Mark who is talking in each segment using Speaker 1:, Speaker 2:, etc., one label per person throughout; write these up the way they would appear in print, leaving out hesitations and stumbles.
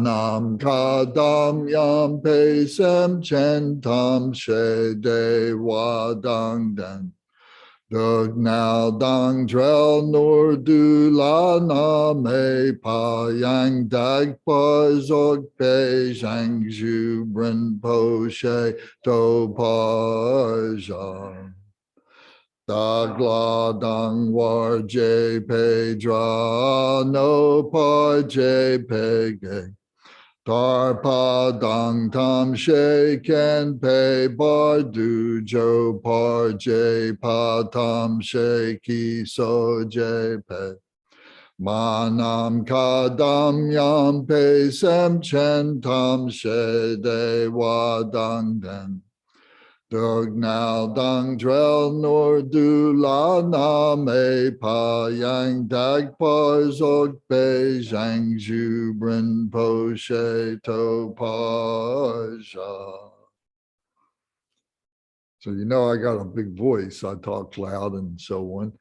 Speaker 1: Manam kadam yam pesem centam she de wadang den. Dug now dang drel nor du la na me pa yang dag pa zog pe zhang zhu bren po she to pa zha. Dag la dang war je pe dra no pa je pe ge. Tar pa dang tam she ken pe bar du jo par je pa tam she ki so je pe. Manam kadam yam pe sem chen tam she de wa dang den. Dug now dang drel nor du la na me pa yang dag pa zog pe zhang zhu bren po she to pa zha. So you know I got a big voice. I talk loud and so on.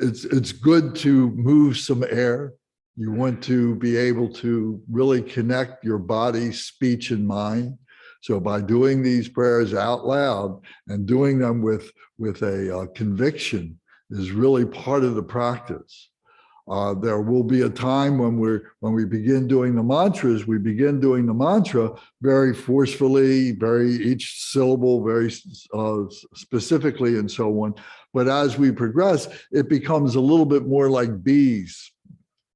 Speaker 1: It's good to move some air. You want to be able to really connect your body, speech, and mind. So by doing these prayers out loud and doing them with a conviction is really part of the practice. There will be a time when we begin doing the mantras, we begin doing the mantra very forcefully, each syllable very specifically and so on. But as we progress, it becomes a little bit more like bees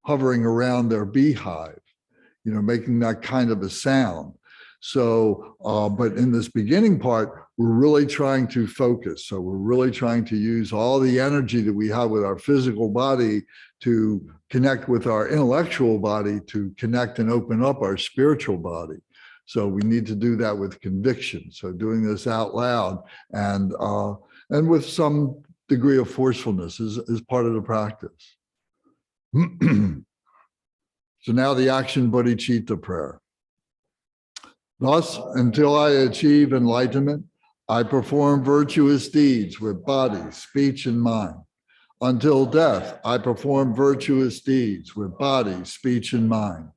Speaker 1: hovering around their beehive, making that kind of a sound. So, but in this beginning part, we're really trying to focus. So we're really trying to use all the energy that we have with our physical body to connect with our intellectual body, to connect and open up our spiritual body. So we need to do that with conviction. So doing this out loud and with some degree of forcefulness is part of the practice. So now the action bodhicitta prayer. Thus, until I achieve enlightenment, I perform virtuous deeds with body, speech, and mind. Until death, I perform virtuous deeds with body, speech, and mind.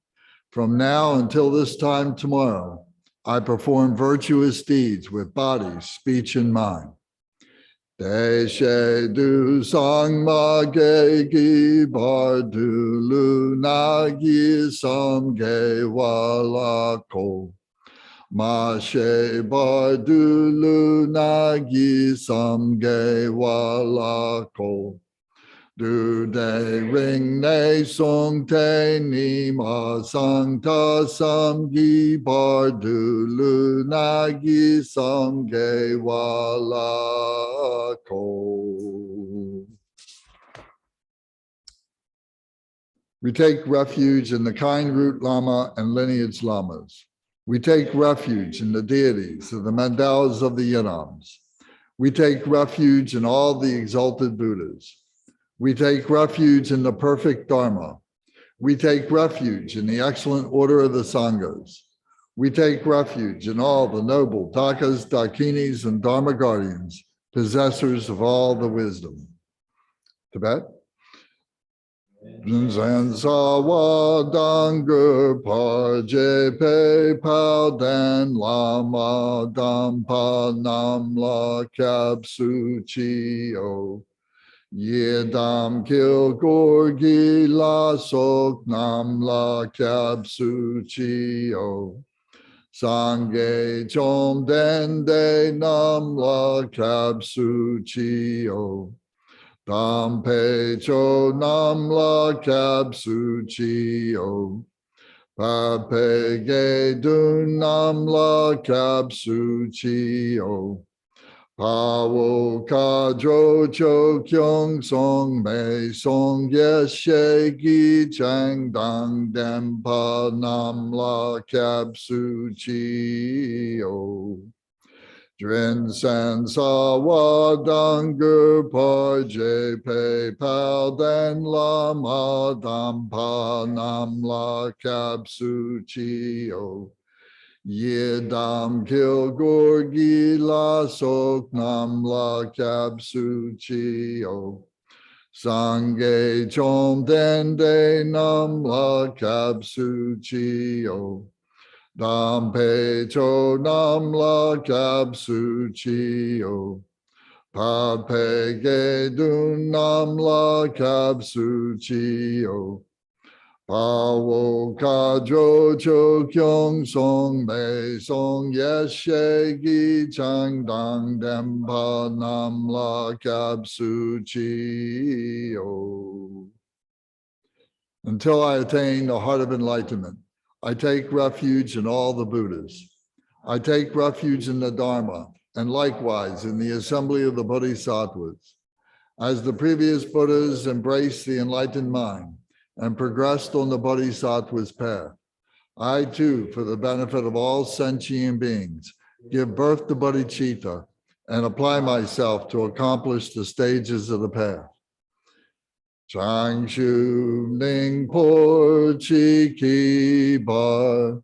Speaker 1: From now until this time tomorrow, I perform virtuous deeds with body, speech, and mind. Deshe du sang ma ge gi bar du lu na gi sam ge wa la ko. Ma she bar du lu na gi sam ge wa la ko. Du de ring ne song te ni ma sang ta sam gi bar du lu na gi sam ge wa la ko. We take refuge in the kind root Lama and lineage Lamas. We take refuge in the deities of the Mandalas of the Yanams. We take refuge in all the exalted Buddhas. We take refuge in the perfect Dharma. We take refuge in the excellent order of the Sanghas. We take refuge in all the noble Dakas, Dakinis, and Dharma guardians, possessors of all the wisdom. Tibet. Zan sawa dangur par je pe pao dan lama dampa nam la kab su chi o. Yedam kil gorgi la sok nam la kab su chi o. Sangye chom den de nam la kab su chi o. Dam pe cho nam la kab su chi o. Pa pe ge dun nam la kab su chi o. Pa wo ka dro cho kyung song me song yes she gi chang dang dem pa nam la kab su chi o. Dren san sa wa dangur par je pe pal dan la ma dam pa nam la kab su chi o. Yedam kil gorgi la sok nam la kab su chi o. Sangye chom dende nam la kapsu chio. Dampe cho nam la kapsu chio. Pape ge dun nam la kapsu chio. Pawo kajo cho kyong song me song yeshe gi chang dang dempa nam la kapsu chio. Until I attain the heart of enlightenment, I take refuge in all the Buddhas. I take refuge in the Dharma, and likewise in the assembly of the Bodhisattvas. As the previous Buddhas embraced the enlightened mind and progressed on the Bodhisattva's path, I too, for the benefit of all sentient beings, give birth to bodhicitta and apply myself to accomplish the stages of the path. Changshu Ning Por Chi Ki Bar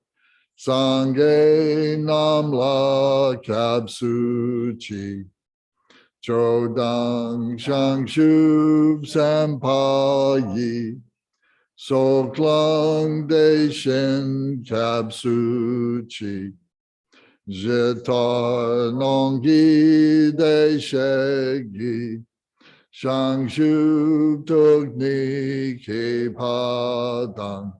Speaker 1: Sangye Nam La Kapsu Chi Chodang Shangshu Sampa Yi So Klung De Shin Kapsu Chi Jitar Nongi De Shegi Shangshu Tugni Ke Padang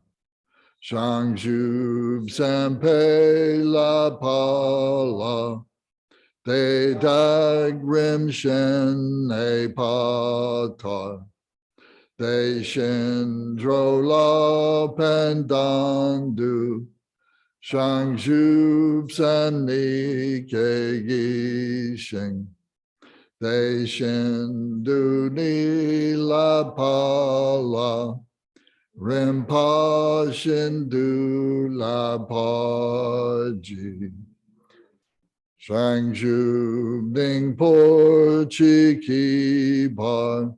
Speaker 1: Shangshu Sampe La Pala Te Dag Rim Shen E Patar Te Shin Dro La Pendandu Shangshu Sani Ke Gishing Te Shin Du Ni La Pala Rimpa Shin Du La Pa Ji Shangshu Ning Por Chi Ki Bar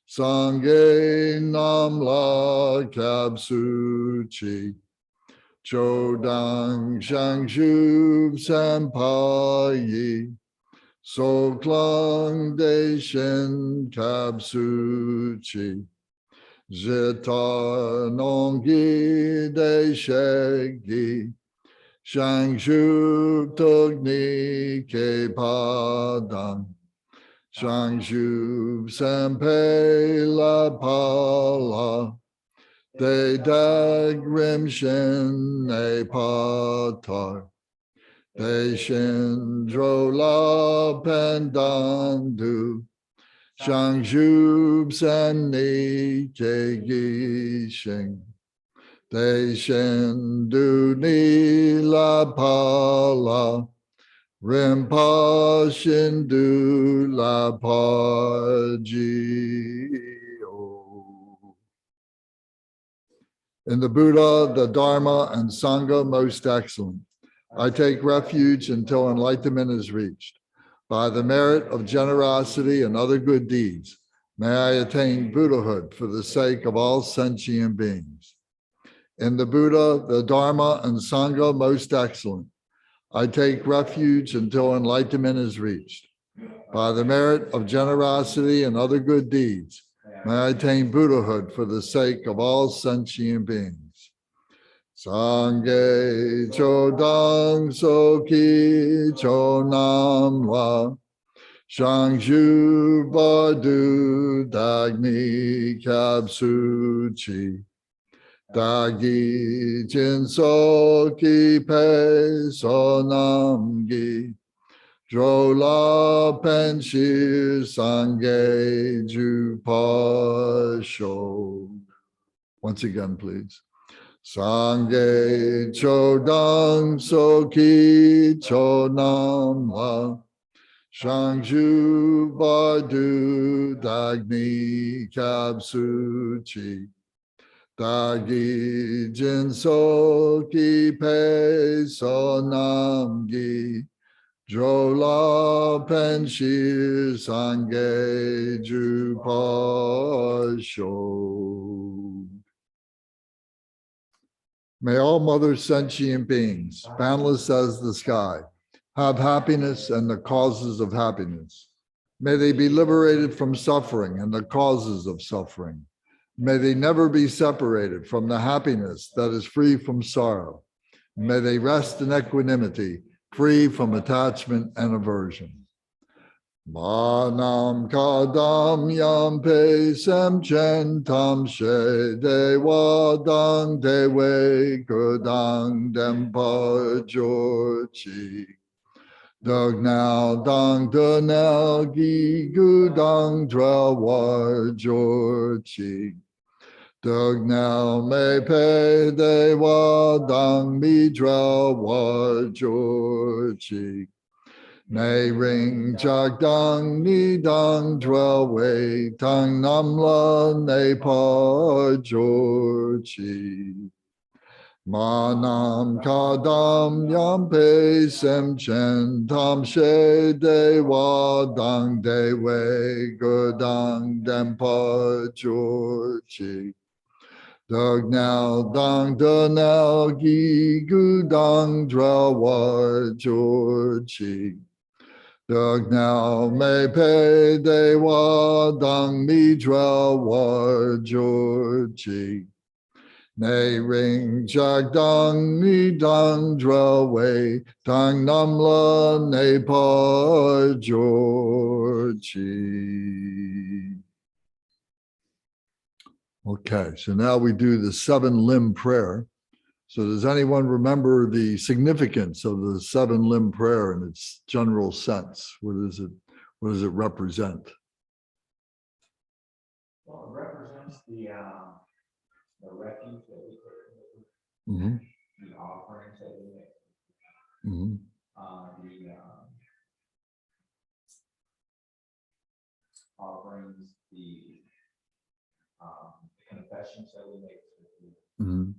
Speaker 1: Sangye Nam La Kapsu Chi Chodang Shangshu Sampa Yi So Klung De Shin Kapsu Chi Jitar Nongi De Shegi Shangshu Tugni Ke Padang Shangshu Sampe La Pala Te Dag Rim Shin E Patar Te Shin Dro La Pendandu Shangshu Sani Ke Gishing Te Shin Du Ni La Pala Rimpa Shin Du La Pa Ji. In the Buddha, the Dharma, and Sangha most excellent, I take refuge until enlightenment is reached. By the merit of generosity and other good deeds, may I attain Buddhahood for the sake of all sentient beings. In the Buddha, the Dharma, and Sangha most excellent, I take refuge until enlightenment is reached. By the merit of generosity and other good deeds, may I attain Buddhahood for the sake of all sentient beings. Sangye Chodang Soki Chonam La Shangshu Badu Dagni Kapsu Chi Dagi Jin Soki Pe Sonamgi Drola Penshir Sangye Jupasho. Once again, please. Sangye Chodang Soki Chonam La Shangshu Badu Dagni Kapsu Chi Dagi Jin Soki Pe Sonamgi Drola Penshir Sangye Jupasho. May all mother sentient beings, boundless as the sky, have happiness and the causes of happiness. May they be liberated from suffering and the causes of suffering. May they never be separated from the happiness that is free from sorrow. May they rest in equanimity, free from attachment and aversion. Manam kadam yampe semchen tam she dewa dang dewe kudang dempa jorchi. Dug now dang dunel gi gudang drawar jorchi. Dug now me pe dewa dang midra war jorchi. Nay ring jagdang nidang draway tang namla ne pa jorchi. Manam kadam yampe semchen tam she dewa dang dewe gudang dempa jorchi. Dug now dang dunel gi gudang drawar jorchi. Dug now me pe dewa dang midra war jorchi. Nay ring jagdang nidang draway tang namla ne pa jorchi. Okay, so now we do the 7-limb prayer. So does anyone remember the significance of the 7-limb prayer in its general sense? What does it represent?
Speaker 2: Well, it represents the refuge that we take,
Speaker 1: Mm-hmm.
Speaker 2: the offerings that we make,
Speaker 1: Mm-hmm.
Speaker 2: the offerings, the confessions that we make,
Speaker 1: Mm-hmm.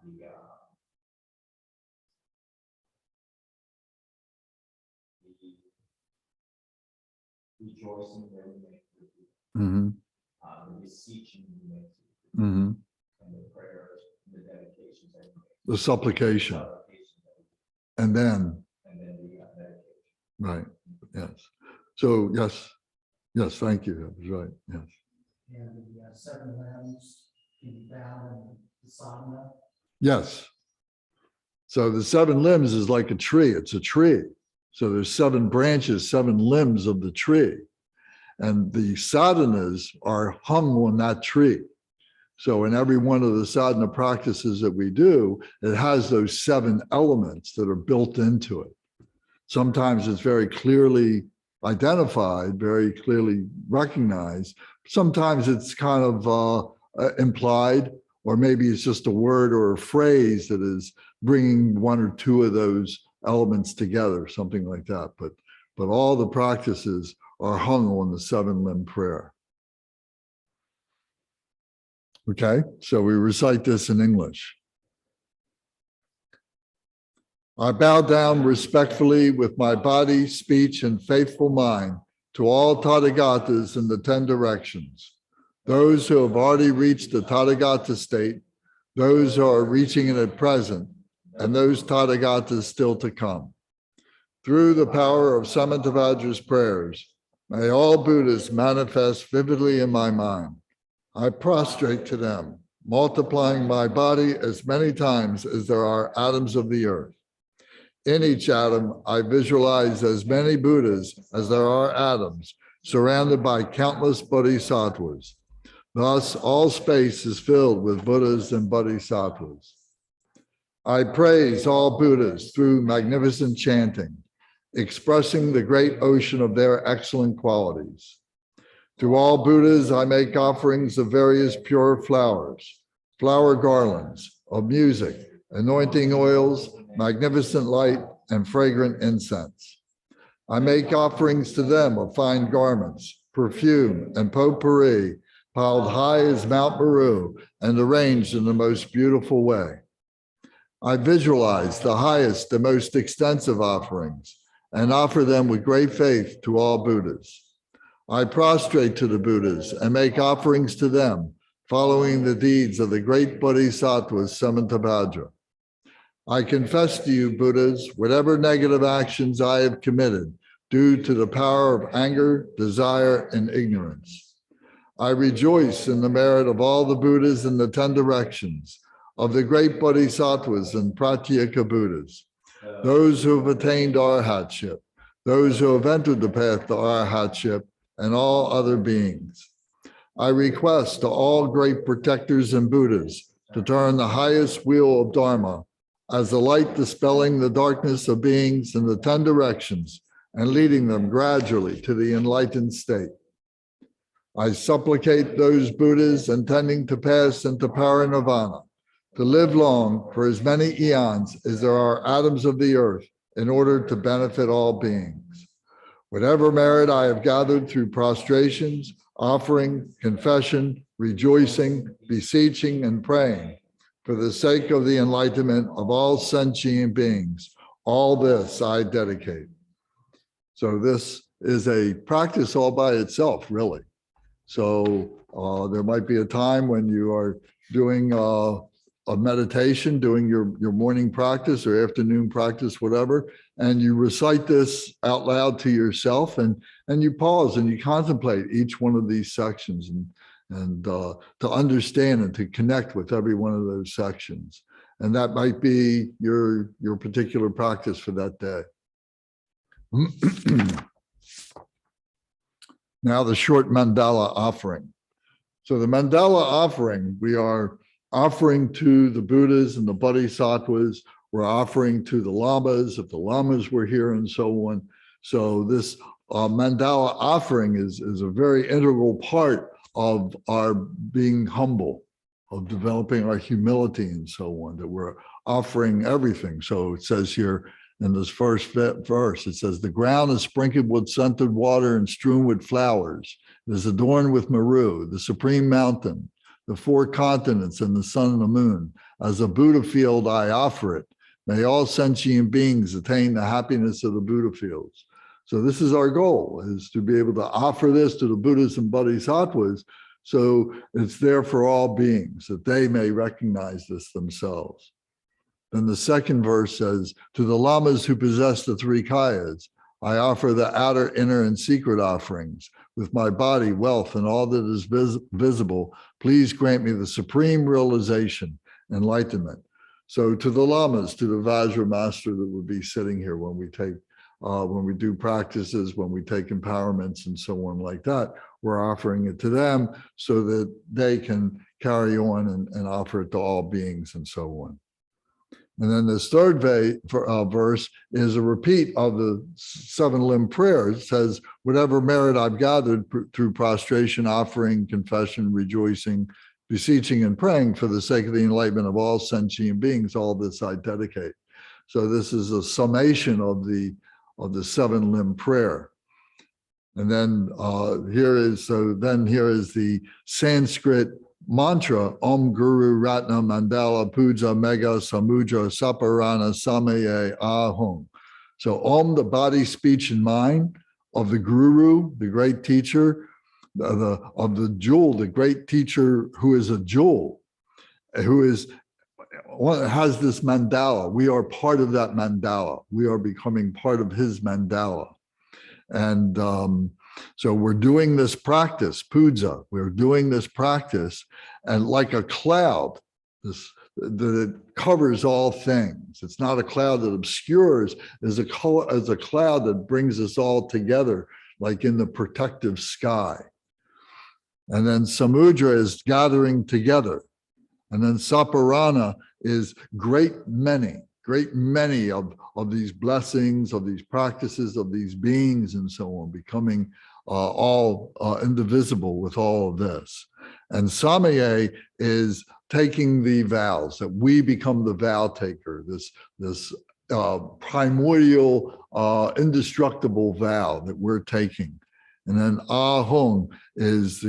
Speaker 2: the rejoicing that we make,
Speaker 1: Mm-hmm.
Speaker 2: the beseeching we make,
Speaker 1: Mm-hmm.
Speaker 2: and the prayers, the dedications that we make,
Speaker 1: The supplication. And then,
Speaker 2: the meditation.
Speaker 1: right, yes. So, yes, thank you. That was right, yes.
Speaker 3: And the 7 limbs can be found in the sadhana.
Speaker 1: Yes. So the 7 limbs is like a tree. It's a tree. So there's 7 branches, 7 limbs of the tree. And the sadhanas are hung on that tree. So in every one of the sadhana practices that we do, it has those 7 elements that are built into it. Sometimes it's very clearly identified, very clearly recognized. Sometimes it's kind of implied, or maybe it's just a word or a phrase that is bringing 1 or 2 of those elements together, something like that. But all the practices are hung on the 7-limb prayer. Okay, so we recite this in English. I bow down respectfully with my body, speech, and faithful mind to all Tathagatas in the 10 directions, those who have already reached the Tathagata state, those who are reaching it at present, and those Tathagatas still to come. Through the power of Samantabhadra's prayers, may all Buddhas manifest vividly in my mind. I prostrate to them, multiplying my body as many times as there are atoms of the earth. In each atom, I visualize as many Buddhas as there are atoms, surrounded by countless Bodhisattvas. Thus, all space is filled with Buddhas and Bodhisattvas. I praise all Buddhas through magnificent chanting, expressing the great ocean of their excellent qualities. To all Buddhas, I make offerings of various pure flowers, flower garlands, of music, anointing oils, magnificent light, and fragrant incense. I make offerings to them of fine garments, perfume, and potpourri, piled high as Mount Meru and arranged in the most beautiful way. I visualize the highest and most extensive offerings and offer them with great faith to all Buddhas. I prostrate to the Buddhas and make offerings to them, following the deeds of the great Bodhisattvas Samantabhadra. I confess to you, Buddhas, whatever negative actions I have committed due to the power of anger, desire, and ignorance. I rejoice in the merit of all the Buddhas in the 10 directions, of the great Bodhisattvas and Pratyeka Buddhas, those who have attained Arhatship, those who have entered the path to Arhatship, and all other beings. I request to all great protectors and Buddhas to turn the highest wheel of Dharma as the light dispelling the darkness of beings in the 10 directions and leading them gradually to the enlightened state. I supplicate those Buddhas intending to pass into parinirvana to live long for as many eons as there are atoms of the earth in order to benefit all beings. Whatever merit I have gathered through prostrations, offering, confession, rejoicing, beseeching, and praying for the sake of the enlightenment of all sentient beings, all this I dedicate. So this is a practice all by itself, really. So there might be a time when you are doing a meditation, doing your morning practice or afternoon practice, whatever, and you recite this out loud to yourself, and you pause and you contemplate each one of these sections and to understand and to connect with every one of those sections. And that might be your particular practice for that day. Now the short mandala offering. So the mandala offering, we are offering to the Buddhas and the Bodhisattvas. We're offering to the lamas, if the lamas were here, and so on. So this mandala offering is a very integral part of our being humble, of developing our humility and so on, that we're offering everything. So it says here in this first verse, it says, the ground is sprinkled with scented water and strewn with flowers. It is adorned with Meru, the supreme mountain, the 4 continents, and the sun and the moon. As a Buddha field, I offer it. May all sentient beings attain the happiness of the Buddha fields. So this is our goal, is to be able to offer this to the Buddhas and Bodhisattvas, so it's there for all beings, that they may recognize this themselves. Then the second verse says, to the lamas who possess the 3 kayas, I offer the outer, inner, and secret offerings. With my body, wealth, and all that is visible, please grant me the supreme realization, enlightenment. So to the lamas, to the Vajra master that would be sitting here when we do practices, when we take empowerments and so on like that, we're offering it to them so that they can carry on and offer it to all beings and so on. And then this third verse is a repeat of the 7-limb prayer. It says, whatever merit I've gathered through prostration, offering, confession, rejoicing, beseeching, and praying for the sake of the enlightenment of all sentient beings, all this I dedicate. So this is a summation of the 7-limb prayer. And then here is the Sanskrit mantra, Om Guru Ratna Mandala Puja Mega Samudra Saparana Samaye Ahung. So Om, the body, speech, and mind of the Guru, the great teacher, of the jewel, the great teacher who is a jewel, who has this mandala. We are part of that mandala. We are becoming part of his mandala. And so we're doing this practice, puja, we're doing this practice, and like a cloud, that covers all things. It's not a cloud that obscures, as a cloud that brings us all together, like in the protective sky. And then samudra is gathering together. And then saparana is great many of these blessings, of these practices, of these beings and so on, becoming all indivisible with all of this. And samaye is taking the vows, that we become the vow taker, this primordial, indestructible vow that we're taking. And then ahung is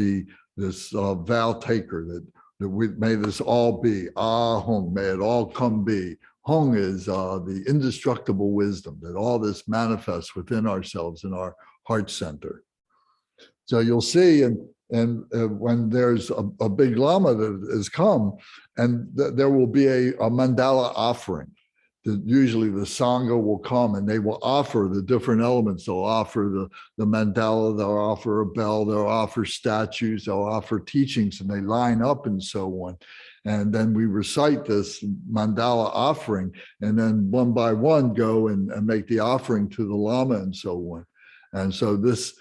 Speaker 1: this vow taker that may this all be. Ahung, may it all come be. Hung is the indestructible wisdom, that all this manifests within ourselves in our heart center. So you'll see, and when there's a big lama that has come, and there will be a mandala offering. usually the Sangha will come and they will offer the different elements. They'll offer the mandala, they'll offer a bell, they'll offer statues, they'll offer teachings, and they line up and so on. And then we recite this mandala offering, and then one by one go and make the offering to the Lama and so on. And so this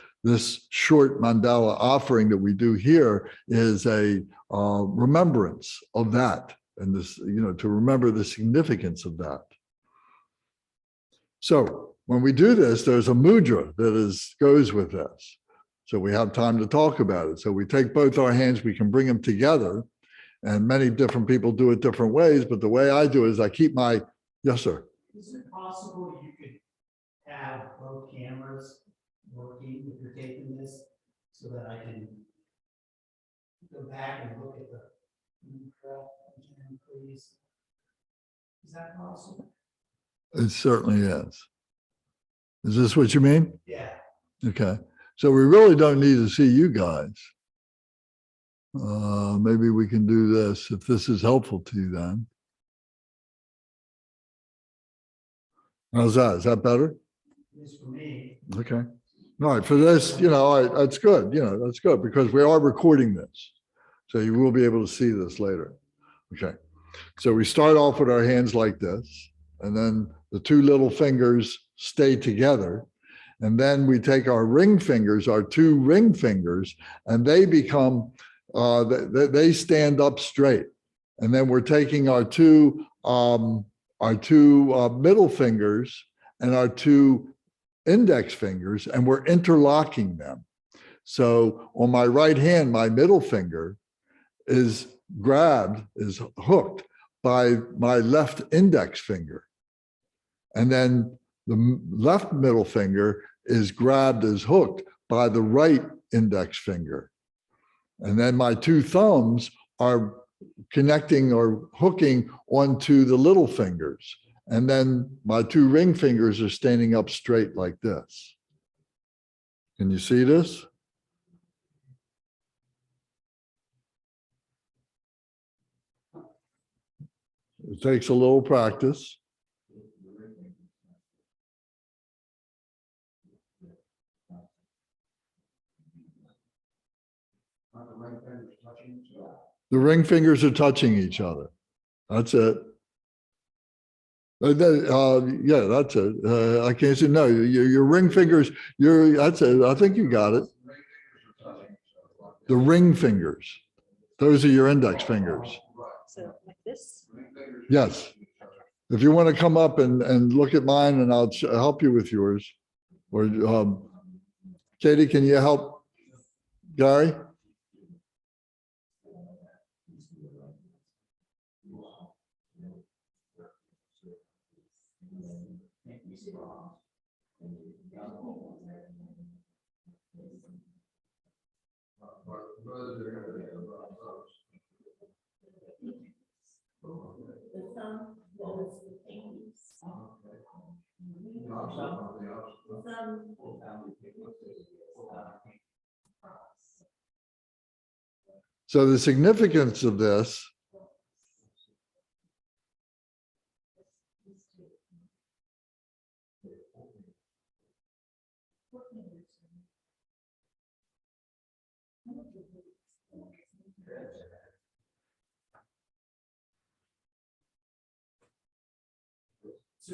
Speaker 1: short mandala offering that we do here is a remembrance of that, and this, to remember the significance of that. So when we do this, there's a mudra that goes with this. So we have time to talk about it. So we take both our hands, we can bring them together, and many different people do it different ways, but the way I do it is I keep my, yes, sir.
Speaker 3: Is it possible you could have both cameras working if you're taking this so that I can go back and look at the mudra again, please? Is that possible?
Speaker 1: It certainly is. Is this what you mean?
Speaker 3: Yeah.
Speaker 1: Okay. So we really don't need to see you guys. Maybe we can do this if this is helpful to you then. How's that? Is that better?
Speaker 3: It is for me.
Speaker 1: Okay. All right. For this, all right, that's good. That's good because we are recording this. So you will be able to see this later. Okay. So we start off with our hands like this, and then the two little fingers stay together. And then we take our ring fingers, our two ring fingers, and they become, they stand up straight. And then we're taking our two middle fingers and our two index fingers, and we're interlocking them. So on my right hand, my middle finger is hooked by my left index finger. And then the left middle finger is hooked by the right index finger. And then my two thumbs are connecting or hooking onto the little fingers. And then my two ring fingers are standing up straight like this. Can you see this? It takes a little practice. The ring fingers are touching each other. That's it. Yeah, that's it. I can't say no. Your ring fingers. That's it. I think you got it. The ring fingers. Those are your index fingers.
Speaker 4: So like this?
Speaker 1: Yes. If you want to come up and look at mine, and I'll help you with yours. Or Katie, can you help Gary? So the significance of this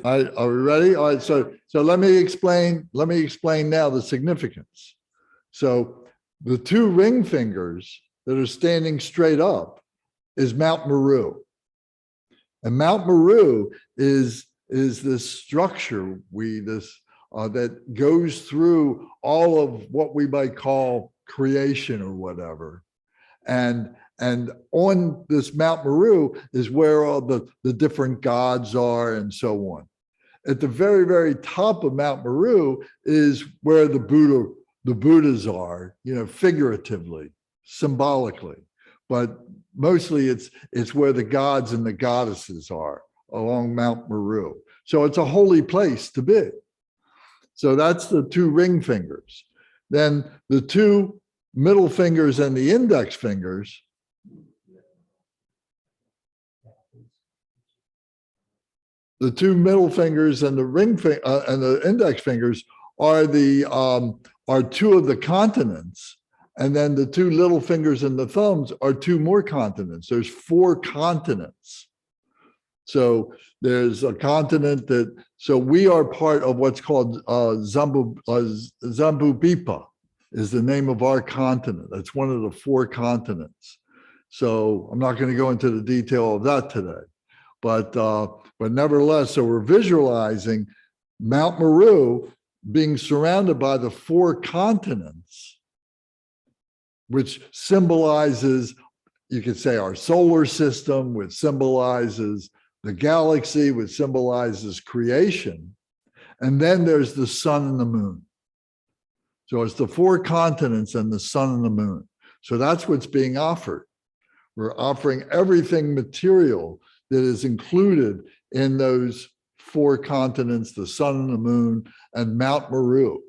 Speaker 1: All right, are we ready? All right, so let me explain now the significance. So the two ring fingers that are standing straight up is Mount Meru. And Mount Meru is this structure that goes through all of what we might call creation or whatever. And on this Mount Meru is where all the different gods are and so on. At the very, very top of Mount Meru is where the Buddhas are, figuratively, symbolically. But mostly it's where the gods and the goddesses are along Mount Meru. So it's a holy place to be. So that's the two ring fingers. Then the two middle fingers and the index fingers the two middle fingers and the and the index fingers are are two of the continents, and then the two little fingers and the thumbs are two more continents. There's 4 continents. So there's a continent so we are part of what's called Zambubipa is the name of our continent. That's one of the 4 continents. So I'm not going to go into the detail of that today, but nevertheless, so we're visualizing Mount Meru being surrounded by the 4 continents, which symbolizes, you could say, our solar system, which symbolizes the galaxy, which symbolizes creation. And then there's the sun and the moon. So it's the 4 continents and the sun and the moon. So that's what's being offered. We're offering everything material that is included in those 4 continents, the sun and the moon, and Mount Meru.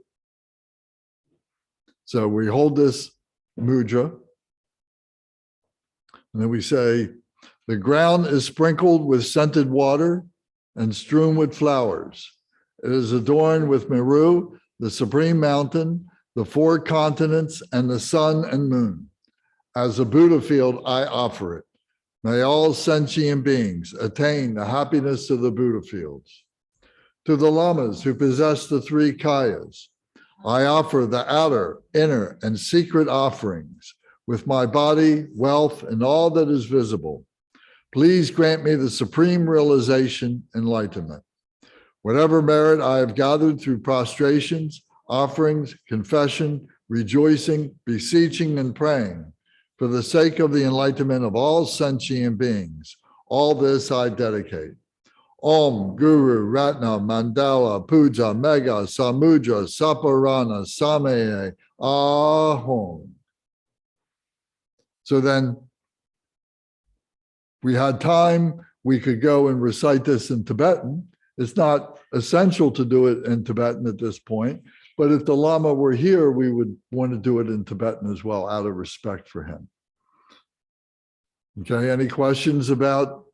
Speaker 1: So we hold this mudra, and then we say, the ground is sprinkled with scented water and strewn with flowers. It is adorned with Meru, the supreme mountain, the 4 continents, and the sun and moon. As a Buddha field, I offer it. May all sentient beings attain the happiness of the Buddha fields. To the lamas who possess the 3 kayas, I offer the outer, inner, and secret offerings with my body, wealth, and all that is visible. Please grant me the supreme realization, enlightenment. Whatever merit I have gathered through prostrations, offerings, confession, rejoicing, beseeching, and praying, for the sake of the enlightenment of all sentient beings, all this I dedicate. Om, Guru, Ratna, Mandala, Puja, Mega, Samudra, Saparana, Sameye, Ahom. So then we had time, we could go and recite this in Tibetan. It's not essential to do it in Tibetan at this point, but if the Lama were here, we would want to do it in Tibetan as well, out of respect for him. Okay, any questions about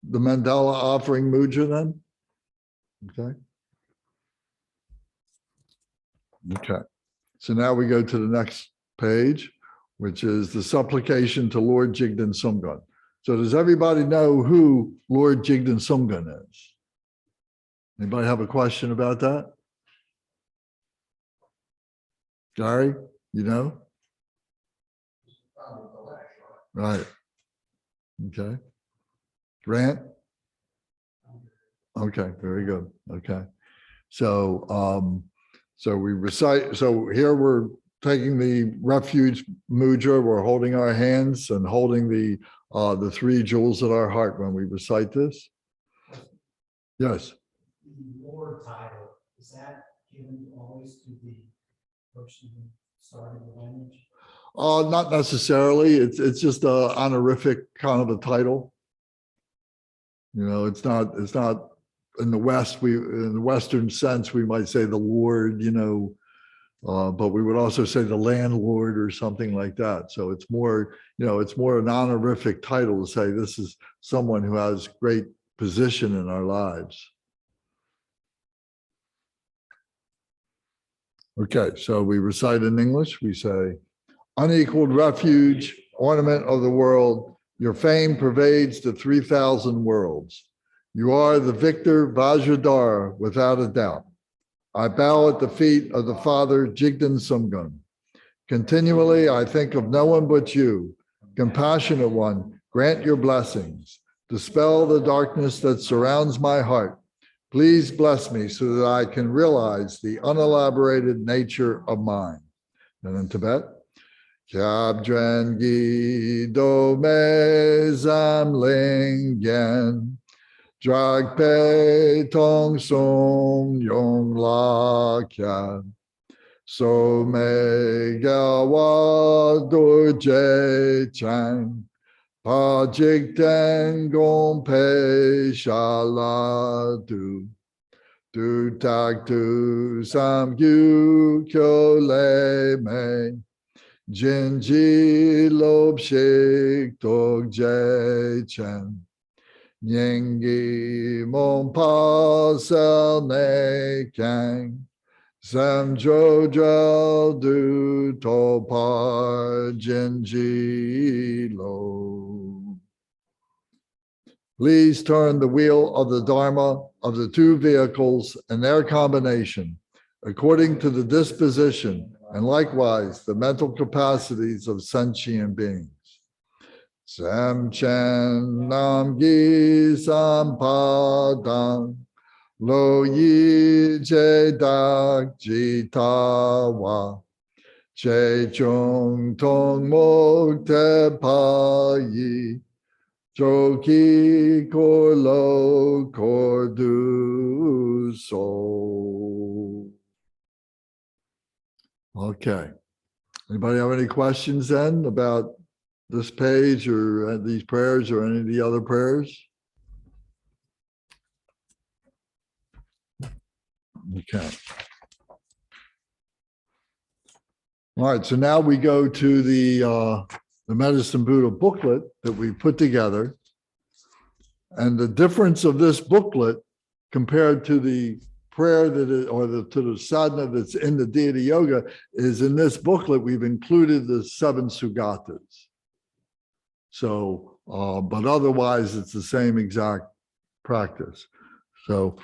Speaker 1: the Mandala offering mudra then? Okay. Okay, so now we go to the next page, which is the supplication to Lord Jignan Sumgun. So does everybody know who Lord Jignan Sumgun is? Anybody have a question about that? Gary, you know? Right. Okay. Grant? Okay, very good. Okay. So so we recite, so here we're taking the Refuge Mudra, we're holding our hands and holding the 3 jewels of our heart when we recite this. Yes.
Speaker 3: The Lord title, is that given always to the person who started the lineage?
Speaker 1: Not necessarily. It's just a honorific kind of a title. You know, it's not in the West, in the Western sense, we might say the Lord, you know, but we would also say the landlord or something like that. So it's more, you know, it's more an honorific title to say this is someone who has great position in our lives. Okay, so we recite in English, we say, unequaled refuge, ornament of the world, your fame pervades the 3,000 worlds. You are the victor Vajradhara without a doubt. I bow at the feet of the Father Jignan Sumgun. Continually, I think of no one but you. Compassionate one, grant your blessings. Dispel the darkness that surrounds my heart. Please bless me so that I can realize the unelaborated nature of mine. And in Tibet, Kyab Dren Gi Do Me Zam Ling Gen Drag Pe Tong Song Yong La Kya So Me Gawa Do Je Chang Pa Jig Ten Gong Pe Shala Du Tak Tu Sam Gyu Kyo Le Me Jin Ji Lob Shik Tok Je Chen Nyengi Mon Pa Sel Ne Kang Sam Jojo Du Topar Genji Lo. Please turn the wheel of the Dharma of the two vehicles and their combination according to the disposition and likewise the mental capacities of sentient beings. Sam Chen Nam Gi Sampadang Lo Yi Je Dak Ji Ta Wa Che Chung Tong Mok Te Pa Yi Joki Kor Lo Kor Du So. Okay. Anybody have any questions then about this page or these prayers or any of the other prayers? Okay. All right, so now we go to the Medicine Buddha booklet that we put together. And the difference of this booklet compared to the prayer that is, or to the sadhana that's in the Deity Yoga is in this booklet, we've included the 7 Sugatas. So, but otherwise it's the same exact practice. So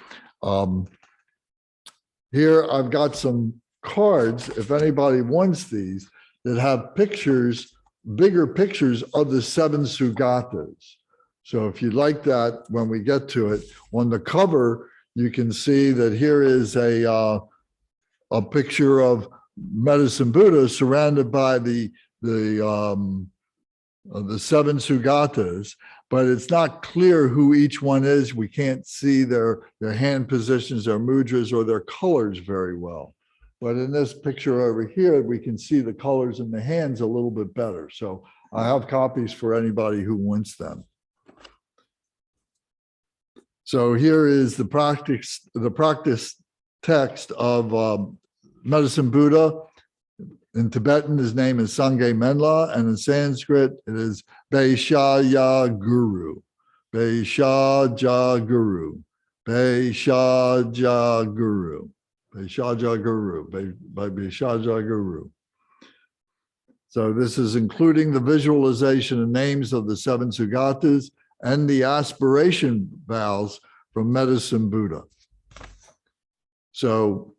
Speaker 1: here I've got some cards, if anybody wants these, that have pictures, bigger pictures of the 7 Sugatas. So if you'd like that, when we get to it, on the cover, you can see that here is a picture of Medicine Buddha surrounded by the 7 Sugatas, but it's not clear who each one is. We can't see their hand positions, their mudras, or their colors very well. But in this picture over here, we can see the colors in the hands a little bit better. So I have copies for anybody who wants them. So here is the practice text of Medicine Buddha. In Tibetan, his name is Sangye Menla, and in Sanskrit, it is Vaishya Guru. Vaishya Guru. Vaishya Guru. Vaishya Guru. By Vaishya Guru. So this is including the visualization and names of the 7 Sugatas and the aspiration vows from Medicine Buddha. So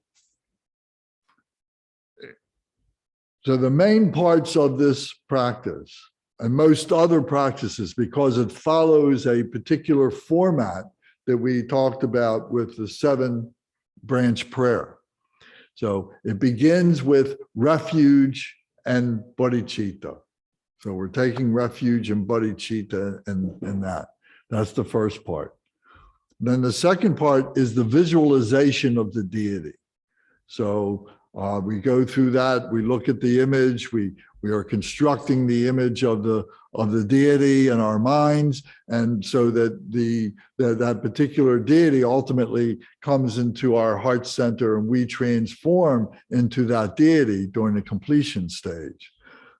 Speaker 1: the main parts of this practice and most other practices, because it follows a particular format that we talked about with the 7-branch prayer. So it begins with refuge and bodhicitta. So we're taking refuge in bodhicitta in that. That's the first part. Then the second part is the visualization of the deity. So we go through that. We look at the image. We are constructing the image of the deity in our minds, and so that that particular deity ultimately comes into our heart center, and we transform into that deity during the completion stage.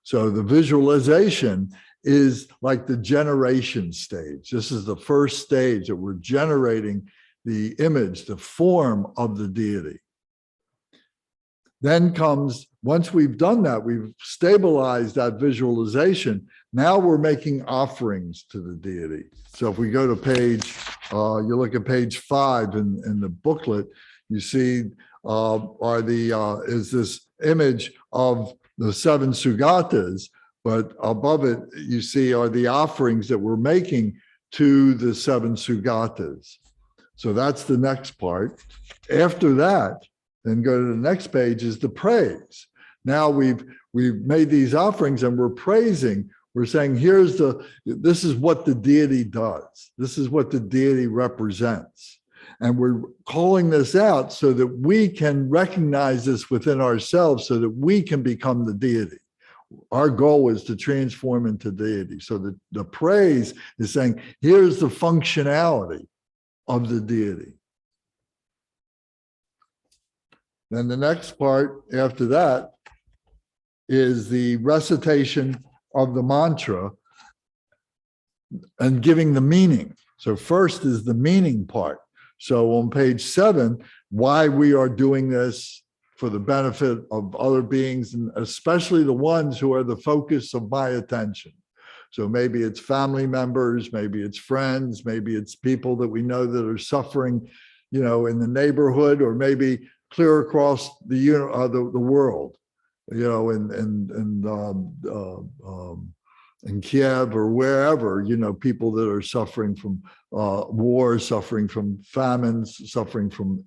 Speaker 1: So the visualization is like the generation stage. This is the first stage that we're generating the image, the form of the deity. Then comes, once we've done that, we've stabilized that visualization. Now we're making offerings to the deity. So if we go to page, you look at page 5 in the booklet, you see is this image of the 7 Sugatas, but above it, you see are the offerings that we're making to the 7 Sugatas. So that's the next part. After that, then go to the next page is the praise. Now we've made these offerings and we're praising. We're saying, this is what the deity does. This is what the deity represents. And we're calling this out so that we can recognize this within ourselves so that we can become the deity. Our goal is to transform into deity. So the praise is saying, here's the functionality of the deity. Then the next part after that is the recitation of the mantra and giving the meaning. So first is the meaning part. So on page 7, why we are doing this for the benefit of other beings, and especially the ones who are the focus of my attention. So maybe it's family members, maybe it's friends, maybe it's people that we know that are suffering, in the neighborhood, or maybe clear across the world, in Kiev or wherever, people that are suffering from war, suffering from famines, suffering from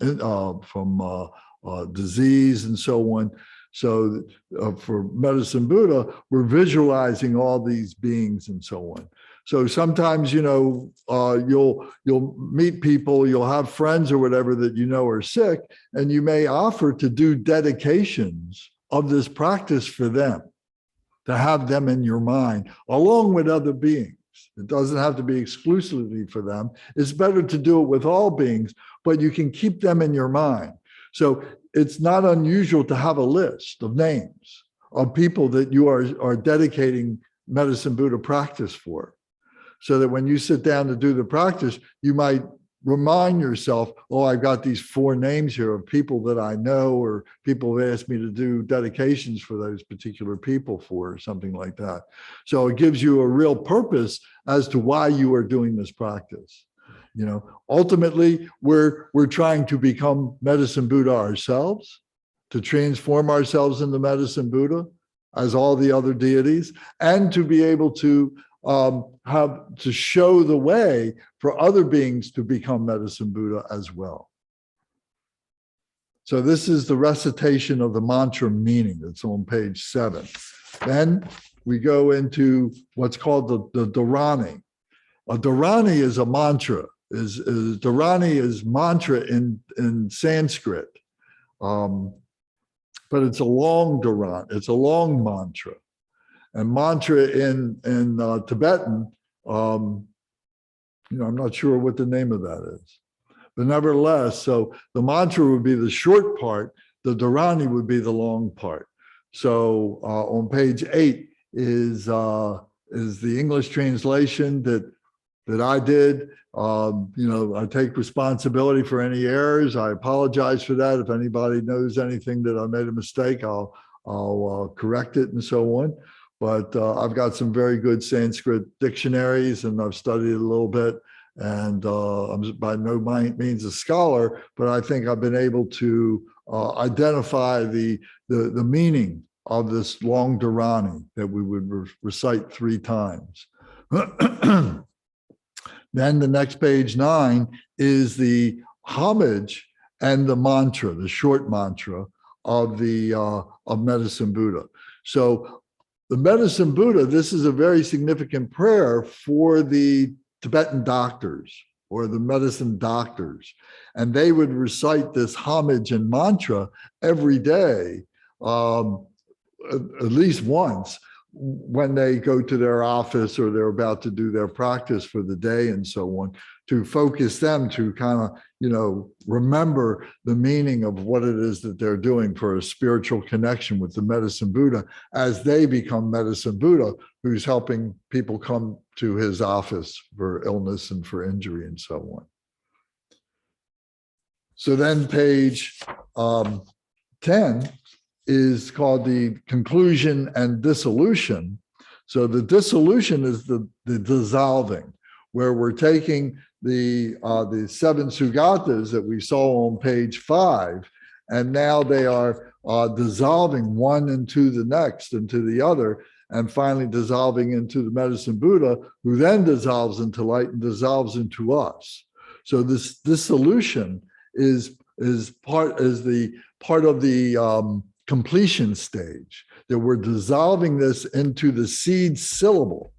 Speaker 1: disease, and so on. So for Medicine Buddha, we're visualizing all these beings and so on. So sometimes, you'll meet people, you'll have friends or whatever that are sick, and you may offer to do dedications of this practice for them, to have them in your mind, along with other beings. It doesn't have to be exclusively for them. It's better to do it with all beings, but you can keep them in your mind. So it's not unusual to have a list of names of people that you are dedicating Medicine Buddha practice for, so that when you sit down to do the practice, you might remind yourself, oh, I've got these 4 names here of people that I know, or people have asked me to do dedications for those particular people for, or something like that. So it gives you a real purpose as to why you are doing this practice. Ultimately, we're trying to become Medicine Buddha ourselves, to transform ourselves into Medicine Buddha as all the other deities, and to be able to have to show the way for other beings to become Medicine Buddha as well. So this is the recitation of the mantra meaning. That's on page 7. Then we go into what's called the Dharani. A Dharani is a mantra. Dharani is mantra in Sanskrit, but it's a long Dharani. It's a long mantra. And mantra in Tibetan, I'm not sure what the name of that is, but nevertheless, so the mantra would be the short part, the Dharani would be the long part. So on page 8 is the English translation that I did. I take responsibility for any errors. I apologize for that. If anybody knows anything that I made a mistake, I'll correct it and so on. But I've got some very good Sanskrit dictionaries, and I've studied it a little bit. And I'm by no means a scholar, but I think I've been able to identify the meaning of this long Dharani that we would recite 3 times. Then the next page 9 is the homage and the mantra, the short mantra of Medicine Buddha. So the Medicine Buddha, this is a very significant prayer for the Tibetan doctors or the medicine doctors. And they would recite this homage and mantra every day, at least once, when they go to their office or they're about to do their practice for the day and so on, to focus them to kind of, remember the meaning of what it is that they're doing for a spiritual connection with the Medicine Buddha as they become Medicine Buddha, who's helping people come to his office for illness and for injury and so on. So then page 10 is called the conclusion and dissolution. So the dissolution is the dissolving, where we're taking the 7 Sugatas that we saw on page 5, and now they are dissolving one into the next, into the other, and finally dissolving into the Medicine Buddha, who then dissolves into light and dissolves into us. So this dissolution is part of the completion stage, that we're dissolving this into the seed syllable.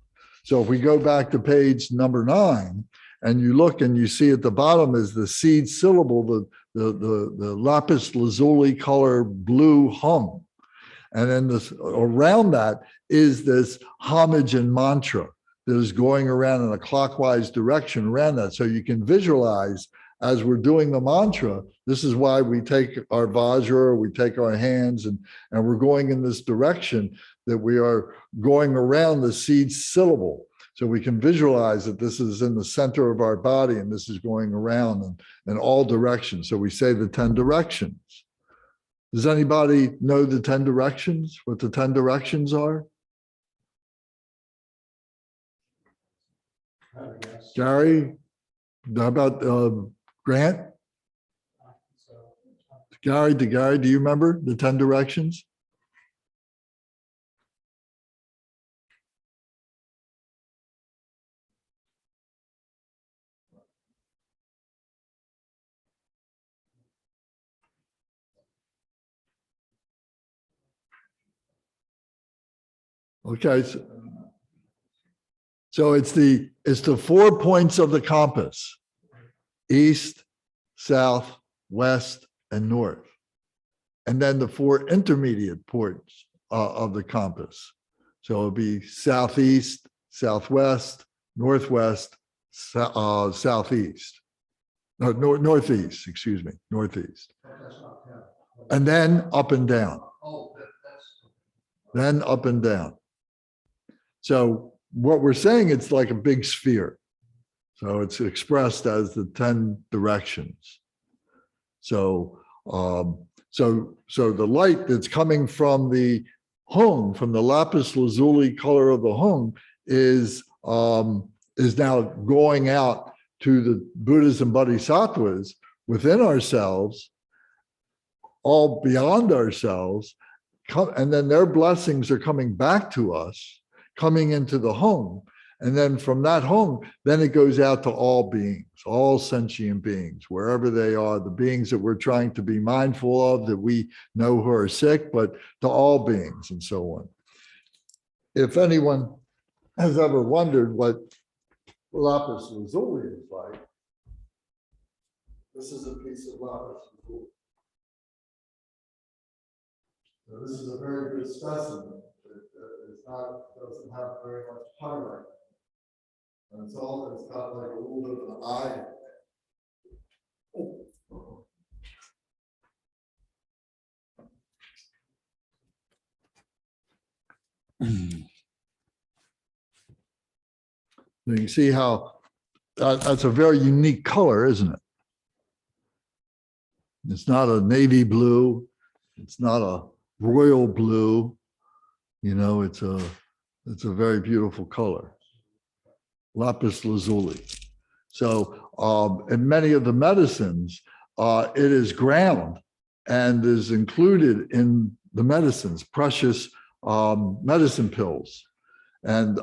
Speaker 1: So if we go back to page number 9, and you look and you see at the bottom is the seed syllable, the lapis lazuli color blue hum. And then this around that is this homage and mantra that is going around in a clockwise direction around that. So you can visualize as we're doing the mantra, this is why we take our vajra, we take our hands, and we're going in this direction, that we are going around the seed syllable. So we can visualize that this is in the center of our body and this is going around in all directions. So we say the 10 directions. Does anybody know the 10 directions, what the 10 directions are? Gary, how about Grant? Gary, do you remember the 10 directions? Okay, so it's the 4 points of the compass: east, south, west, and north. And then the 4 intermediate points of the compass. So it'll be southeast, southwest, northwest, southeast. No, northeast, excuse me, northeast. And then up and down. Then up and down. So what we're saying, it's like a big sphere. So it's expressed as the 10 directions. So the light that's coming from the hung, from the lapis lazuli color of the hung, is now going out to the Buddhas and Bodhisattvas within ourselves, all beyond ourselves, and then their blessings are coming back to us, coming into the home. And then from that home, then it goes out to all beings, all sentient beings, wherever they are, the beings that we're trying to be mindful of, that we know who are sick, but to all beings and so on. If anyone has ever wondered what lapis lazuli is like, this is a piece of lapis lazuli. So this is a very good specimen. Doesn't have very much pyrite. And it's got like a little bit of an eye. You can see how that's a very unique color, isn't it? It's not a navy blue. It's not a royal blue. You know, it's a very beautiful color. Lapis lazuli. So in many of the medicines, it is ground and is included in the medicines, precious medicine pills. And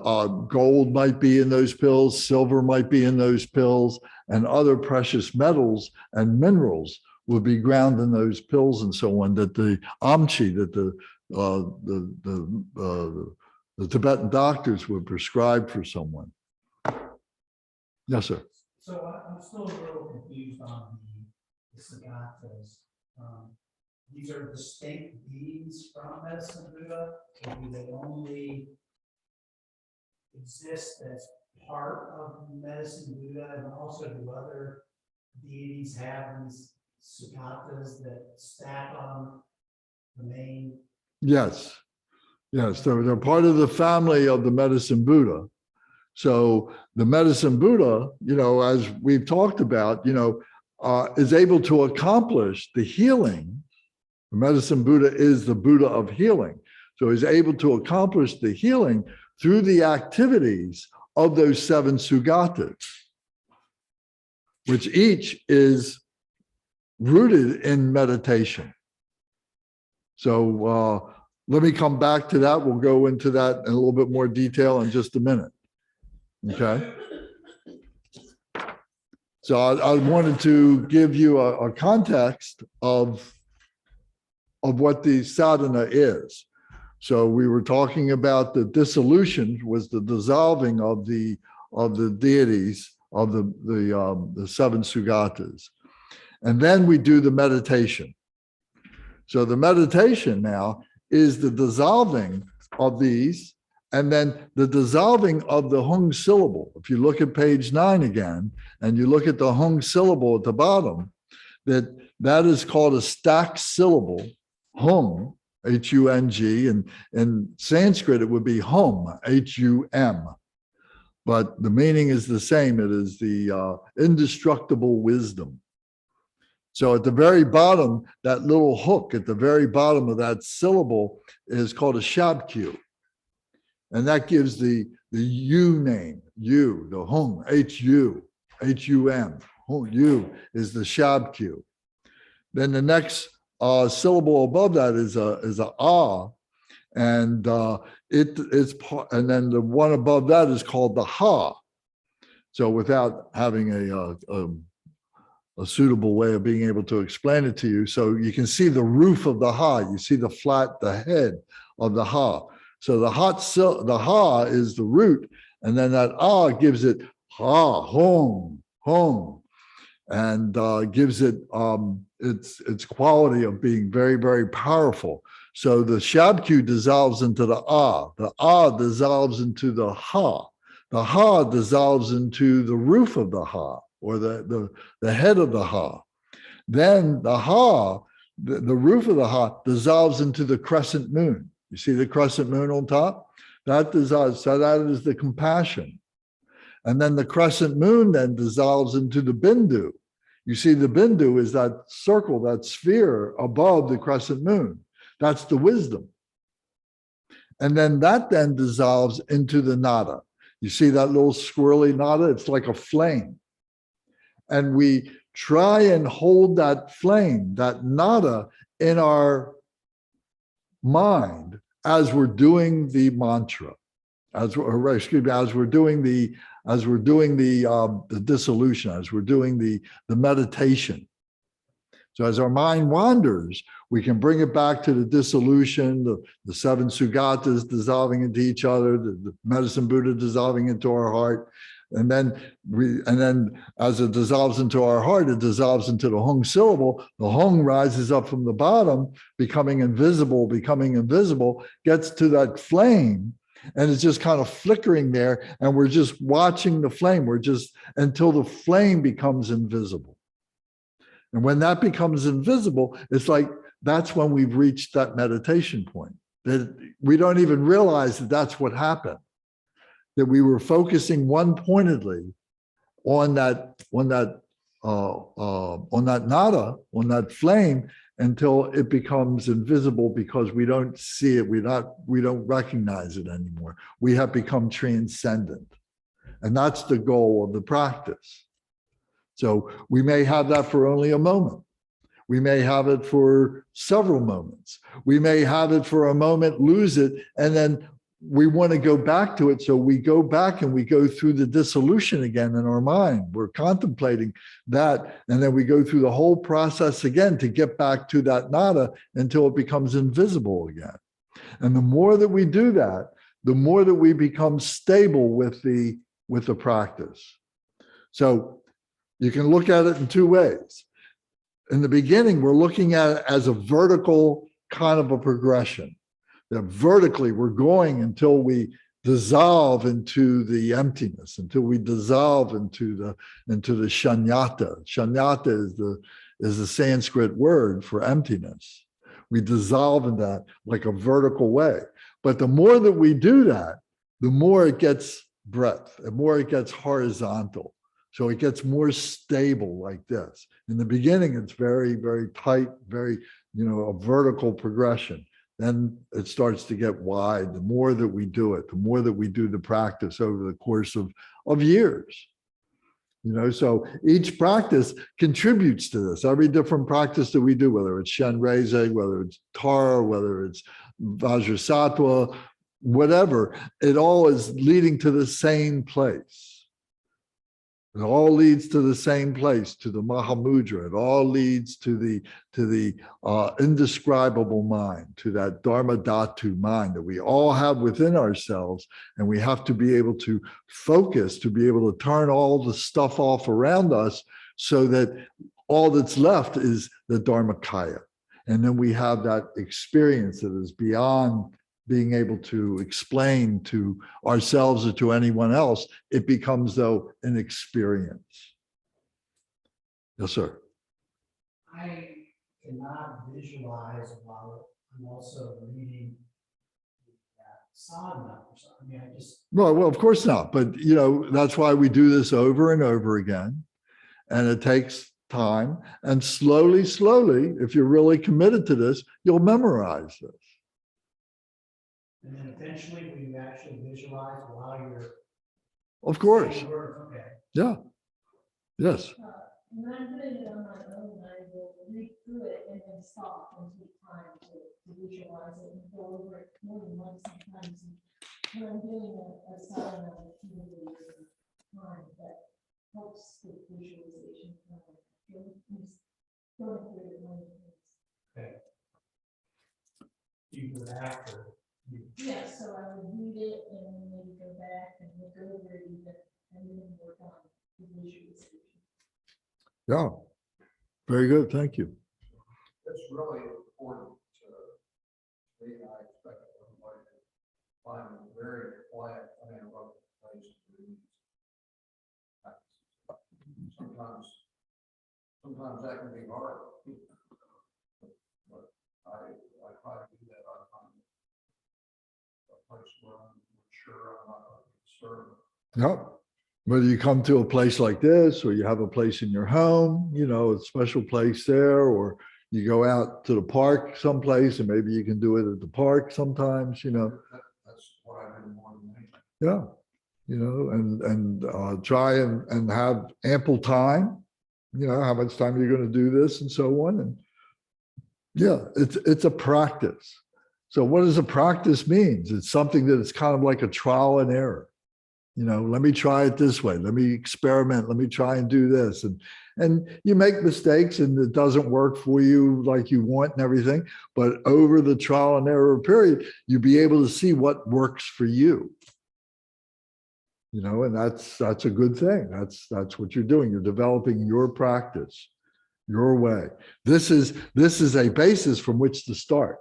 Speaker 1: gold might be in those pills, silver might be in those pills, and other precious metals and minerals will be ground in those pills and so on, that the amchi, that the Tibetan doctors would prescribe for someone. Yes, sir.
Speaker 3: So I'm still a little confused on the Sugatas. These are distinct beings from Medicine Buddha, or do they only exist as part of Medicine Buddha? And also, do other deities have these Sugatas that stack on the main?
Speaker 1: Yes. Yes, they're part of the family of the Medicine Buddha. So the Medicine Buddha, you know, as we've talked about, you know, is able to accomplish the healing. The Medicine Buddha is the Buddha of healing. So he's able to accomplish the healing through the activities of those 7 Sugatas, which each is rooted in meditation. So let me come back to that. We'll go into that in a little bit more detail in just a minute. Okay. So I wanted to give you a context of what the sadhana is. So we were talking about the dissolution was the dissolving of the deities of the 7 Sugatas. And then we do the meditation. So the meditation now is the dissolving of these, and then the dissolving of the hung syllable. If you look at page 9 again, and you look at the hung syllable at the bottom, that is called a stacked syllable, hung, H-U-N-G, and in Sanskrit, it would be hum, H-U-M. but the meaning is the same. It is the indestructible wisdom. So at the very bottom, that little hook at the very bottom of that syllable is called a shabkyu. And that gives the U name, U, the hung, H-U, H-U-M, U is the shabkyu. Then the next syllable above that is a ah, and and then the one above that is called the ha. So without having a suitable way of being able to explain it to you, so you can see the roof of the ha. You see the head of the ha. So the ha is the root, and then that ah gives it ha, hong, and gives it its quality of being very, very powerful. So the shabkyu dissolves into the ah dissolves into the ha dissolves into the roof of the ha, or the head of the ha. Then the ha, the roof of the ha, dissolves into the crescent moon. You see the crescent moon on top? That dissolves, so that is the compassion. And then the crescent moon then dissolves into the bindu. You see the bindu is that circle, that sphere above the crescent moon. That's the wisdom. And then that then dissolves into the nada. You see that little swirly nada? It's like a flame. And we try and hold that flame, that nada, in our mind as we're doing the mantra, as we're doing the dissolution, as we're doing the meditation. So as our mind wanders, we can bring it back to the dissolution, the seven Sugatas dissolving into each other, the medicine Buddha dissolving into our heart. And then as it dissolves into our heart, it dissolves into the hung syllable. The hung rises up from the bottom, becoming invisible, gets to that flame, and it's just kind of flickering there. And we're just watching the flame. Until the flame becomes invisible. And when that becomes invisible, it's like that's when we've reached that meditation point. That we don't even realize that that's what happened. That we were focusing one-pointedly on that nada, on that flame, until it becomes invisible because we don't see it, we don't recognize it anymore. We have become transcendent. And that's the goal of the practice. So we may have that for only a moment. We may have it for several moments. We may have it for a moment, lose it, and then we want to go back to it. So we go back and we go through the dissolution again in our mind. We're contemplating that. And then we go through the whole process again to get back to that nada until it becomes invisible again. And the more that we do that, the more that we become stable with the practice. So you can look at it in two ways. In the beginning, we're looking at it as a vertical kind of a progression. That vertically we're going until we dissolve into the emptiness, until we dissolve into the shunyata. Shunyata is the Sanskrit word for emptiness. We dissolve in that like a vertical way. But the more that we do that, the more it gets breadth, the more it gets horizontal. So it gets more stable like this. In the beginning, it's very, very tight, very, a vertical progression. Then it starts to get wide. The more that we do it, the more that we do the practice over the course of years. So each practice contributes to this. Every different practice that we do, whether it's Shenreze, whether it's Tara, whether it's Vajrasattva, whatever, it all is leading to the same place. It all leads to the same place, to the Mahamudra. It all leads to the indescribable mind, to that Dharma Dhatu mind that we all have within ourselves. And we have to be able to focus, to be able to turn all the stuff off around us so that all that's left is the Dharmakaya. And then we have that experience that is beyond being able to explain to ourselves or to anyone else. It becomes, though, an experience. Yes, sir.
Speaker 3: I cannot visualize while I'm also reading that sadhana or something. I mean, I just,
Speaker 1: Well, of course not. But, that's why we do this over and over again. And it takes time. And slowly, if you're really committed to this, you'll memorize this.
Speaker 3: and then eventually we actually visualize while you're.
Speaker 1: Of course.
Speaker 3: saying the word, okay.
Speaker 1: Yeah. Yes.
Speaker 5: When I'm doing it on my own, I will read through it and then stop and take time to visualize it and go over it more than once sometimes. And when I'm doing a sadhana, repeatedly over time, that helps with visualization. Going through it many times.
Speaker 3: Okay. You do it after.
Speaker 5: Yeah, so I would read it and then maybe go back and look over it even, and then work on the visualization.
Speaker 1: Yeah. Very good. Thank you.
Speaker 6: It's really important to me. I expect everybody to find a very quiet, uninterrupted place to read. Sometimes that can be hard. But I try to do that. I find a place where I'm sure I'm not disturbed.
Speaker 1: Yep. Whether you come to a place like this, or you have a place in your home, a special place there, or you go out to the park someplace and maybe you can do it at the park sometimes,
Speaker 6: That's what I've been more than anything.
Speaker 1: Yeah. And try and have ample time, how much time you're going to do this and so on. And yeah, it's a practice. So what does a practice means? It's something that it's kind of like a trial and error. Let me try it this way. Let me experiment. Let me try and do this. And you make mistakes and it doesn't work for you like you want and everything. But over the trial and error period, you'll be able to see what works for you. And that's a good thing. That's what you're doing. You're developing your practice, your way. This is a basis from which to start.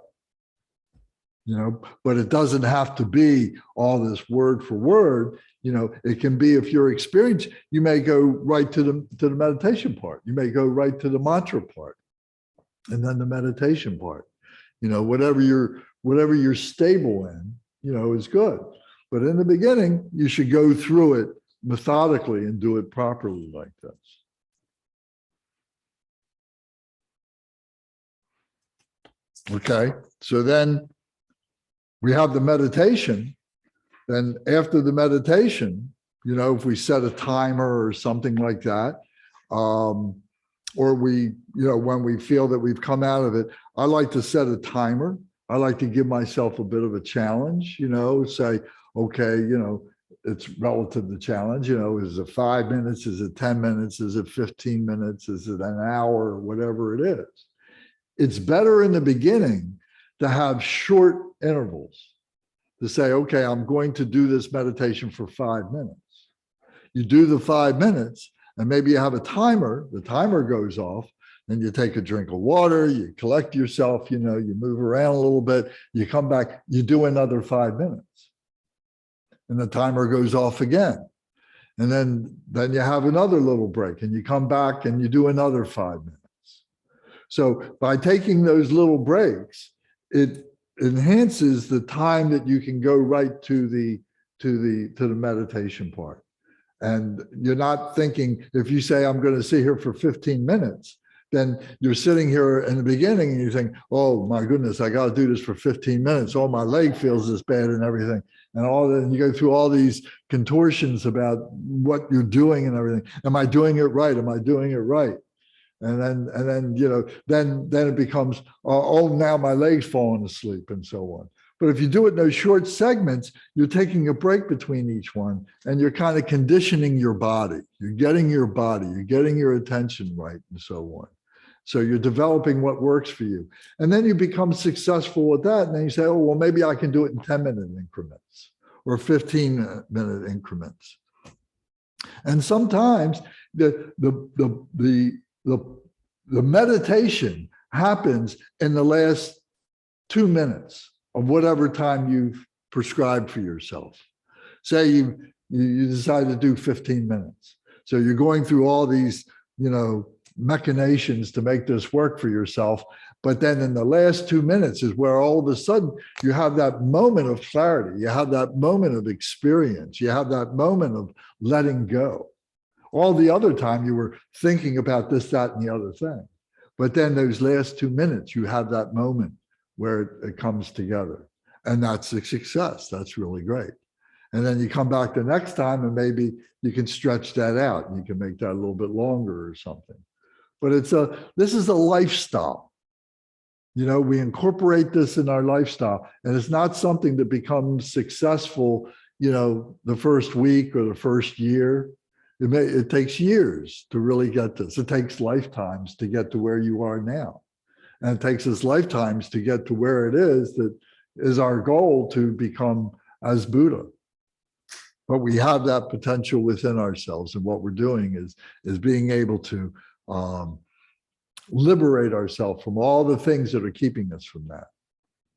Speaker 1: But it doesn't have to be all this word for word. It can be, if you're experienced, you may go right to the meditation part. You may go right to the mantra part, and then the meditation part. Whatever you're stable in, is good. But in the beginning, you should go through it methodically and do it properly like this. Okay, so then we have the meditation. Then after the meditation, if we set a timer or something like that, or we, when we feel that we've come out of it, I like to set a timer. I like to give myself a bit of a challenge, say, okay, it's relative to challenge, is it 5 minutes? Is it 10 minutes? Is it 15 minutes? Is it an hour? Whatever it is. It's better in the beginning to have short intervals, to say, okay, I'm going to do this meditation for 5 minutes. You do the 5 minutes and maybe you have a timer, the timer goes off, then you take a drink of water, you collect yourself, you move around a little bit, you come back, you do another 5 minutes. And the timer goes off again. And then you have another little break and you come back and you do another 5 minutes. So by taking those little breaks, it enhances the time that you can go right to the meditation part. And you're not thinking, if you say, I'm going to sit here for 15 minutes, then you're sitting here in the beginning and you think, oh my goodness, I got to do this for 15 minutes. Oh, my leg feels this bad and everything. And you go through all these contortions about what you're doing and everything. Am I doing it right? Am I doing it right? And then it becomes, oh, now my leg's falling asleep and so on. But if you do it in those short segments, you're taking a break between each one and you're kind of conditioning your body. You're getting your body, you're getting your attention right and so on. So you're developing what works for you. And then you become successful with that. And then you say, oh, well, maybe I can do it in 10-minute increments or 15-minute increments. And sometimes the meditation happens in the last 2 minutes of whatever time you've prescribed for yourself. Say you decide to do 15 minutes. So you're going through all these, machinations to make this work for yourself. But then in the last 2 minutes is where all of a sudden you have that moment of clarity. You have that moment of experience. You have that moment of letting go. All the other time you were thinking about this, that, and the other thing. But then those last 2 minutes, you have that moment where it comes together. And that's a success. That's really great. And then you come back the next time and maybe you can stretch that out and you can make that a little bit longer or something. But this is a lifestyle. You know, we incorporate this in our lifestyle, and it's not something that becomes successful, you know, the first week or the first year. It takes years to really get this. It takes lifetimes to get to where you are now. And it takes us lifetimes to get to where it is that is our goal, to become as Buddha. But we have that potential within ourselves. And what we're doing is being able to liberate ourselves from all the things that are keeping us from that,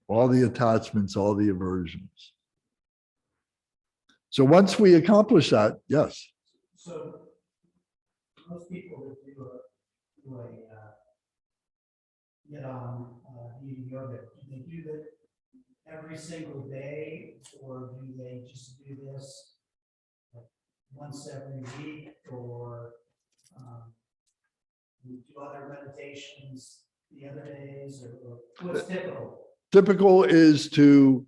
Speaker 1: all the attachments, all the aversions. So once we accomplish that, yes.
Speaker 3: So most people that get on yoga, do they do that every single day, or do they just do this like once every week, or do other meditations the other days, or what's typical?
Speaker 1: Typical is to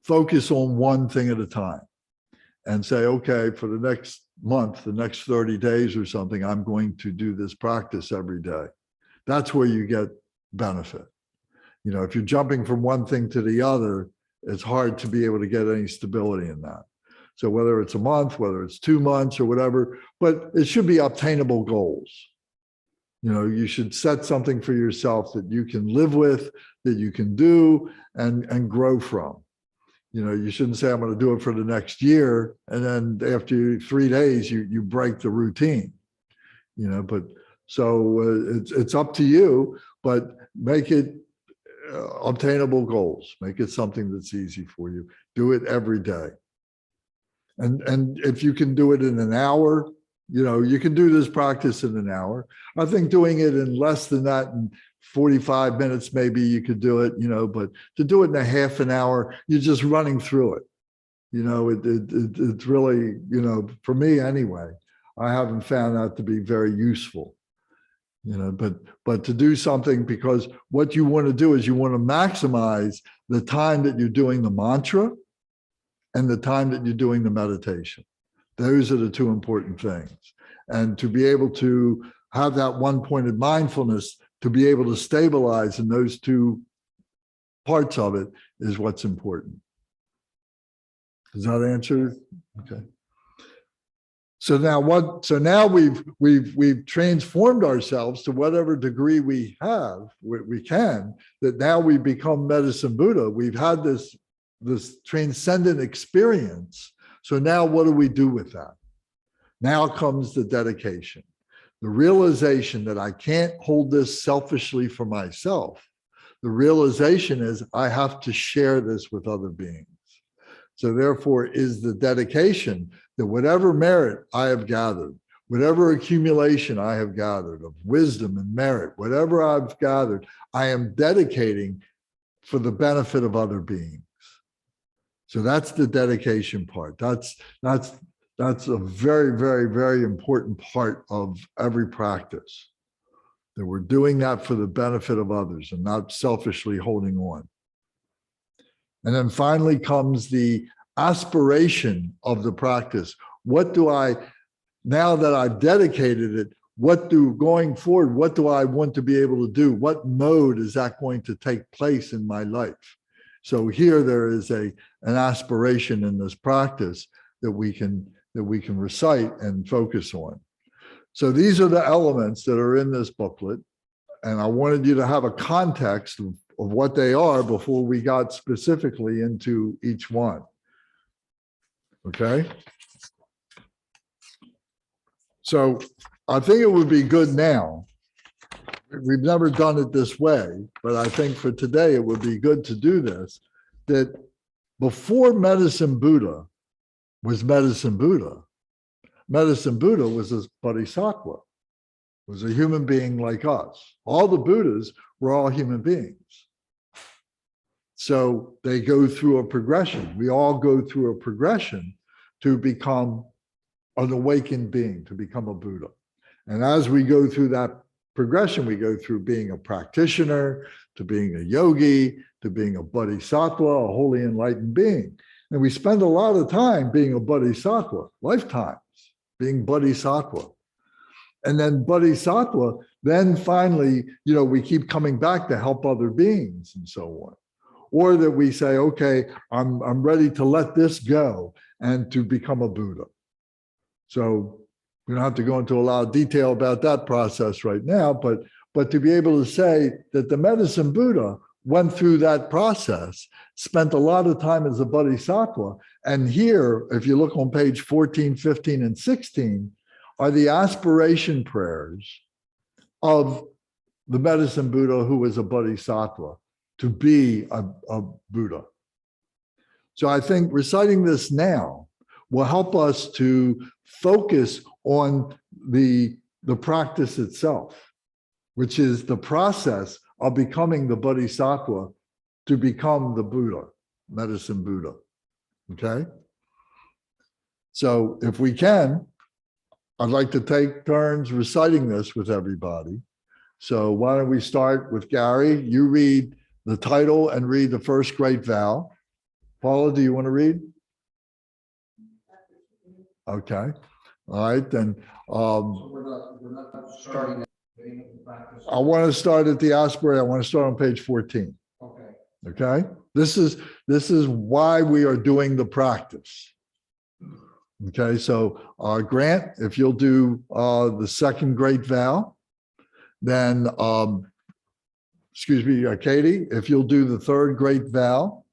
Speaker 1: focus on one thing at a time and say, okay, for the next month, the next 30 days or something, I'm going to do this practice every day. That's where you get benefit. You know, if you're jumping from one thing to the other, it's hard to be able to get any stability in that. So whether it's a month, whether it's 2 months or whatever, but it should be obtainable goals. You know, you should set something for yourself that you can live with, that you can do and grow from. You know, you shouldn't say, I'm going to do it for the next year, and then after 3 days, you break the routine. You know, but so it's up to you, but make it obtainable goals. Make it something that's easy for you. Do it every day. And if you can do it in an hour, you know, you can do this practice in an hour. I think doing it in less than that, in 45 minutes, maybe you could do it, you know, but to do it in a half an hour, you're just running through it. You know, it's really, you know, for me anyway, I haven't found that to be very useful. You know, but to do something, because what you want to do is you want to maximize the time that you're doing the mantra and the time that you're doing the meditation. Those are the two important things. And to be able to have that one-pointed mindfulness, to be able to stabilize in those two parts of it is what's important. Does that answer? Okay. So now we've transformed ourselves to whatever degree we can, that now we become Medicine Buddha. We've had this transcendent experience. So now what do we do with that? Now comes the dedication, the realization that I can't hold this selfishly for myself. The realization is I have to share this with other beings. So therefore is the dedication that whatever merit I have gathered, whatever accumulation I have gathered of wisdom and merit, whatever I've gathered, I am dedicating for the benefit of other beings. So that's the dedication part. That's a very, very, very important part of every practice, that we're doing that for the benefit of others and not selfishly holding on. And then finally comes the aspiration of the practice. What do I, now that I've dedicated it, going forward, what do I want to be able to do? What mode is that going to take place in my life? So here there is an aspiration in this practice that we can recite and focus on. So these are the elements that are in this booklet. And I wanted you to have a context of what they are before we got specifically into each one. Okay? So I think it would be good now. We've never done it this way, but I think for today it would be good to do this, that before Medicine Buddha was Medicine Buddha was a Bodhisattva. was a human being like us. All the Buddhas were all human beings. So they go through a progression. We all go through a progression to become an awakened being, to become a Buddha. And as we go through that progression, we go through being a practitioner, to being a yogi, to being a bodhisattva, a holy enlightened being. And we spend a lot of time being a bodhisattva, lifetimes, being bodhisattva. And then bodhisattva, then finally, we keep coming back to help other beings and so on. Or that we say, okay, I'm ready to let this go and to become a Buddha. So we don't have to go into a lot of detail about that process right now, but to be able to say that the medicine Buddha went through that process, spent a lot of time as a bodhisattva. And here, if you look on page 14, 15, and 16, are the aspiration prayers of the medicine Buddha who was a bodhisattva to be a Buddha. So I think reciting this now will help us to focus on the practice itself, which is the process of becoming the bodhisattva to become the Buddha, medicine Buddha. Okay? So if we can, I'd like to take turns reciting this with everybody. So why don't we start with Gary? You read the title and read the first great vow. Paula, do you want to read? Okay. All right, then.
Speaker 6: So we're not starting at the beginning of the practice.
Speaker 1: I want to start at the aspiration. I want to start on page 14.
Speaker 6: Okay.
Speaker 1: Okay. This is why we are doing the practice. Okay. So Grant, if you'll do the second great vow, then Katie, if you'll do the third great vow,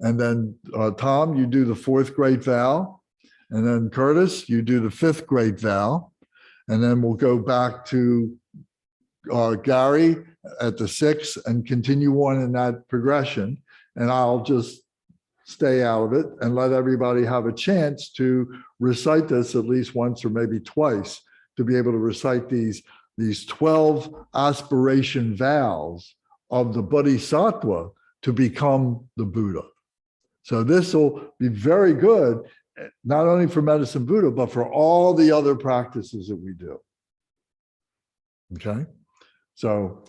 Speaker 1: and then Tom, you do the fourth great vow, and then Curtis, you do the fifth great vow, and then we'll go back to Gary at the sixth and continue on in that progression. And I'll just stay out of it and let everybody have a chance to recite this at least once or maybe twice to be able to recite these 12 aspiration vows of the Bodhisattva to become the Buddha. So this will be very good, not only for medicine Buddha, but for all the other practices that we do. Okay? So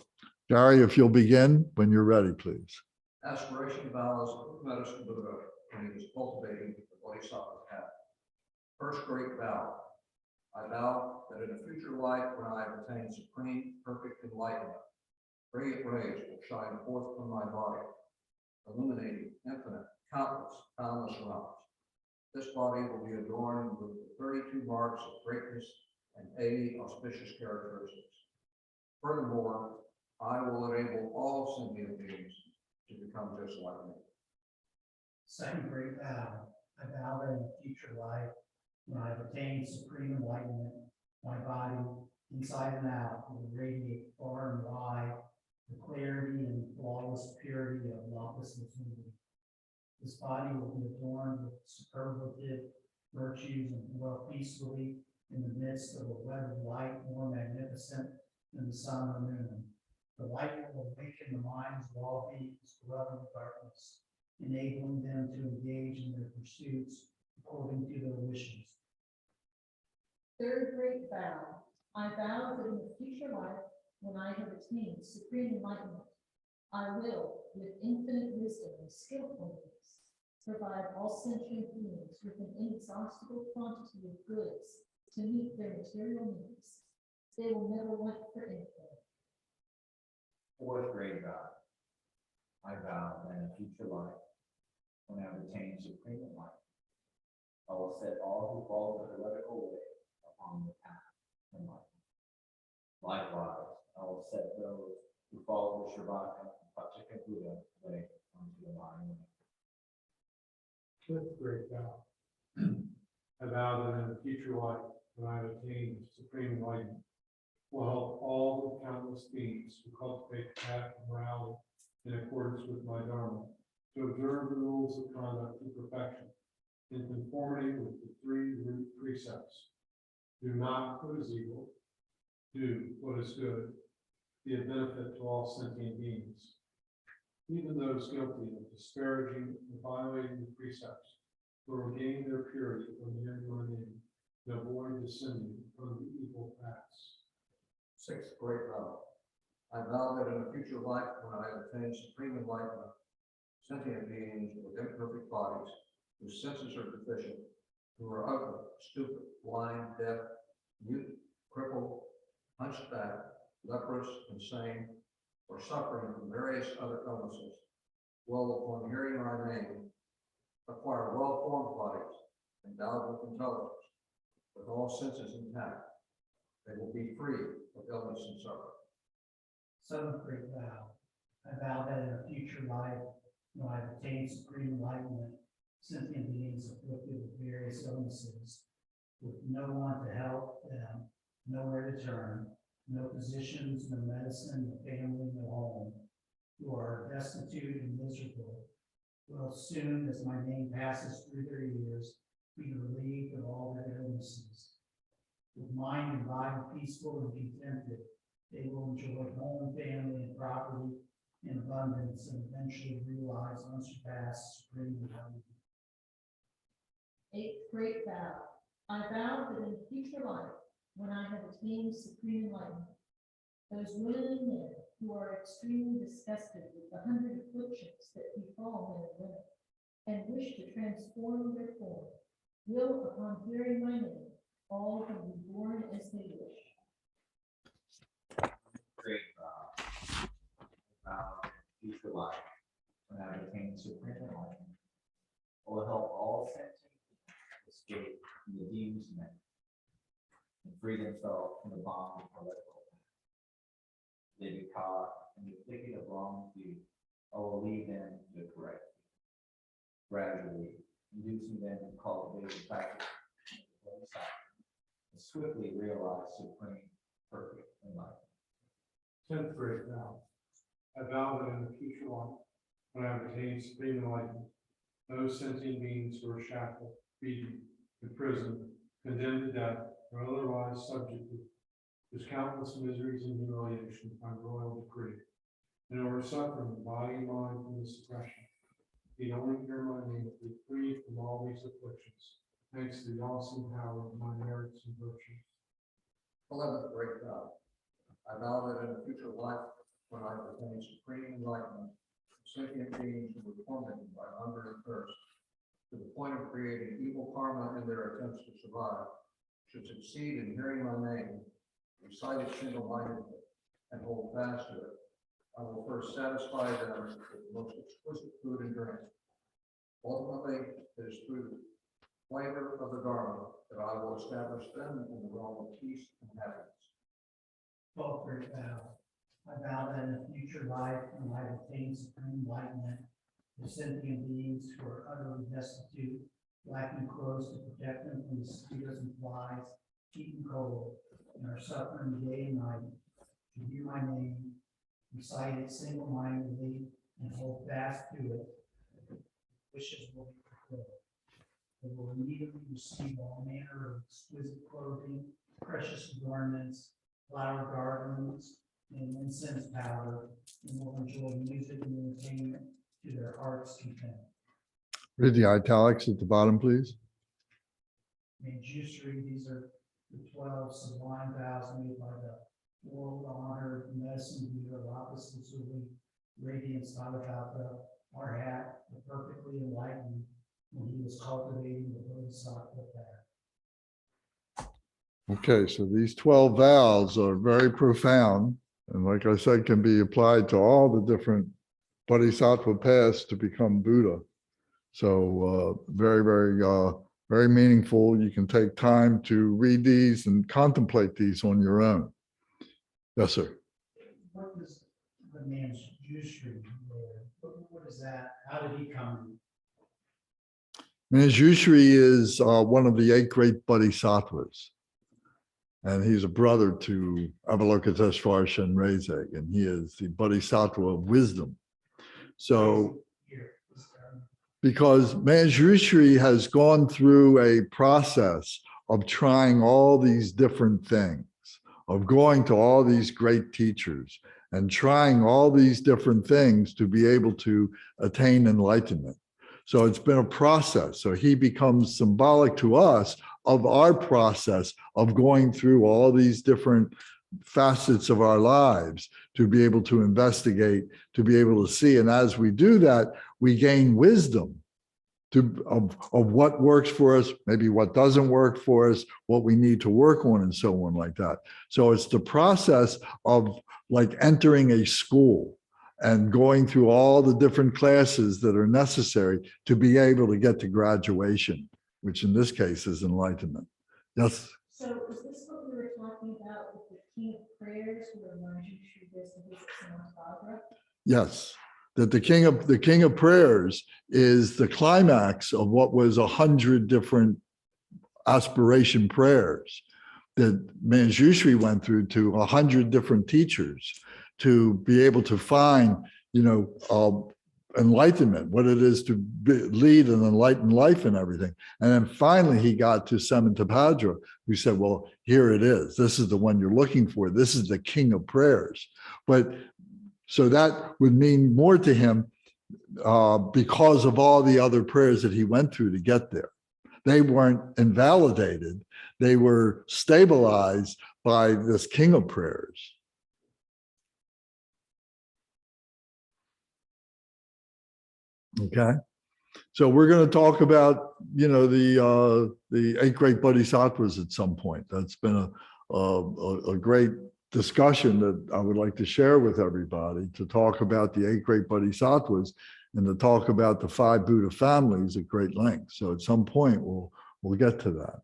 Speaker 1: Gary, if you'll begin when you're ready, please.
Speaker 6: Aspiration vows of medicine Buddha when he was cultivating the Bodhisattva path. First great vow. I vow that in a future life when I have attained supreme, perfect enlightenment, brilliant rays will shine forth from my body, illuminating infinite, countless, boundless realms. This body will be adorned with the 32 marks of greatness and 80 auspicious characteristics. Furthermore, I will enable all sentient beings to become just like me.
Speaker 3: Second great vow, I vow that in a future life, when I have attained supreme enlightenment, my body, inside and out, will radiate far and wide the clarity and flawless purity of loveless infinity. This body will be adorned with superlative virtues and dwell peacefully in the midst of a web of light more magnificent than the sun or moon. The light will awaken the minds of all beings dwelling in darkness, enabling them to engage in their pursuits according to their wishes.
Speaker 5: Third great vow. I vow that in the future life, when I have attained supreme enlightenment, I will, with infinite wisdom and skillfulness, provide all sentient beings with an inexhaustible quantity of goods to meet their material needs. They will never want for anything.
Speaker 2: Fourth great vow. I vow that in a future life, when I have attained supreme enlightenment, I will set all who follow the heretical way upon the path of enlightenment. Likewise, I will set those who follow the Sravaka and Pachaka Buddha way onto the line.
Speaker 7: Fifth great vow. I vow that in a future life, when I have attained supreme enlightenment, will help all the countless beings who cultivate the path of morality in accordance with my Dharma, to observe the rules of conduct to perfection, in conformity with the three root precepts. Do not what is evil, do what is good, be a benefit to all sentient beings. Even those guilty of disparaging and violating the precepts will regain their purity from hearing my name and avoid descending on the evil paths.
Speaker 6: Sixth great vow. I vow that in a future life, when I attain supreme enlightenment, sentient beings with imperfect bodies, whose senses are deficient, who are ugly, stupid, blind, deaf, mute, crippled, hunchback, leprous, insane, or suffering from various other illnesses, will, upon hearing my name, acquire well-formed bodies, endowed with intelligence, with all senses intact. They will be free of illness and suffering.
Speaker 3: Seventh great vow. I vow that in a future life, when I attain supreme enlightenment, sentient beings afflicted with various illnesses, with no one to help them, nowhere to turn, no physicians, no medicine, no family, no home, who are destitute and miserable, will soon as my name passes through their ears, be relieved of all their illnesses. With mind and body peaceful and contented, they will enjoy home, family, and property in abundance and eventually realize unsurpassed supreme enlightenment.
Speaker 5: Eighth great vow. I vow that in the future life, when I have attained supreme enlightenment, those women and men who are extremely disgusted with the 100 afflictions that befall men and women, and wish to transform their form, will, upon hearing my name, all can be born as they wish.
Speaker 2: Great vow in future life, when I attain supreme enlightenment, will help all sentient beings escape from the demon's net and free themselves from the bond of political pain. They be caught in the thicket of wrong view. I will lead them to the correct view, gradually inducing them to cultivate the practice of Bodhisattva and swiftly realize supreme perfect enlightenment.
Speaker 7: 10th great vow. I vow that in the future life, when I have attained supreme enlightenment, those sentient beings who are shackled, beaten, imprisoned, condemned to death, or otherwise subjected to countless miseries and humiliation by royal decree, and who are suffering in body and mind from this oppression, be only hear my name, be free from all these afflictions, thanks to the awesome power of my merits and virtues.
Speaker 6: 11th great vow. I vow that in a future life, when I attain supreme enlightenment, sentient beings who were tormented by hunger and thirst, to the point of creating evil karma in their attempts to survive, should succeed in hearing my name, recite it single-mindedly, and hold fast to it. I will first satisfy them with the most exquisite food and drink. Ultimately, it is through the flavor of the Dharma that I will establish them in the realm of peace and happiness.
Speaker 3: 12th great vow. I vow that in a future life, when I attain supreme enlightenment, the sentient beings who are utterly destitute, lacking clothes to protect them from mosquitoes and flies, heat and cold, and are suffering day and night, to hear my name, recite it single-mindedly, and hold fast to it, wishes will be fulfilled. They will immediately receive all manner of exquisite clothing, precious garments, flower garlands, and incense powder, and will enjoy music and entertainment to their heart's content.
Speaker 1: Read the italics at the bottom, please.
Speaker 3: Manjushri, these are the 12 sublime vows made by the world-honored medicine leader, Lapis Lazuli, Radiant Sugatas, Arhat, the perfectly enlightened, when he was cultivating the Bodhisattva path.
Speaker 1: Okay, so these 12 vows are very profound. And like I said, can be applied to all the different Bodhisattva paths to become Buddha. So very, very meaningful. You can take time to read these and contemplate these on your own. Yes, sir.
Speaker 3: What is the Manjushri? What is that? How did he come?
Speaker 1: Manjushri is one of the 8 great Bodhisattvas. And he's a brother to Avalokiteshvara Shenrezig, and he is the Bodhisattva of wisdom. So, because Manjushri has gone through a process of trying all these different things, of going to all these great teachers and trying all these different things to be able to attain enlightenment. So it's been a process. So he becomes symbolic to us of our process of going through all these different facets of our lives to be able to investigate, to be able to see. And as we do that, we gain wisdom of what works for us, maybe what doesn't work for us, what we need to work on, and so on like that. So it's the process of like entering a school and going through all the different classes that are necessary to be able to get to graduation, which in this case is enlightenment. Yes?
Speaker 5: So is this what we were talking about with the King of Prayers, where Raju Sri goes to visit Samantha?
Speaker 1: Yes. That the King of Prayers is the climax of what was 100 different aspiration prayers that Manjushri went through to 100 different teachers to be able to find, enlightenment, what it is to lead an enlightened life and everything. And then finally he got to Samantabhadra, who said, well, here it is. This is the one you're looking for. This is the King of Prayers. But so that would mean more to him because of all the other prayers that he went through to get there. They weren't invalidated. They were stabilized by this King of Prayers. Okay. So we're going to talk about, the 8 great bodhisattvas at some point. That's been a great discussion that I would like to share with everybody, to talk about the 8 great bodhisattvas and to talk about the 5 Buddha families at great length. So at some point we'll get to that.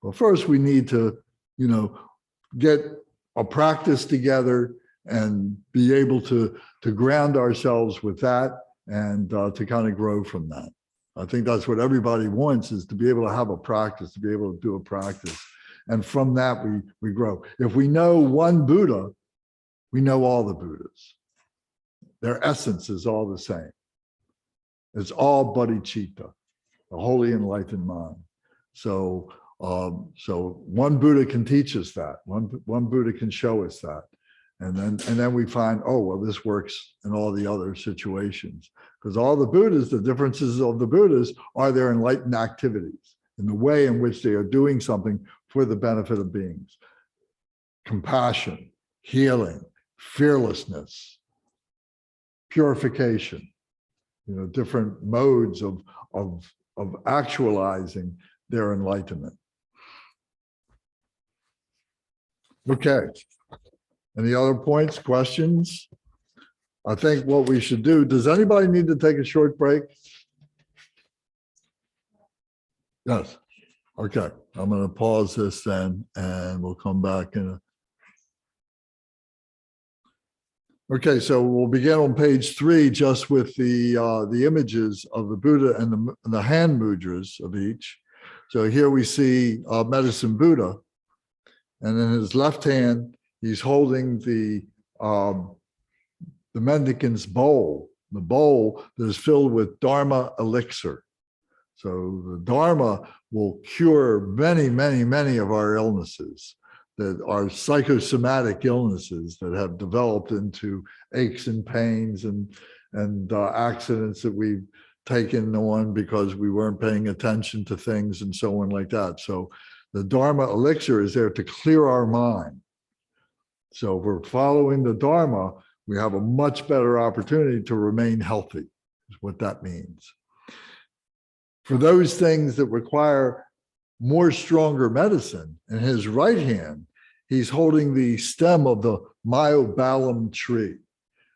Speaker 1: But first we need to, get a practice together and be able to ground ourselves with that and to kind of grow from that. I think that's what everybody wants, is to be able to have a practice, to be able to do a practice. And from that, we grow. If we know one Buddha, we know all the Buddhas. Their essence is all the same. It's all bodhicitta, the holy enlightened mind. So one Buddha can teach us that. One Buddha can show us that. And then we find, oh, well, this works in all the other situations. Because all the Buddhas, the differences of the Buddhas are their enlightened activities in the way in which they are doing something for the benefit of beings. Compassion, healing, fearlessness, purification, different modes of actualizing their enlightenment. Okay. Any other points, questions? I think what we should do, does anybody need to take a short break? Yes. Okay. I'm going to pause this then and we'll come back in Okay, so we'll begin on page 3 just with the images of the Buddha and the hand mudras of each. So here we see Medicine Buddha, and in his left hand, he's holding the mendicant's bowl, the bowl that is filled with Dharma elixir. So the Dharma will cure many, many, many of our illnesses, that are psychosomatic illnesses that have developed into aches and pains and accidents that we've taken on because we weren't paying attention to things and so on like that. So the Dharma elixir is there to clear our mind. So if we're following the Dharma, we have a much better opportunity to remain healthy, is what that means. For those things that require more stronger medicine, in his right hand, he's holding the stem of the Myoballum tree.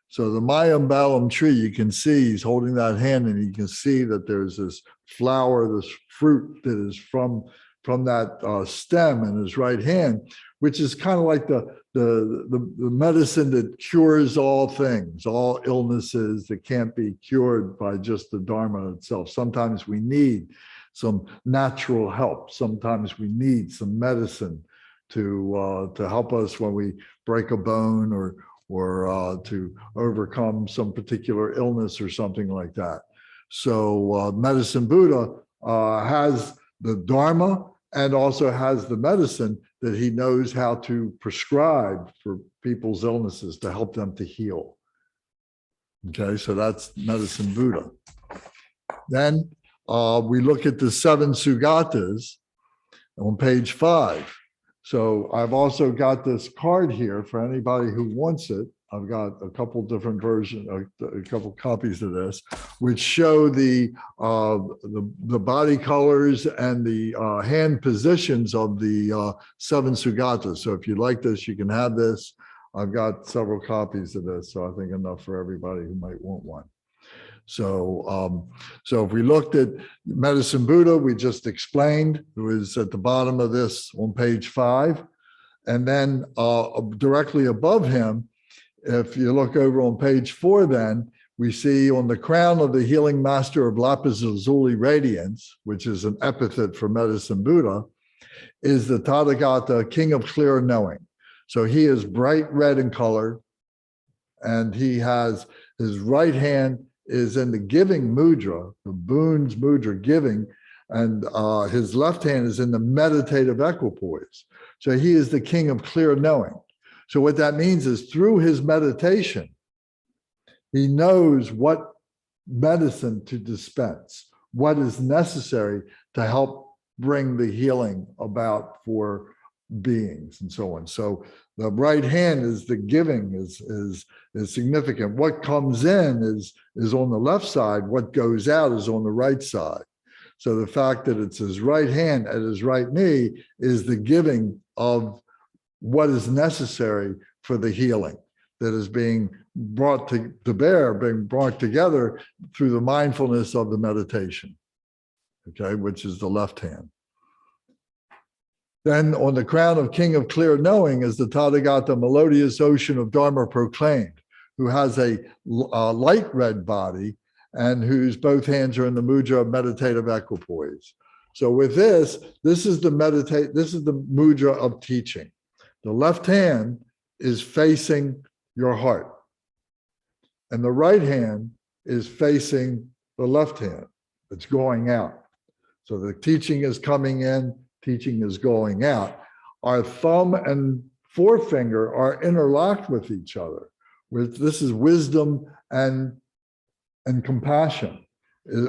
Speaker 1: So the Myoballum tree, you can see he's holding that hand, and you can see that there's this flower, this fruit that is from that stem in his right hand, which is kind of like the medicine that cures all things, all illnesses that can't be cured by just the Dharma itself. Sometimes we need some natural help. Sometimes we need some medicine to help us when we break a bone or to overcome some particular illness or something like that. So Medicine Buddha has the Dharma and also has the medicine that he knows how to prescribe for people's illnesses to help them to heal. Okay, so that's Medicine Buddha. Then we look at the 7 Sugatas on page 5. So I've also got this card here for anybody who wants it. I've got a couple different versions, a couple copies of this, which show the body colors and the hand positions of the 7 Sugatas. So if you like this, you can have this. I've got several copies of this, so I think enough for everybody who might want one. So, so if we looked at Medicine Buddha, we just explained, who is at the bottom of this on page 5. And then directly above him, if you look over on page 4, then we see on the crown of the healing master of lapis lazuli radiance, which is an epithet for Medicine Buddha, is the Tathagata, king of clear knowing. So he is bright red in color, and he has his right hand is in the giving mudra, the boons mudra, giving, and his left hand is in the meditative equipoise. So he is the king of clear knowing. So what that means is through his meditation, he knows what medicine to dispense, what is necessary to help bring the healing about for beings and so on. So the right hand is the giving is significant. What comes in is on the left side. What goes out is on the right side. So the fact that it's his right hand at his right knee is the giving of what is necessary for the healing that is being brought to bear, being brought together through the mindfulness of the meditation, okay, which is the left hand. Then on the crown of King of Clear Knowing is the Tathagata Melodious Ocean of Dharma Proclaimed, who has a light red body and whose both hands are in the mudra of meditative equipoise. So with this is the mudra of teaching. The left hand is facing your heart, and the right hand is facing the left hand. It's going out. So the teaching is coming in, teaching is going out. Our thumb and forefinger are interlocked with each other. This is wisdom and compassion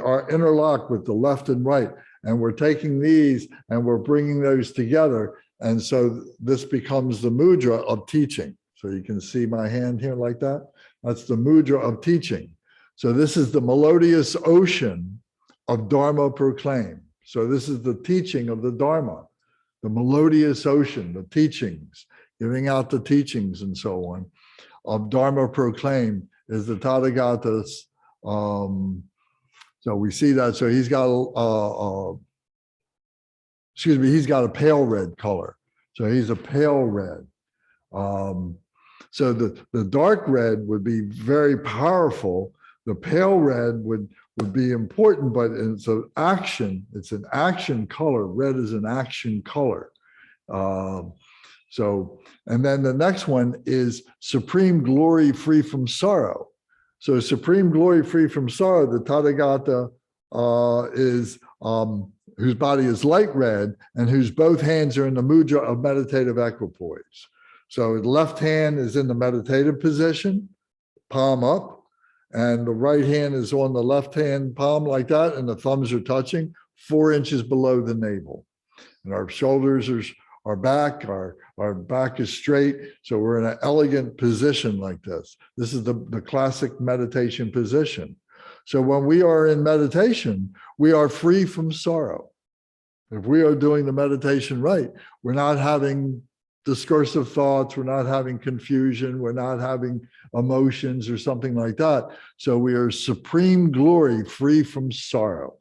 Speaker 1: are interlocked with the left and right. And we're taking these and we're bringing those together. And so this becomes the mudra of teaching. So you can see my hand here like that. That's the mudra of teaching. So this is the melodious ocean of Dharma proclaimed. So this is the teaching of the Dharma, the melodious ocean, the teachings, giving out the teachings and so on, of Dharma proclaimed is the Tathagata's. So we see that. So he's got he's got a pale red color. So he's a pale red. So the dark red would be very powerful. The pale red would be important, but it's an action. It's an action color. Red is an action color. So, and then the next one is supreme glory free from sorrow. So supreme glory free from sorrow, the Tathagata is whose body is light red and whose both hands are in the mudra of meditative equipoise. So the left hand is in the meditative position, palm up, and the right hand is on the left hand palm like that, and the thumbs are touching 4 inches below the navel. And our shoulders are back, our back is straight, so we're in an elegant position like this. This is the classic meditation position. So when we are in meditation, we are free from sorrow. If we are doing the meditation right, we're not having discursive thoughts, we're not having confusion, we're not having emotions or something like that. So we are supreme glory, free from sorrow.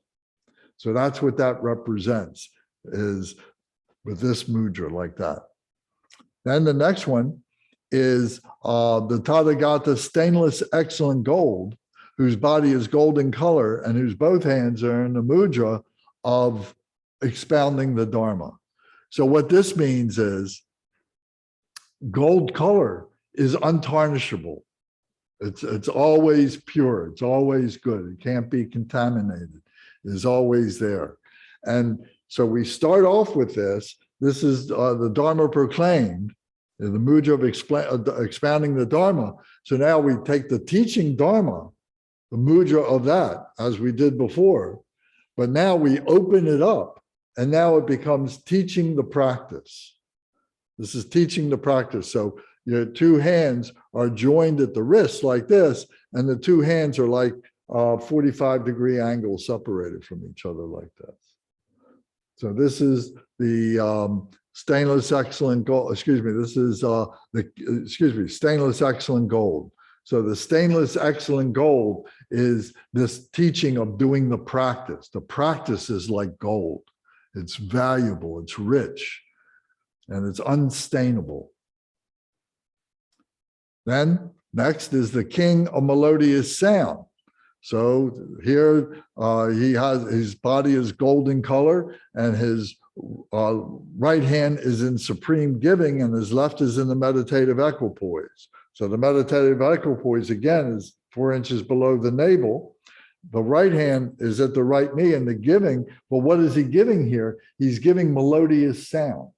Speaker 1: So that's what that represents, is with this mudra like that. Then the next one is the Tathagata stainless excellent gold, whose body is golden color and whose both hands are in the mudra of expounding the Dharma. So what this means is gold color is untarnishable. It's always pure. It's always good. It can't be contaminated. It is always there. And so we start off with this this is the Dharma proclaimed, the Mudra of expounding the Dharma. So now we take the teaching Dharma, the Mudra of that, as we did before, but now we open it up, and now it becomes teaching the practice. This is teaching the practice. So your two hands are joined at the wrist like this, and the two hands are like 45-degree angles separated from each other like this. So this is the stainless excellent gold. Excuse me. This is stainless excellent gold. So the stainless excellent gold is this teaching of doing the practice. The practice is like gold. It's valuable. It's rich, and it's unstainable. Then next is the king of melodious sound. So here he has, his body is golden color, and his right hand is in supreme giving, and his left is in the meditative equipoise. So the meditative equipoise again is 4 inches below the navel. The right hand is at the right knee in the giving. But what is he giving here? He's giving melodious sound.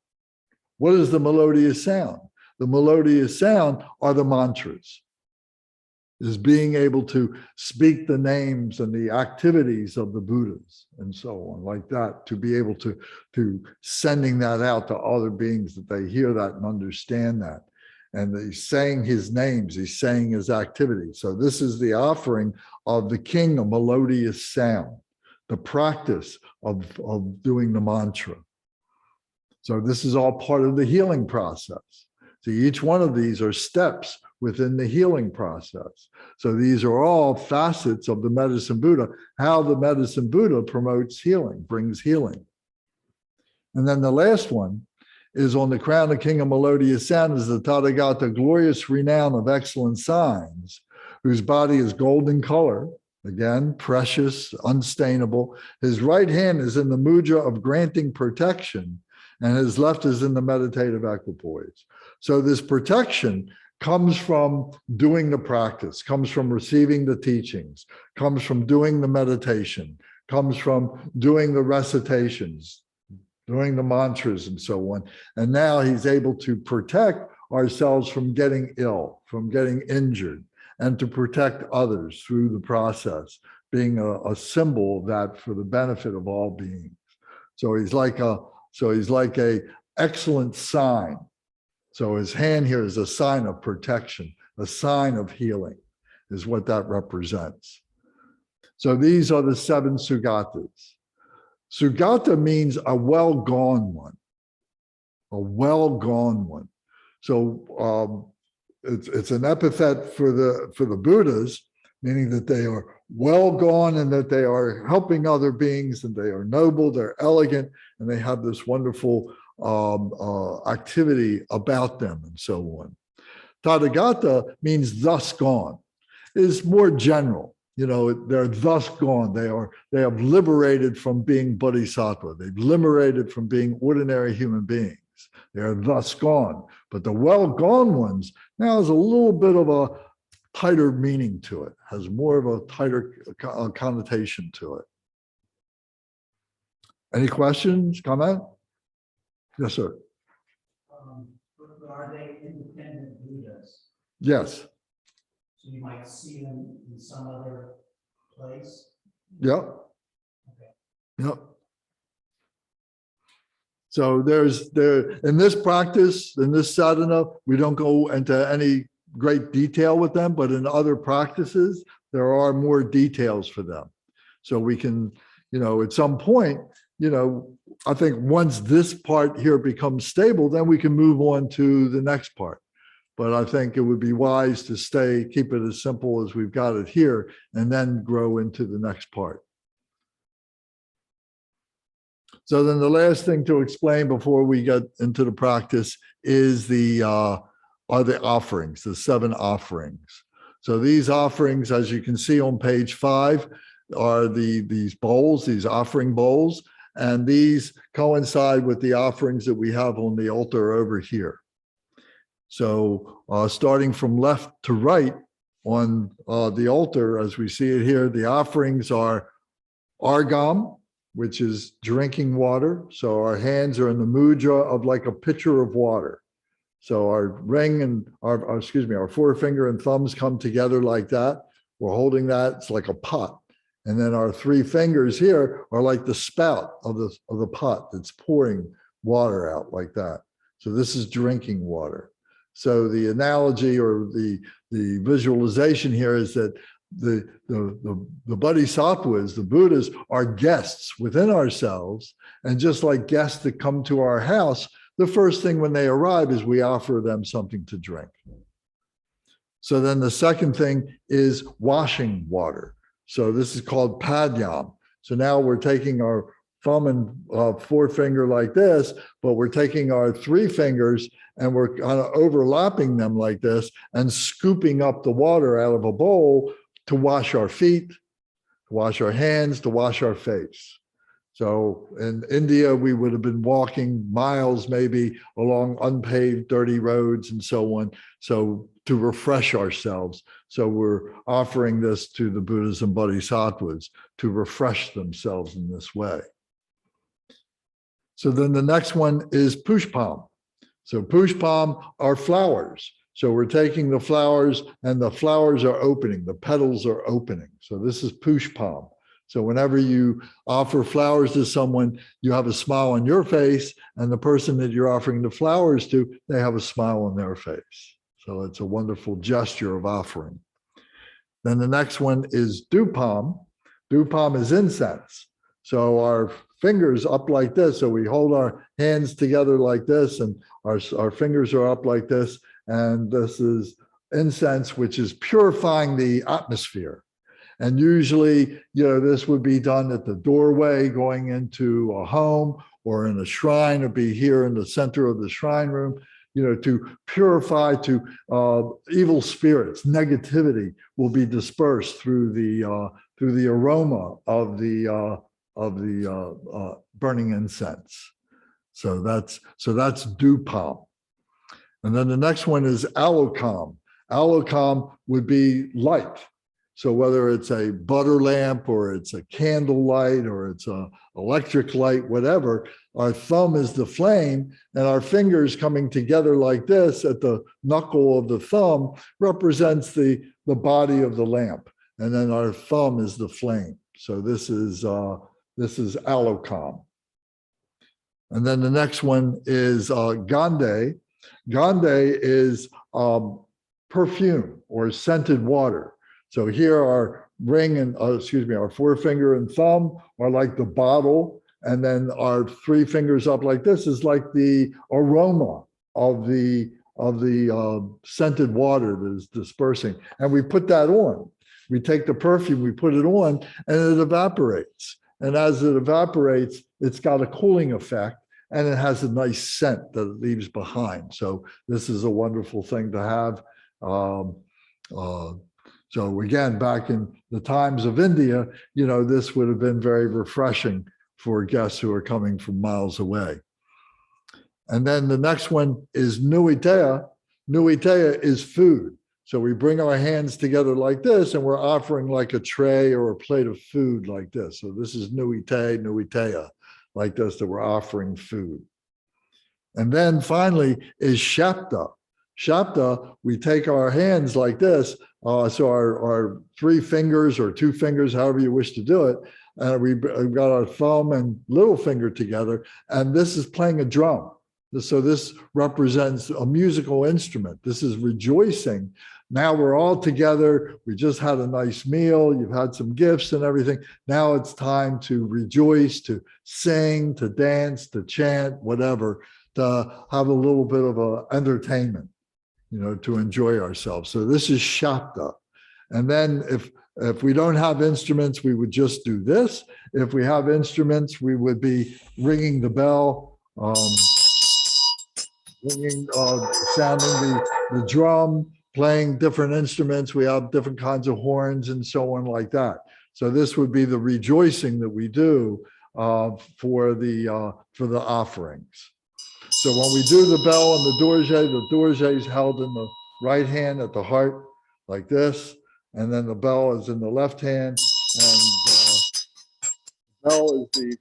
Speaker 1: What is the melodious sound? The melodious sound are the mantras. Is being able to speak the names and the activities of the Buddhas and so on, like that, to be able to sending that out to other beings, that they hear that and understand that. And he's saying his names, he's saying his activities. So this is the offering of the king of melodious sound, the practice of doing the mantra. So this is all part of the healing process. So each one of these are steps within the healing process. So these are all facets of the Medicine Buddha, how the Medicine Buddha promotes healing, brings healing. And then the last one is on the crown of King of Melodious Sound is the Tathagata, glorious renown of excellent signs, whose body is golden color, again, precious, unstainable. His right hand is in the mudra of granting protection, and his left is in the meditative equipoise. So this protection comes from doing the practice, comes from receiving the teachings, comes from doing the meditation, comes from doing the recitations, doing the mantras and so on. And now he's able to protect ourselves from getting ill, from getting injured, and to protect others through the process, being a symbol of that for the benefit of all beings. So he's like a excellent sign. So his hand here is a sign of protection, a sign of healing is what that represents. So these are the 7 Sugatas. Sugata means a well-gone one, a well-gone one. So it's an epithet for the Buddhas, meaning that they are well gone and that they are helping other beings, and they are noble, they're elegant, and they have this wonderful activity about them and so on. Tathagata means thus gone. It is more general. You know, they're thus gone. They have liberated from being Bodhisattva. They've liberated from being ordinary human beings. They are thus gone. But the well-gone ones now has a little bit of a tighter meaning to it, has more of a tighter connotation to it. Any questions, comment? Yes, sir.
Speaker 3: But are they independent Buddhas?
Speaker 1: Yes.
Speaker 3: So you might see them in some other place?
Speaker 1: Yep.
Speaker 3: Okay.
Speaker 1: Yep. So in this practice, in this sadhana, we don't go into any great detail with them, but in other practices, there are more details for them. So we can, at some point, I think once this part here becomes stable, then we can move on to the next part. But I think it would be wise to keep it as simple as we've got it here, and then grow into the next part. So then the last thing to explain before we get into the practice is are the offerings, the 7 offerings. So these offerings, as you can see on page 5, are these bowls, these offering bowls, and these coincide with the offerings that we have on the altar over here. So starting from left to right on the altar, as we see it here, the offerings are argam, which is drinking water. So our hands are in the mudra of like a pitcher of water. So our ring and our forefinger and thumbs come together like that. We're holding that, it's like a pot. And then our three fingers here are like the spout of the pot that's pouring water out like that. So this is drinking water. So the analogy or the visualization here is that the Bodhisattvas, the Buddhas, are guests within ourselves. And just like guests that come to our house, the first thing when they arrive is we offer them something to drink. So then the second thing is washing water. So this is called padyam. So now we're taking our thumb and forefinger like this, but we're taking our three fingers and we're kind of overlapping them like this and scooping up the water out of a bowl to wash our feet, to wash our hands, to wash our face. So in India, we would have been walking miles maybe along unpaved, dirty roads and so on. So to refresh ourselves. So we're offering this to the Buddhas and Bodhisattvas to refresh themselves in this way. So then the next one is Pushpalm. So Pushpalm are flowers. So we're taking the flowers and the flowers are opening, the petals are opening. So this is Pushpalm. So whenever you offer flowers to someone, you have a smile on your face, and the person that you're offering the flowers to, they have a smile on their face. So it's a wonderful gesture of offering. Then the next one is Dupalm. Dupalm is incense. So our fingers up like this. So we hold our hands together like this, and our fingers are up like this. And this is incense, which is purifying the atmosphere. And usually, this would be done at the doorway going into a home or in a shrine, or be here in the center of the shrine room, to purify, to evil spirits, negativity will be dispersed through the aroma of the burning incense. So that's Dupalm. And then the next one is Alokam. Alokam would be light. So whether it's a butter lamp or it's a candle light or it's a electric light, whatever, our thumb is the flame, and our fingers coming together like this at the knuckle of the thumb represents the body of the lamp. And then our thumb is the flame. So this is Alokam. And then the next one is Gandhe. Gandhe is perfume or scented water. So here our ring and, our forefinger and thumb are like the bottle, and then our three fingers up like this is like the aroma of the scented water that is dispersing. And we put that on. We take the perfume, we put it on, and it evaporates. And as it evaporates, it's got a cooling effect, and it has a nice scent that it leaves behind. So this is a wonderful thing to have. So again, back in the times of India, this would have been very refreshing for guests who are coming from miles away. And then the next one is Nuiteya. Nuiteya is food. So we bring our hands together like this, and we're offering like a tray or a plate of food like this. So this is Nuiteya, like this, that we're offering food. And then finally is Shapta. Shapta, we take our hands like this. So our three fingers or two fingers, however you wish to do it, we've got our thumb and little finger together, and this is playing a drum. So this represents a musical instrument. This is rejoicing. Now we're all together. We just had a nice meal. You've had some gifts and everything. Now it's time to rejoice, to sing, to dance, to chant, whatever, to have a little bit of a entertainment, to enjoy ourselves. So this is Shapta. And then if we don't have instruments, we would just do this. If we have instruments, we would be ringing the bell, sounding the drum, playing different instruments. We have different kinds of horns and so on like that. So this would be the rejoicing that we do for the offerings. So when we do the bell and the dorje is held in the right hand at the heart like this, and then the bell is in the left hand, and Bell is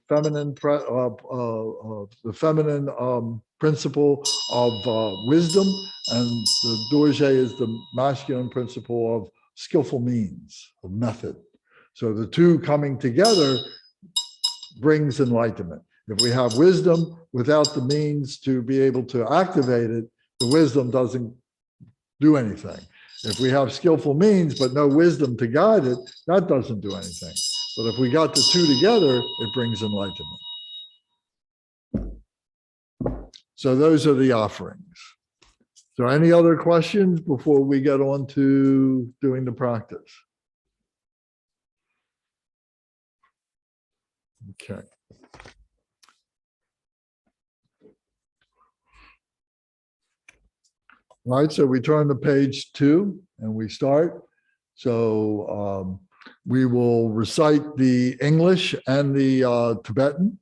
Speaker 1: the feminine, principle of wisdom, and the Dorje is the masculine principle of skillful means, of method. So the two coming together brings enlightenment. If we have wisdom without the means to be able to activate it, the wisdom doesn't do anything. If we have skillful means but no wisdom to guide it, that doesn't do anything. But if we got the two together, it brings enlightenment. So those are the offerings. So any other questions before we get on to doing the practice? Okay. All right, so we turn to page 2 and we start. So we will recite the English and the Tibetan.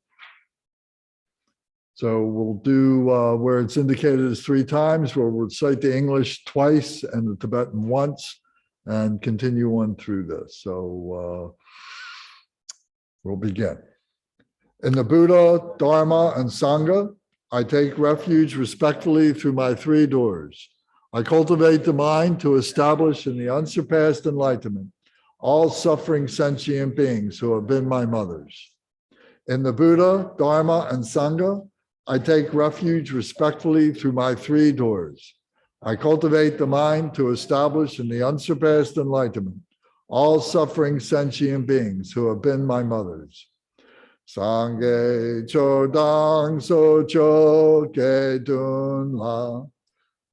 Speaker 1: So we'll do where it's indicated as 3 times, we'll recite the English twice and the Tibetan once and continue on through this. So we'll begin. In the Buddha, Dharma, and Sangha, I take refuge respectfully through my 3 doors. I cultivate the mind to establish in the unsurpassed enlightenment all suffering sentient beings who have been my mothers. In the Buddha, Dharma, and Sangha, I take refuge respectfully through my 3 doors. I cultivate the mind to establish in the unsurpassed enlightenment all suffering sentient beings who have been my mothers. Sangye chodang so cho ke dun la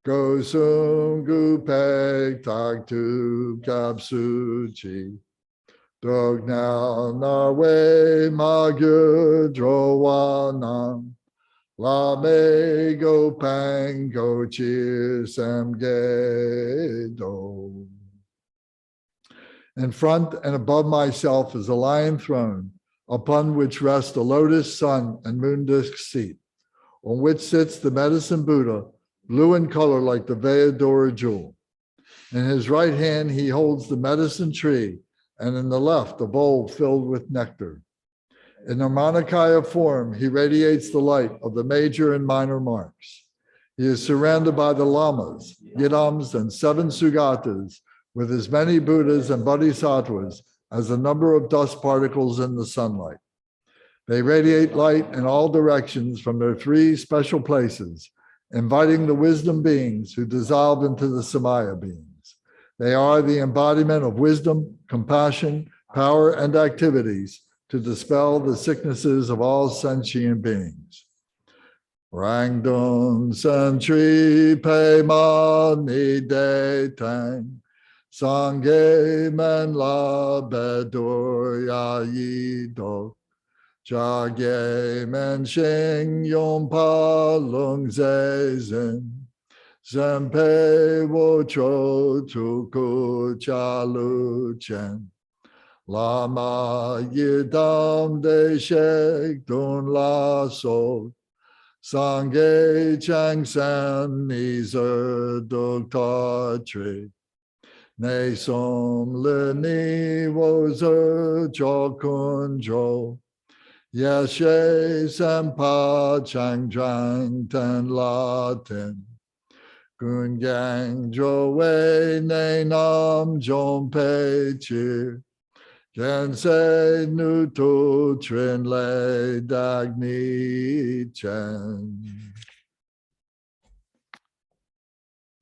Speaker 1: go sum gu pek tak tu kap su chi dog now na we ma gyu dro wa nam la me go pang go chi sam ge do. In front and above myself is a lion throne, upon which rests a lotus, sun, and moon disk seat, on which sits the medicine Buddha, blue in color like the Vayadora jewel. In his right hand, he holds the medicine tree, and in the left, a bowl filled with nectar. In Nirmanakaya form, he radiates the light of the major and minor marks. He is surrounded by the lamas, yidams, and 7 Sugatas, with as many Buddhas and Bodhisattvas as the number of dust particles in the sunlight. They radiate light in all directions from their 3 special places, inviting the wisdom beings who dissolve into the Samaya beings. They are the embodiment of wisdom, compassion, power, and activities to dispel the sicknesses of all sentient beings. Rangdung Sentri Pema Ni De Tang Sangye Men La Bedur Ya Yido Jagye Men Shing Yom Pa Lung Zezin Zempe Wo Cho Tuku Cha Lu Chen Lama Yidam De Shek Dun La So Sangye Chang San Nizer Duk Ta Tri Ne Som Le Ni Wo Zer Jo Kun Jo Yeshe Sempa Chang Drang Ten La Ten Kun Gang Jo Wei Ne Nam Jom Pe Chi Ken Se Nu Tu Trin Le Dag Ni Chen.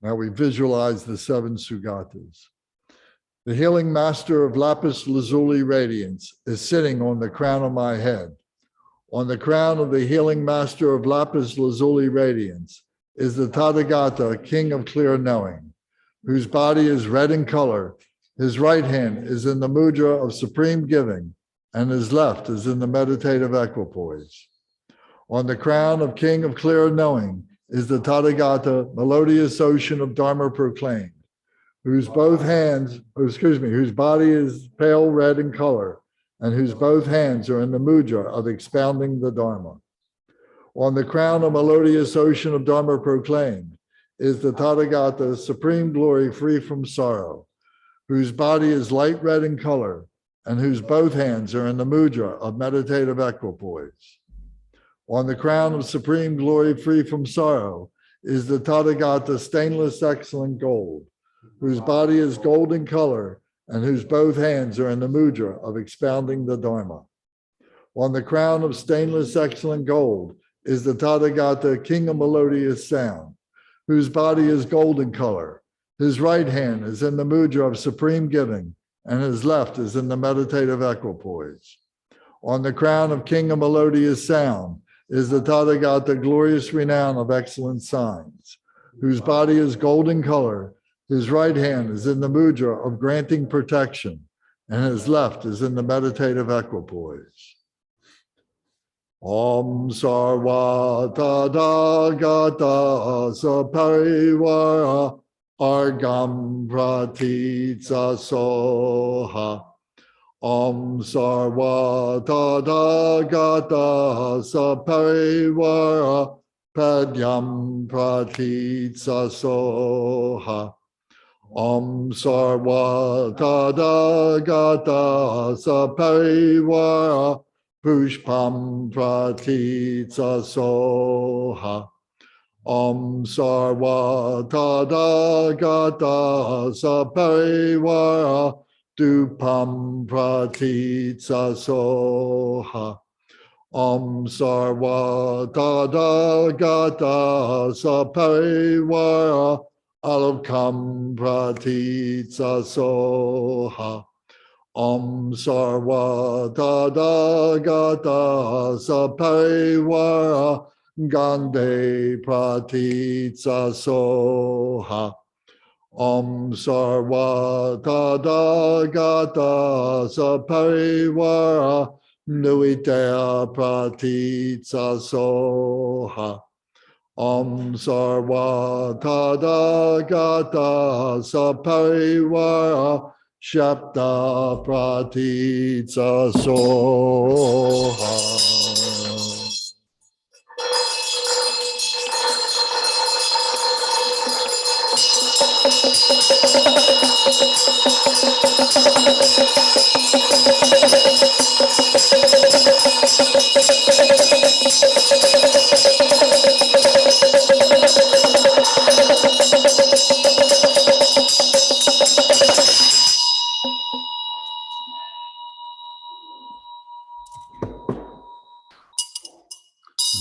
Speaker 1: Now we visualize the 7 Sugatas. The healing master of lapis lazuli radiance is sitting on the crown of my head. On the crown of the healing master of lapis lazuli radiance is the Tathagata, king of clear knowing, whose body is red in color. His right hand is in the mudra of supreme giving, and his left is in the meditative equipoise. On the crown of king of clear knowing is the Tathagata, melodious ocean of Dharma proclaimed, whose body is pale red in color, and whose both hands are in the mudra of expounding the Dharma. On the crown of melodious ocean of Dharma proclaimed is the Tathagata, supreme glory free from sorrow, whose body is light red in color, and whose both hands are in the mudra of meditative equipoise. On the crown of supreme glory free from sorrow is the Tathagata stainless excellent gold, whose body is golden color and whose both hands are in the mudra of expounding the Dharma. On the crown of stainless excellent gold is the Tathagata King of Melodious Sam, whose body is golden color. His right hand is in the mudra of supreme giving, and his left is in the meditative equipoise. On the crown of King of Melodious Sound is the Tathagata glorious renown of excellent signs, whose body is golden color. His right hand is in the mudra of granting protection, and his left is in the meditative equipoise. Om Sarva Tathagata Saparivara Argam Pratitsa Soha. Om Sarva Tathagata Saparivara Padyam Pratitsa Soha. Om Sarva Tathagata Saparivara Pushpalm Pratitsa Soha. Om Sarva Tathagata Saparivara Dupam Pratitsa Soha. Om Sarva Tathagata Saparivara Alokam Pratitsa Soha. Om Sarva Tathagata Saparivara Gande Pratitsa Soha. Om Sarva Tathagata Saparivara Nuitaya Pratitsa Soha. Om Sarva Tathagata Saparivara Shapta Pratitsa Soha.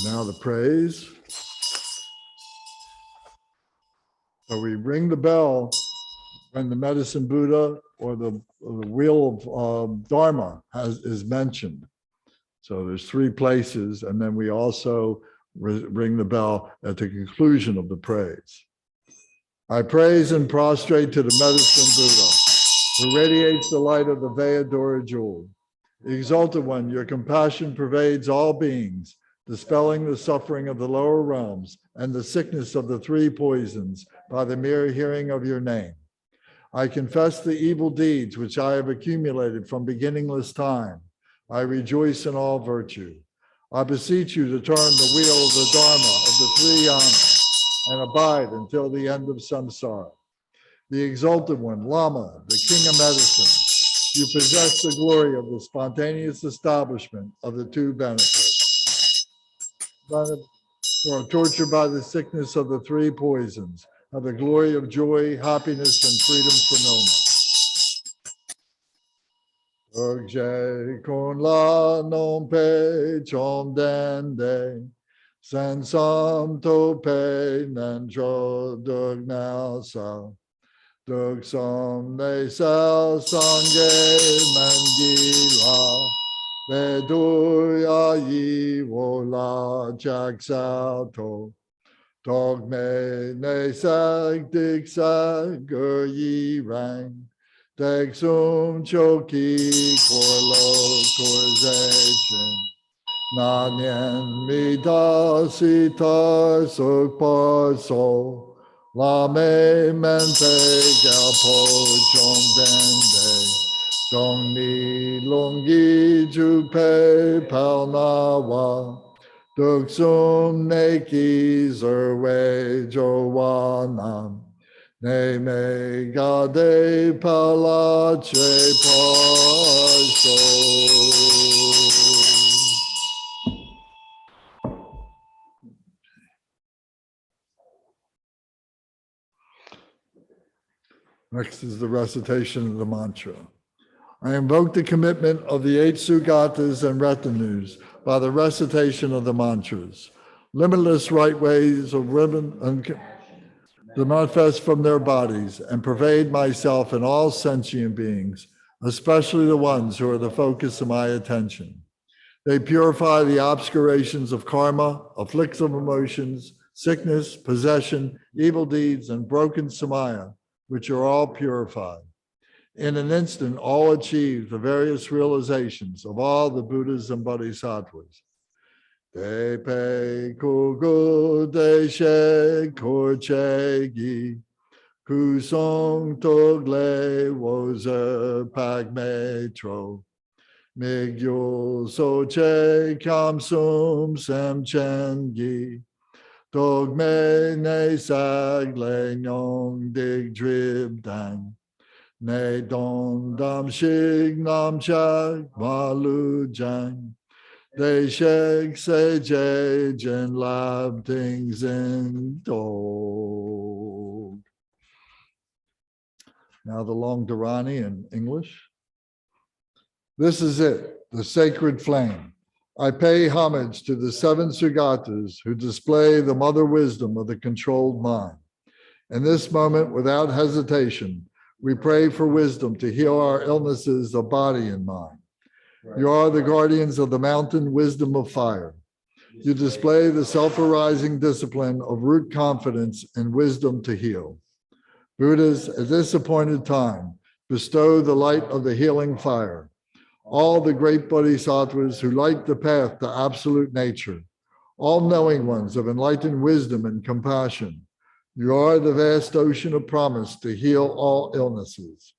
Speaker 1: Now the praise. So we ring the bell when the medicine Buddha or the wheel of Dharma is mentioned. So there's three places, and then we also ring the bell at the conclusion of the praise. I praise and prostrate to the medicine Buddha, who radiates the light of the Vayadora jewel. Exalted One, your compassion pervades all beings, dispelling the suffering of the lower realms and the sickness of the three poisons by the mere hearing of your name. I confess the evil deeds which I have accumulated from beginningless time. I rejoice in all virtue. I beseech you to turn the wheel of the Dharma of the three yanas and abide until the end of samsara. The Exalted One, Lama, the King of Medicine, you possess the glory of the spontaneous establishment of the two benefits. Who are tortured by the sickness of the three poisons, have the glory of joy, happiness, and freedom from illness. Urge con la non pe chom dende, sensam to pe nantro dug now sa, dug som ne sal sange mangila, veduya yi vola chak salto, dog me ne sag dik sag gur yi rang. Dexum choki korlo causation. Nanyan mida sitar sukpar so. Lame mente galpo chom dende. Dongni longi jupe palnawa. Duxum neki zerwe jowanam. Ne me gade palace parso. Next is the recitation of the mantra. I invoke the commitment of the 8 Sugatas and retinues by the recitation of the mantras. Limitless right ways of women to manifest from their bodies and pervade myself and all sentient beings, especially the ones who are the focus of my attention. They purify the obscurations of karma, afflictive emotions, sickness, possession, evil deeds, and broken samaya, which are all purified. In an instant, all achieve the various realizations of all the Buddhas and Bodhisattvas. Tepe kugu deshe korchegi, kusong togle wozer pagmetro, migyo soche kamsum semchengi, dogme ne sagle nyong dig drib dang. Ne don dam shig nam chak malu jang. They shake say jage and lab things in dog. Now the long Dharani in English. This is it, the sacred flame. I pay homage to the 7 Sugatas who display the mother wisdom of the controlled mind. In this moment, without hesitation, we pray for wisdom to heal our illnesses of body and mind. You are the guardians of the mountain wisdom of fire. You display the self-arising discipline of root confidence and wisdom to heal. Buddhas, at this appointed time, bestow the light of the healing fire. All the great bodhisattvas who light the path to absolute nature, all knowing ones of enlightened wisdom and compassion, you are the vast ocean of promise to heal all illnesses.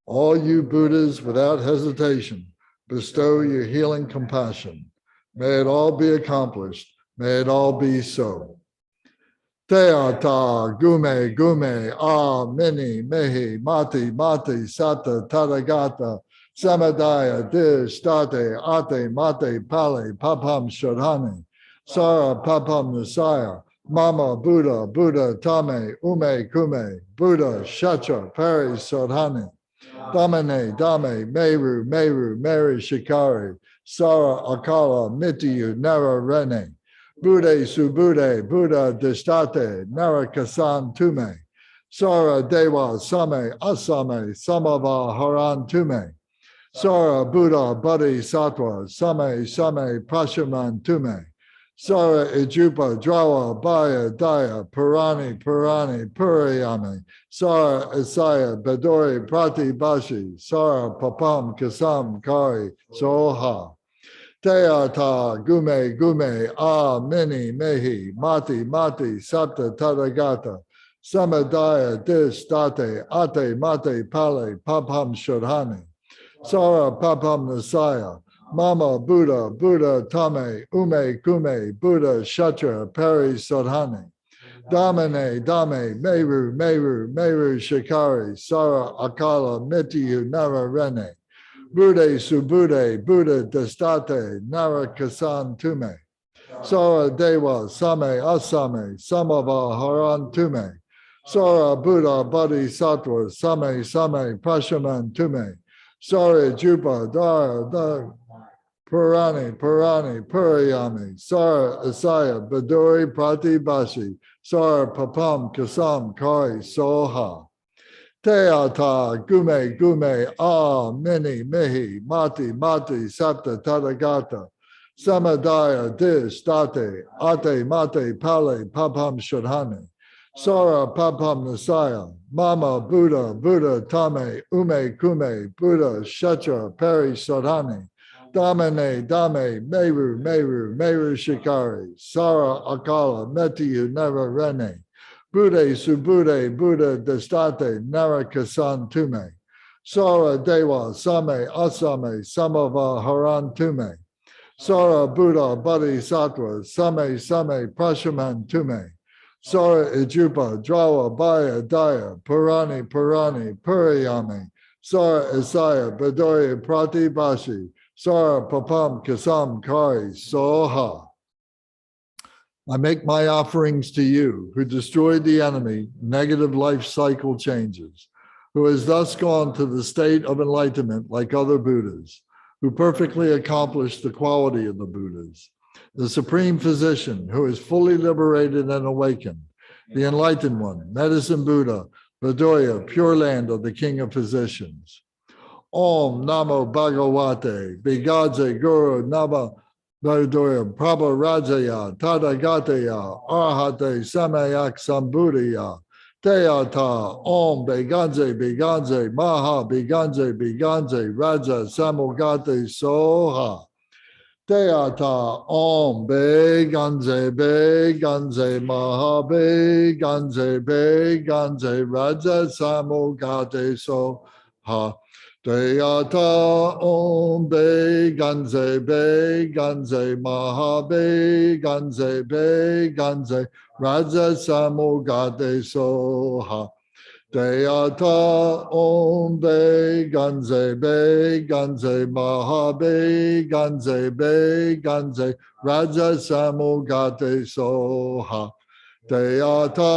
Speaker 1: All you Buddhas, without hesitation, bestow your healing compassion. May it all be accomplished. May it all be so. Teata, gume, gume, mini, mehi, mati, mati, sata, tadagata, samadaya, dish, tate, ate, mate, pale, papam, shodhani, sara, papam, nisaya, mama, Buddha, Buddha, tame, ume, kume, Buddha, shatra, pari, sodhani, damane, dame, meru, meru, meri, shikari, sara, akala, mitiyu, nara, rene, Bude, subude, Buddha, dishtate, nara, kasan, tume, sara, deva, same, asame, samava, haran, tume, Sara, Buddha, Bodhisattva, Same, Same, Prashaman, Tume, Sara, Ijupa, Drawa, Baya, Daya, Purani, Purani, Purayame, Sara, Isaya, Bedori, Prati, Bashi, Sara, Papam, Kasam, Kari, Soha, Teata, Gume, Gume, Mini, Mehi, Mati, Mati, Sapta, Tadagata, Samadaya, Dish, Date, Ate, Mate, Pale, Papam, Shodhani, Sara, Papam, Nisaya, Mama, Buddha, Buddha, Tame, Ume, Kume, Buddha, Shatra, Pari, Sodhani, Damane, Dame, Meru, Meru, Meru, Shikari, Sara, Akala, Mitiyu, Nara, Rene, Bude, Subude, Buddha, Destate, Nara, Kasan, Tume, Sara, Dewa, Same, Asame, Samava, Haran, Tume, Sara, Buddha, Bodhisattva, Same, Same, Prashaman, Tume, Sara, Juba, Dara, Purani, Purani, Purayami, Sara, Isaya, Badori, Prati, Bashi, Sara, Papam, Kasam, Kari, Soha, Teata, Gume, Gume, Mini, Mihi, Mati, Mati, Sapta, Tadagata, Samadaya, Dish, Date, Ate, Mate, Pale, Papam, Shadhani, Sara, Papam, Nisaya, Mama, Buddha, Buddha, Tame, Ume, Kume, Buddha, Shatra, Pari, Sodhani, Damane, Dame, Meru, Meru, Meru, Shikari, Sara, Akala, Metiyu, Nara, Rene, Bude, Subude, Buddha, Destate, Nara, Kasan, Tume, Sara, Dewa, Same, Asame, Samava, Haran, Tume, Sara, Buddha, Bodhisattva, Same, Same, Prashaman, Tume, Sara Ijupa, Drawa, Baya, Daya, Purani, Purayami, Sara Isaya, Bedoya, Prati Bashi, Sara Papam, Kasam, Kari, Soha. I make my offerings to you, who destroyed the enemy, negative life cycle changes, who has thus gone to the state of enlightenment like other Buddhas, who perfectly accomplished the quality of the Buddhas, the Supreme Physician, who is fully liberated and awakened, the Enlightened One, Medicine Buddha, Bedoya, Pure Land of the King of Physicians. Om Namo Bhagavate, Bigadze Guru Nama Bedoya, Prabha Rajaya, Tadagateya, Arhate Samayak Sambuddhaya, Teata, Om Biganze, Maha Biganze, Raja Samogate Soha. Teata Om Biganze, Maha Biganze, Raja Samogate Soha. Teata Om Biganze, Maha Biganze, Raja Samogate Soha. Teata Om Biganze, Maha Biganze, Raja Samogate Soha. Teata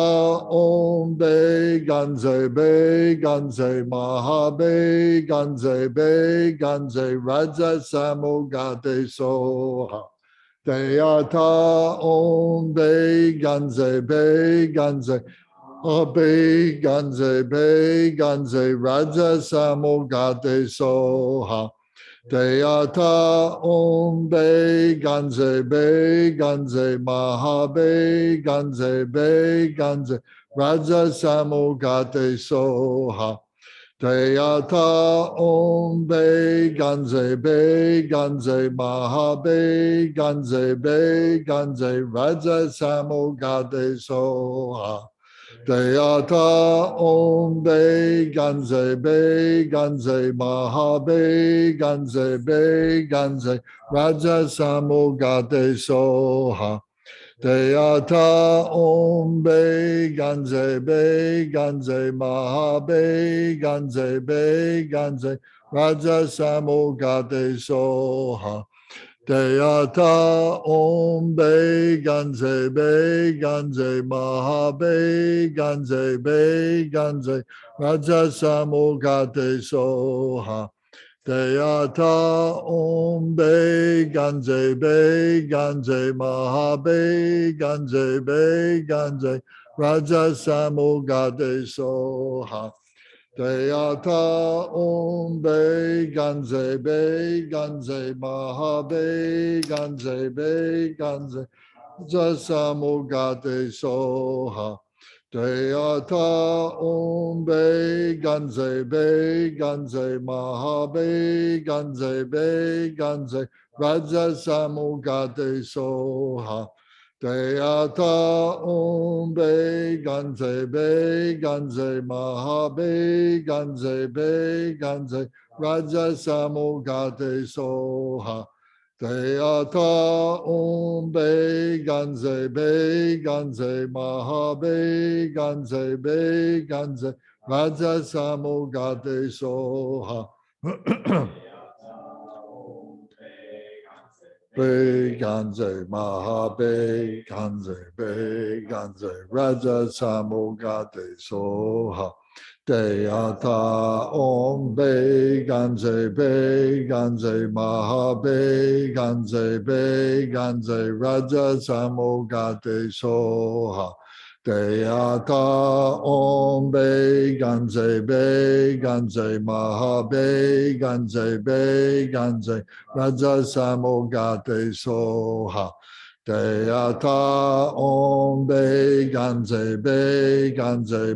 Speaker 1: Om Biganze, Maha Biganze, Raja Samogate Soha. Teata Om Biganze, Biganze, Raja Samogate Soha. Teata Om Biganze, Maha Biganze, Raja Samogate Soha. Teata Om Biganze, Maha Biganze, Raja Samogate Soha. Teata Om Biganze, Maha Biganze, Raja Samogate Soha. Teata Om Biganze, Maha Biganze, Raja Samogate Soha. Teata Om Biganze, Maha Biganze, Raja Samogate Soha. Teata Om Biganze, Maha Biganze, Raja Samogate Soha. Teata Om Biganze, Maha Biganze, Raja Samogate Soha. Teata Om Biganze, Maha Biganze, Raja Samogate Soha. Teata Om Biganze, Maha Biganze, Raja Samogate Soha. Teata Om Biganze, Maha Biganze, Raja Samogate Soha. Biganze, Maha Biganze, Raja Samogate Soha. Teata Om Biganze, Maha Biganze, Raja Samogate Soha. Teata Om Biganze, Maha Biganze, Raja Samogate Soha. Teata Om Biganze,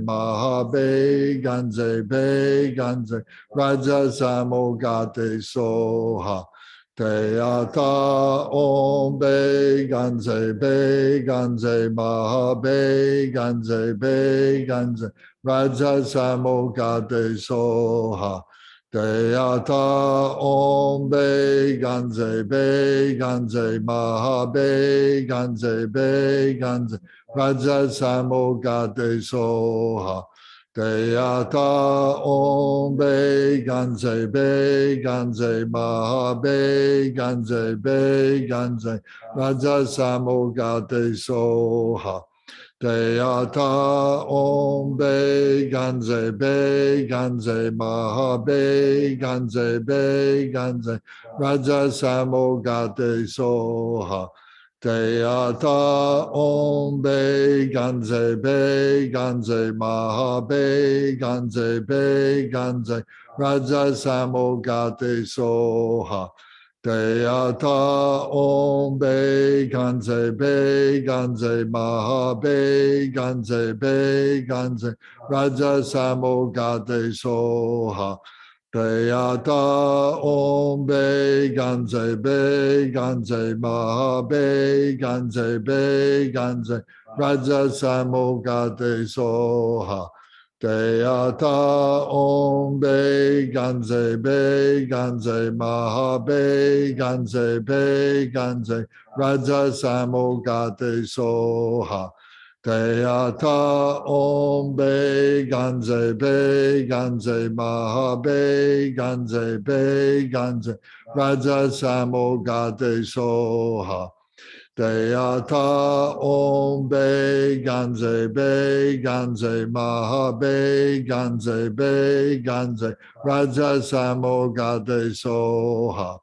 Speaker 1: Maha Biganze, Raja Samogate Soha. Teata Om Biganze, Maha Biganze, Raja Samogate Soha. Teata Om Biganze, Maha Biganze, Raja Samogate Soha. Deyata Om Be Ganze Be Ganze Maha Be Ganze Be Ganze Raja Samogate Soha. Deyata Om Be Ganze Be Ganze Maha Be Ganze Be Ganze Raja Samogate Soha. Deyata Om Be Ganze Be Ganze Maha Be Ganze Be Ganze Raja Samogate Soha. Deyata Om Be Ganze Be Ganze Maha Be Ganze Be Ganze Raja Samogate Soha. Deyata Om Be Ganze Be Ganze Maha Be Ganze Be Ganze Raja Samogate Soha. Deyata Om Be Ganze Be Ganze Maha Be Ganze Be Ganze Raja Samogate Soha. Deyata Om Be Ganze Be Ganze Maha Be Ganze Be Ganze Raja Samogate Soha. Deyata Om Be Ganze Be Ganze Maha Be Ganze Be Ganze Raja Samogate Soha.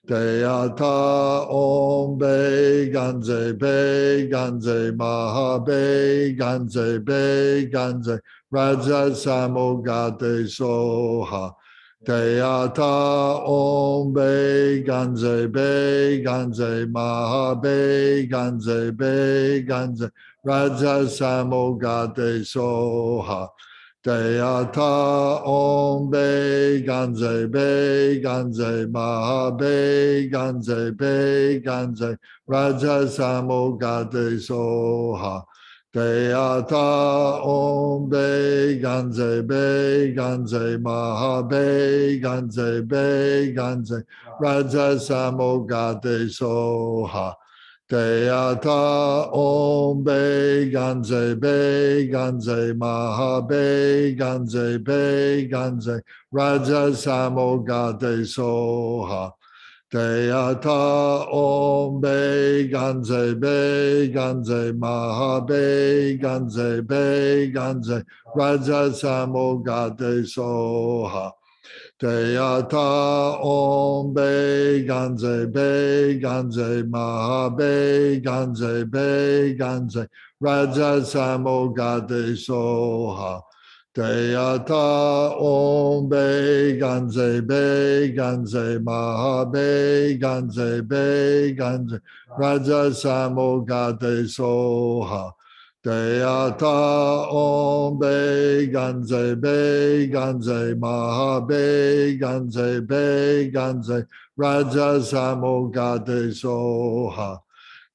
Speaker 1: Deyata Om Be Ganze Be Ganze Maha Be Ganze Be Ganze Raja Samogate Soha. Deyata Om Be Ganze Be Ganze Maha Be Ganze Be Ganze Raja Samogate Soha. Deyata Om Be Ganze Be Ganze Maha Be Ganze Be Ganze Raja Samogate Soha. Deyata Om Be Ganze Be Ganze Maha Be Ganze Be Ganze Raja Samogate Soha. Deyata Om Be Ganze Be Ganze Maha Be Ganze Be Ganze Raja Samogate Soha. Deyata Om Be Ganze Be Ganze Maha Be Ganze Be Ganze Raja Samogate Soha. Deyata Om Be Ganze Be Ganze Maha Be Ganze Be Ganze Raja Samogate Soha. Deyata Om Be Ganze Be Ganze Maha Be Ganze Be Ganze Raja Samogate Soha. Deyata Om Be Ganze Be Ganze Maha Be Ganze Be Ganze Raja Samogate Soha.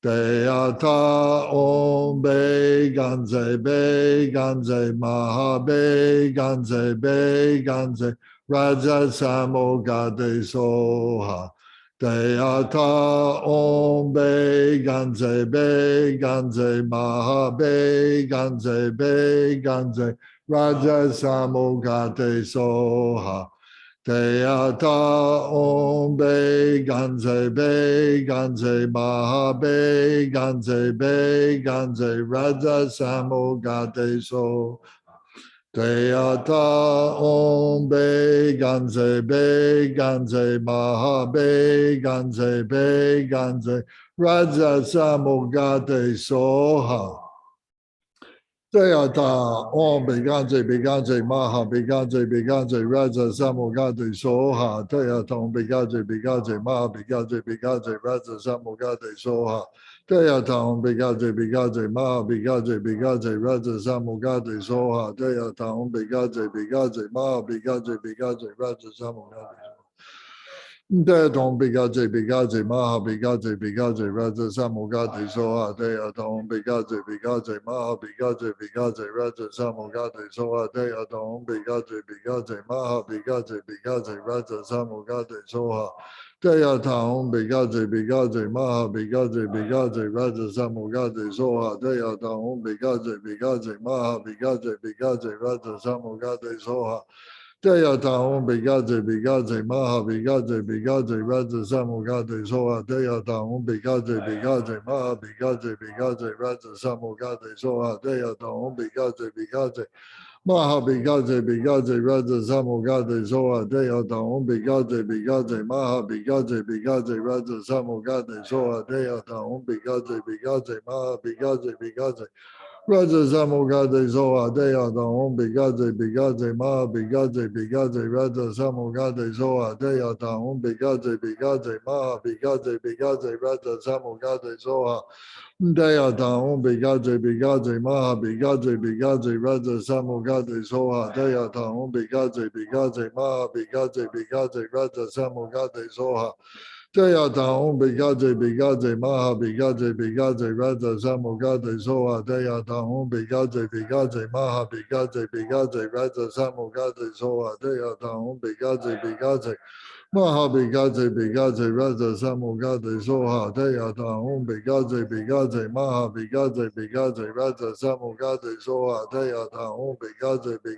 Speaker 1: Deyata Om Be Ganze Be Ganze Maha Be Ganze Be Ganze Raja Samogate Soha. Deyata Om Be Ganze Be Ganze Maha Be Ganze Be Ganze Raja Samogate Soha. Deyata Om Be Ganze Be Ganze Maha Be Ganze Be Ganze Raja Samogate Soha. Deyata Om Be Ganze Be Ganze Maha Be Ganze Be Ganze Raja Samogate Soha. Deyata Om Be Ganze Maha Be Ganze Raja Samogate Soha. Deyata Om Be Ganze Maha Be Ganze Raja Samogate Soha. Deyata Om Be Ganze Maha Be Ganze Raja Samogate Soha. Deyata Om Be Ganze Maha Be Ganze Raja Samogate Soha. Dadon Bigaje Bigaje Maha Bigaje Bigaje Raja Samogati Soha Dea Don Bigaje Bigaje Maha Bigaje Bigaje Raja Samogati Soha Dea Don Bigaje Bigaje Maha Bigaje Bigaje Raja Samogati Soha Dea Don Bigaje Bigaje Maha Bigaje Bigaje Raja Samogati Soha Dea Don Bigaje Bigaje Maha Bigaje Bigaje Raja Samogati Soha Jaya Taum Bigaje Bigaje Maha Bigaje Bigaje Raja Samugade Soha Jaya Taum Bigaje Bigaje Maha Bigaje Bigaje Raja Samugade Soha Jaya Taum Bigaje Bigaje Maha Bigaje Bigaje Raja Samugade Soha Jaya Taum Bigaje Bigaje Maha Bigaje Bigaje Raja Samugade Soha Jaya Taum Bigaje Bigaje Maha Bigaje Bigaje Raja Samogade Zoha Dea the Om Bigaze Bigaze Ma Bigaze Bigaze Raja Samogade Zoha Dea the Om Bigaze Bigaze Ma Bigaze Bigaze Raja Samogade Zoha Dea the Om Bigaze Bigaze Ma Bigaze Bigaze Raja Samogade Zoha Dea the Om Bigaze Bigaze Ma Bigaze Bigaze Raja Samogade Zoha Jaya Taum Bigaje Bigaje Maha Bigaje Bigaje Raja Samogade Zoha Jaya Taum Bigaje Bigaje Maha Bigaje Bigaje Raja Samogade Zoha Jaya Taum Bigaje Bigaje Maha Bigaje Bigaje Raja Samogade Zoha Jaya Taum Bigaje Bigaje Maha Bigaje Bigaje Raja Samogade Zoha Jaya Taum Bigaje Bigaje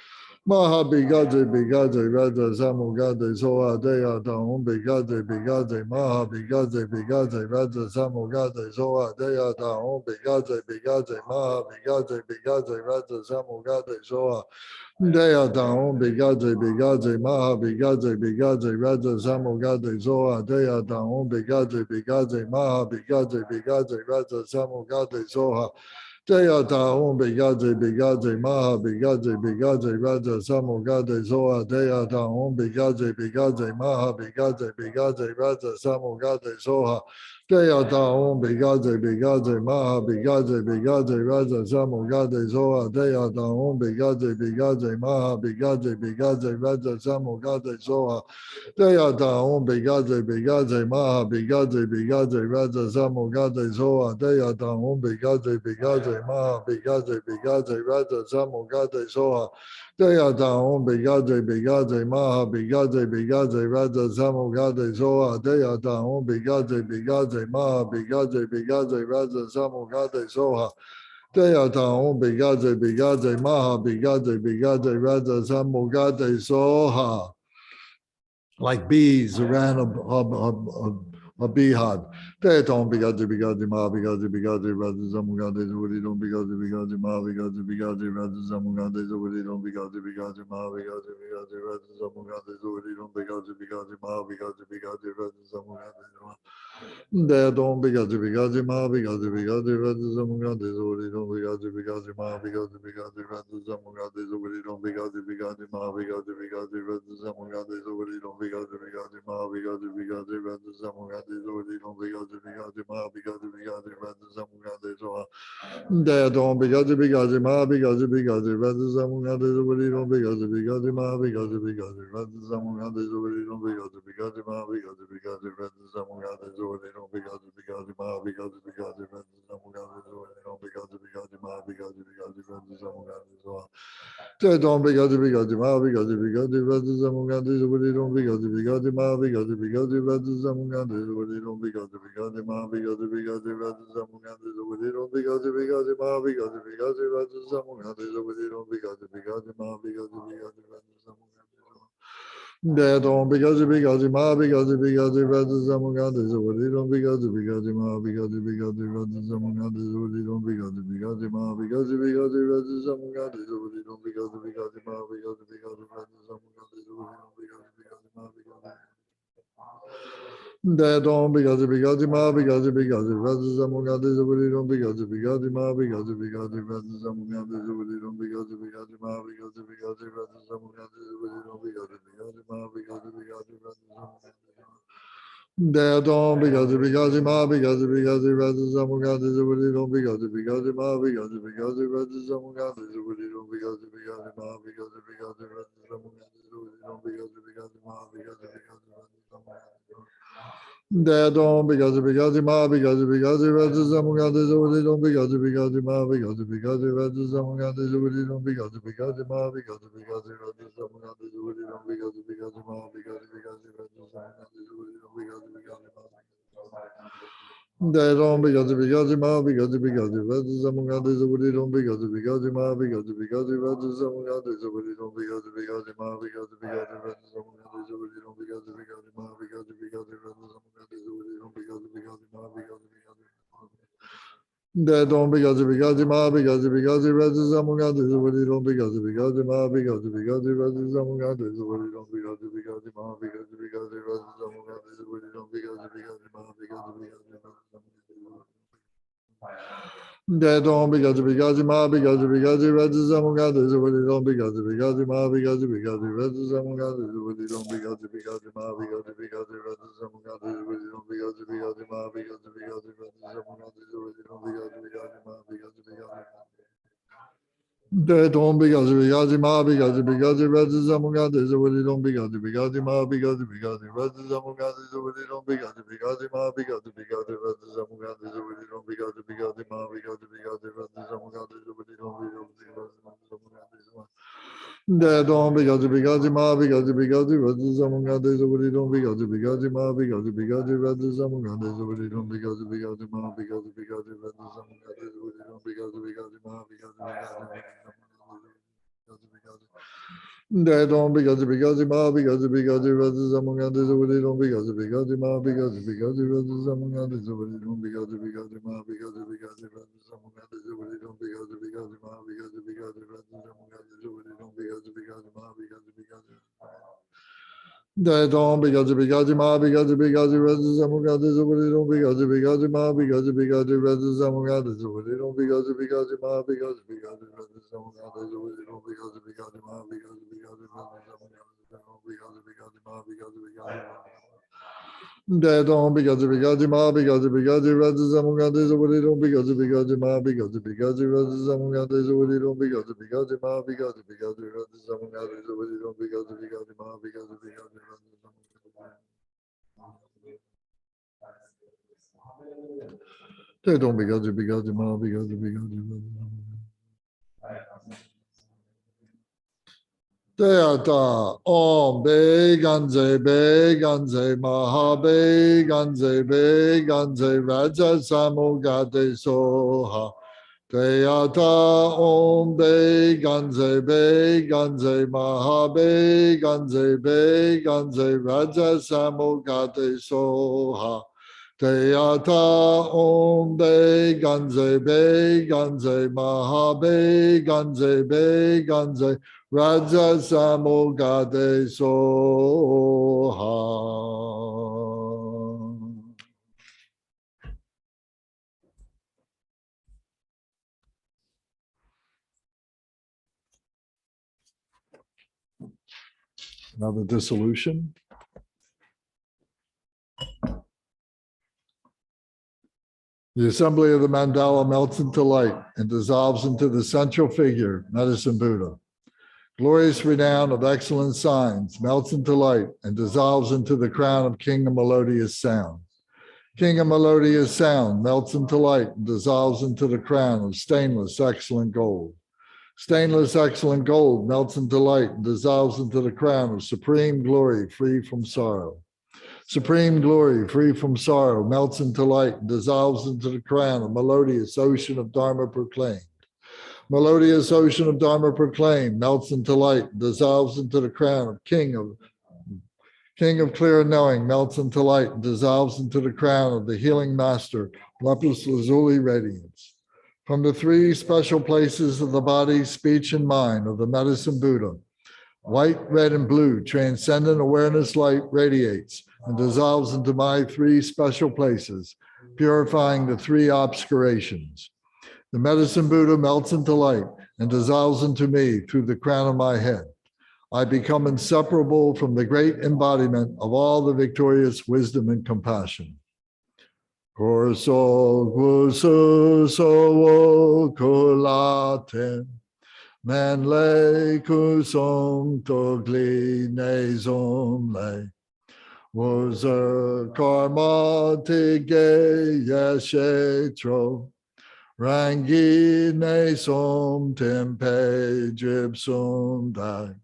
Speaker 1: Maha Bigaje Bigaje Raja Samugade Soha Dea Taum Bigaje Bigaje Maha Bigaje Bigaje Raja Samugade Soha Dea Taum Bigaje Bigaje Maha Bigaje Bigaje Raja Samugade Soha Dea Taum Bigaje Bigaje Maha Bigaje Bigaje Raja Samugade Soha Dea Taum Bigaje Bigaje Maha Bigaje Bigaje Raja Samugade Soha Jaya Taum Bigaje Bigaje Maha Bigaje Bigaje Raja Samogade Zoha Jaya Taum Bigaje Bigaje Maha Bigaje Bigaje Raja Samogade Zoha Jaya Taum Bigaje Bigaje Maha Bigaje Bigaje Raja Samogade Zoha Jaya Taum Bigaje Bigaje Maha Bigaje Bigaje Raja Samogade Zoha Jaya Taum Bigaje Bigaje Maha Bigaje Bigaje Raja Samogade Zoha Jaya Taum Bigaje Bigaje Maha Bigaje Bigaje Raja Samogade Zoha Jaya Taum Bigaje Bigaje Maha Bigaje Bigaje Raja Samogade Zoha Jaya Taum Bigaje Bigaje Maha Bigaje Bigaje Raja Samogade Zoha Jaya Taum Bigaje Bigaje Maha Bigaje Bigaje Raja Samogade Zoha like bees around a beehive. They don't because ma because rather zamugade zuri don't because ma because rather zamugade zuri don't because ma because rather zamugade zuri don't because ma because rather zamugade they don't because ma because rather zamugade zuri don't because ma because rather zamugade zuri don't because ma because rather zamugade zuri don't because ma because rather zamugade zuri don't because ma because rather zamugade zuri they don't because ma because rather zamugade zuri don't because ma because rather zamugade zuri don't because ma because rather zamugade zuri don't because ma because rather zamugade zuri don't because ma because rather zamugade zuri they don't because ma because rather zamugade zuri don't because ma because rather zamugade zuri don't because ma because rather zamugade zuri don't because ma because rather zamugade zuri don't because ma because rather zamugade they don't because ma because rather zamugade zuri don't because ma because rather zamugade zuri don't because ma because rather zamugade zuri don't because ma because rather zamugade zuri don't because ma because they don't because ma because rather zamugade zuri don't because ma because rather zamugade zuri don't because ma because rather zamugade zuri don't because ma because rather zamugade they don't because ma because rather zamugade zuri don't because ma because rather zamugade zuri don't because ma because rather zamugade zuri don't because ma because rather Dadon because ma because Razamuganda Zodi don't because ma because Razamuganda Zodi don't because ma because Razamuganda Zodi don't because ma because Razamuganda Zodi don't because they don't because ma because Razamuganda Zodi don't because ma because Razamuganda Zodi don't because ma because Razamuganda Zodi don't because ma because they don't because ma because Razamuganda Zodi don't because ma because Razamuganda Zodi don't because ma because Razamuganda Zodi don't because ma because they don't because ma because Razamuganda Zodi don't because ma because Razamuganda Zodi don't because ma because Razamuganda Zodi don't because ma because Razamuganda Zodi don't because ma because they don't because ma because Razamuganda Zodi don't because ma because Razamuganda Zodi don't because ma because Razamuganda Zodi don't because ma because Razamuganda Zodi don't they don't because ma because Razamuganda Zodi don't because ma because Razamuganda Zodi don't because ma because Razamuganda Zodi don't because ma because they don't because ma because Razamuganda Zodi don't because ma because Razamuganda Zodi don't because ma because Razamuganda Zodi don't because ma because Razamuganda Zodi don't because ma because they don't because ma because Razamuganda Zodi don't because ma because Razamuganda Zodi don't because ma because Razamuganda Zodi don't because ma because they don't because ma because Razamuganda Zodi don't because ma because Razamuganda Zodi don't because ma because Razamuganda Zodi don't because ma because they don't because ma because Deata Om Be Ganze Maha Be Ganze Raja Samugate Soha Deata Om Be Ganze Maha Be Ganze Raja Samugate Soha Deata Om Be Ganze Maha Be Ganze Raja Samugade Soha. Another dissolution. The assembly of the mandala melts into light and dissolves into the central figure, Medicine Buddha. Glorious renown of excellent signs melts into light and dissolves into the crown of King of Melodious Sound. King of Melodious Sound melts into light and dissolves into the crown of stainless excellent gold. Stainless excellent gold melts into light and dissolves into the crown of supreme glory free from sorrow. Supreme glory free from sorrow melts into light and dissolves into the crown of melodious ocean of Dharma proclaimed. Melodious ocean of Dharma proclaimed melts into light, dissolves into the crown of King of clear knowing, melts into light, dissolves into the crown of the healing master, lapis lazuli radiance. From the three special places of the body, speech, and mind of the Medicine Buddha, white, red, and blue, transcendent awareness light radiates and dissolves into my three special places, purifying the three obscurations. The Medicine Buddha melts into light and dissolves into me through the crown of my head. I become inseparable from the great embodiment of all the victorious wisdom and compassion. Corso gusu sowo kulaten, manle kusum togli nezom le. Wozer karma tige yeshetro. Rangi ne som tempe drip sum dai.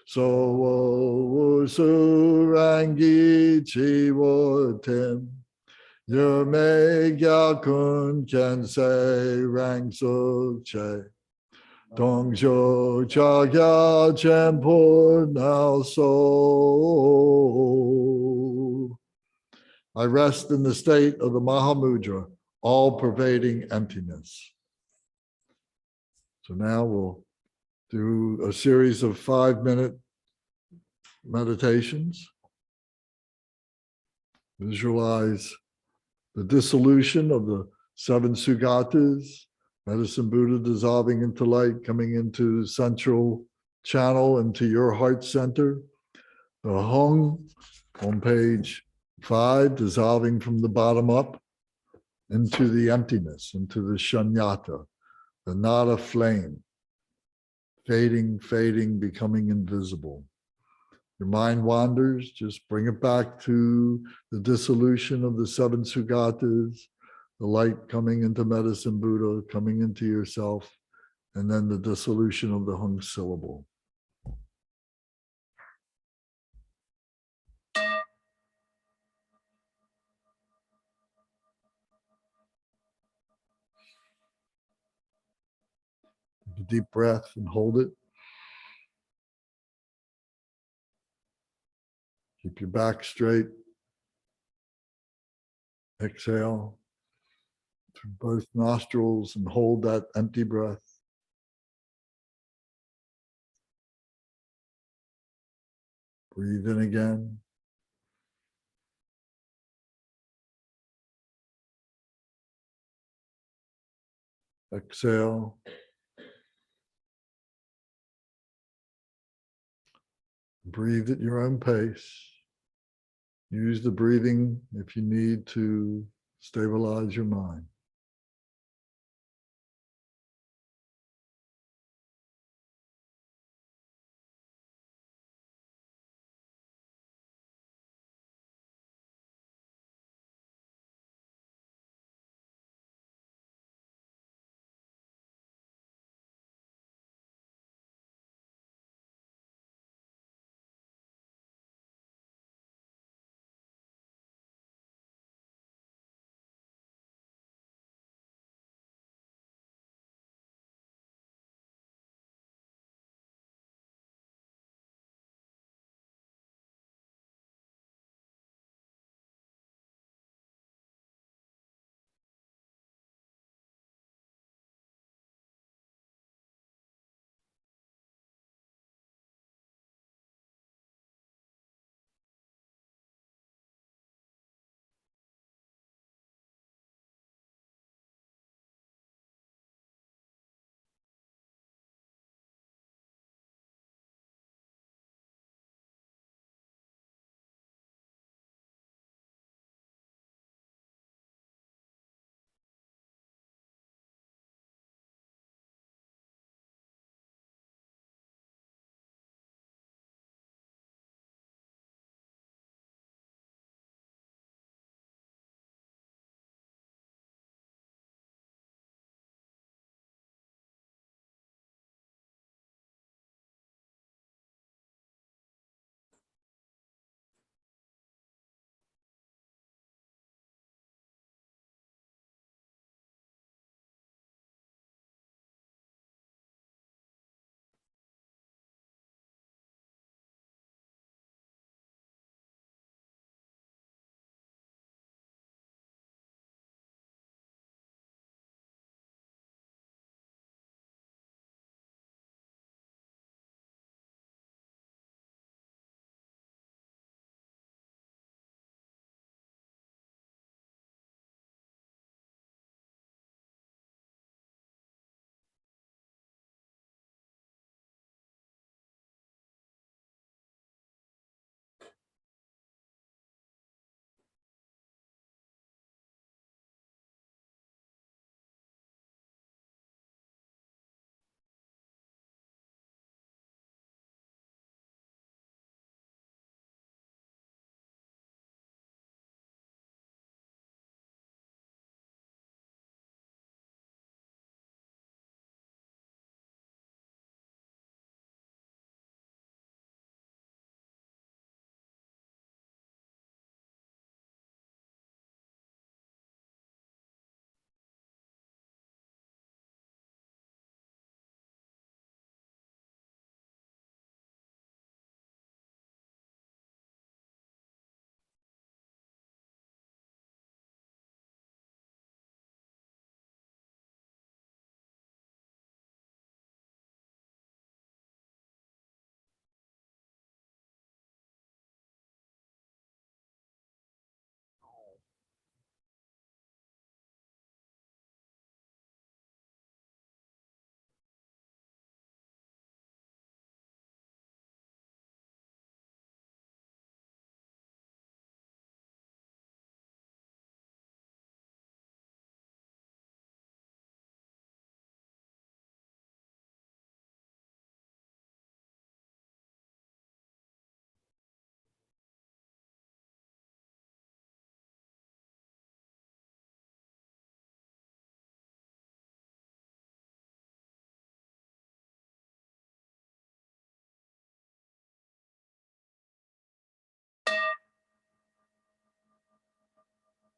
Speaker 1: So wusu rangi chi wo tim. Yume gya kun ken se rang su che. Dong jo cha gya chen pu nao so. I rest in the state of the Mahamudra, all-pervading emptiness. So now we'll do a series of 5-minute meditations. Visualize the dissolution of the 7 Sugatas, Medicine Buddha dissolving into light, coming into the central channel, into your heart center. The Hung on page 5, dissolving from the bottom up into the emptiness, into the Shunyata, the nada flame, fading, fading, becoming invisible. Your mind wanders, just bring it back to the dissolution of the 7 Sugatas, the light coming into Medicine Buddha, coming into yourself, and then the dissolution of the Hung syllable. Take a deep breath and hold it. Keep your back straight. Exhale through both nostrils and hold that empty breath. Breathe in again. Exhale. Breathe at your own pace. Use the breathing if you need to stabilize your mind.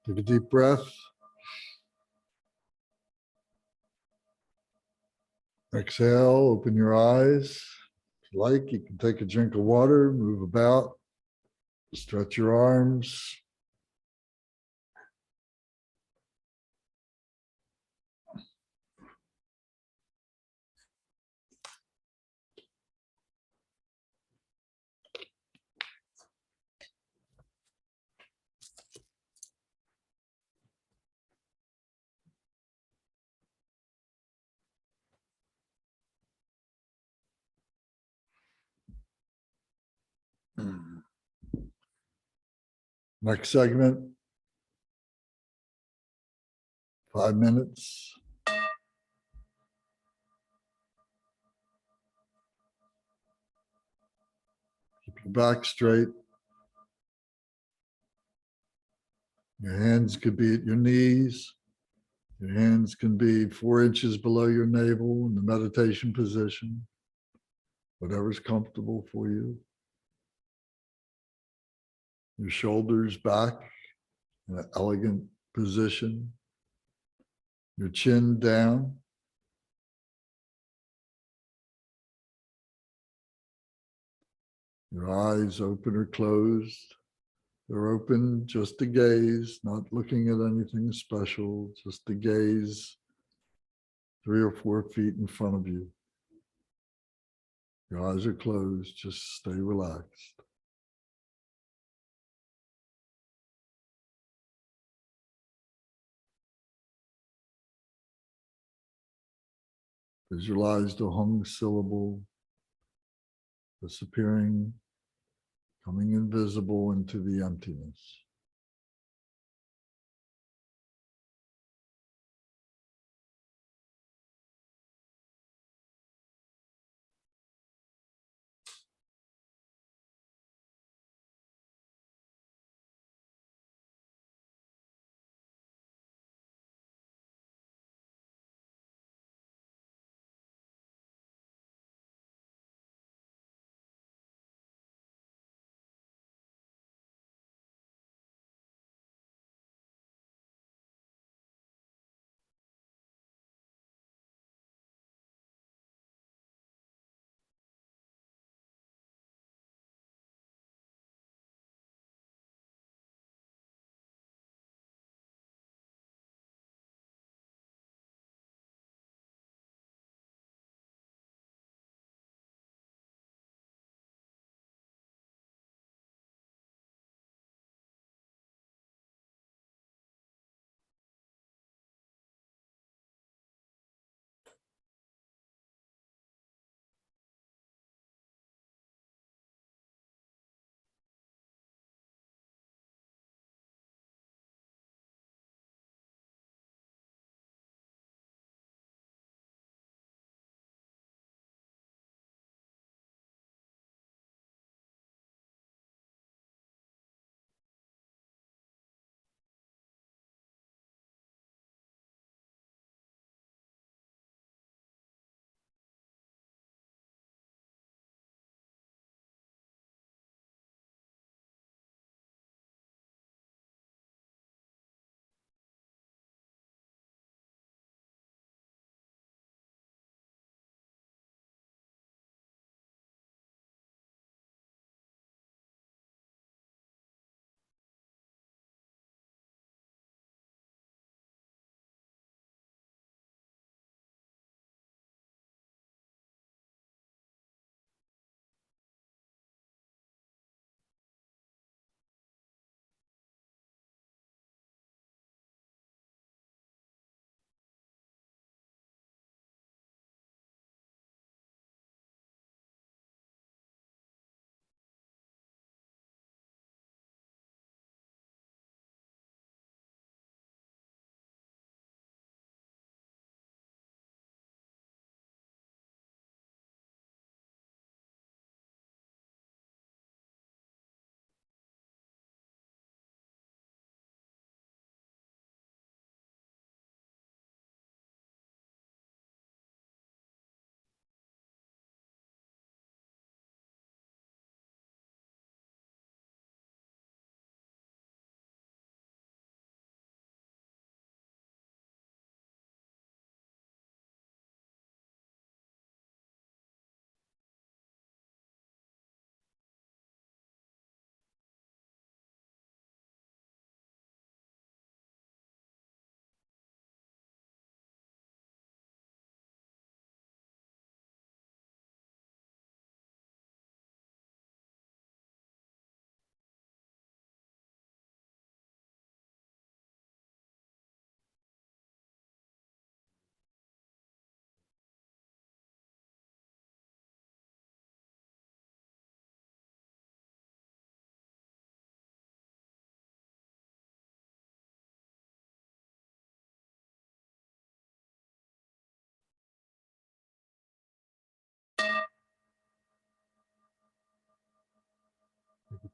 Speaker 1: Take a deep breath. Exhale, open your eyes. If you like, you can take a drink of water, move about, stretch your arms. Next segment, 5 minutes. Keep your back straight. Your hands could be at your knees. Your hands can be 4 inches below your navel in the meditation position, whatever's comfortable for you. Your shoulders back in an elegant position. Your chin down. Your eyes open or closed. They're open just to gaze, not looking at anything special, just to gaze 3 or 4 feet in front of you. Your eyes are closed, just stay relaxed. Visualize the hung syllable disappearing, coming invisible into the emptiness.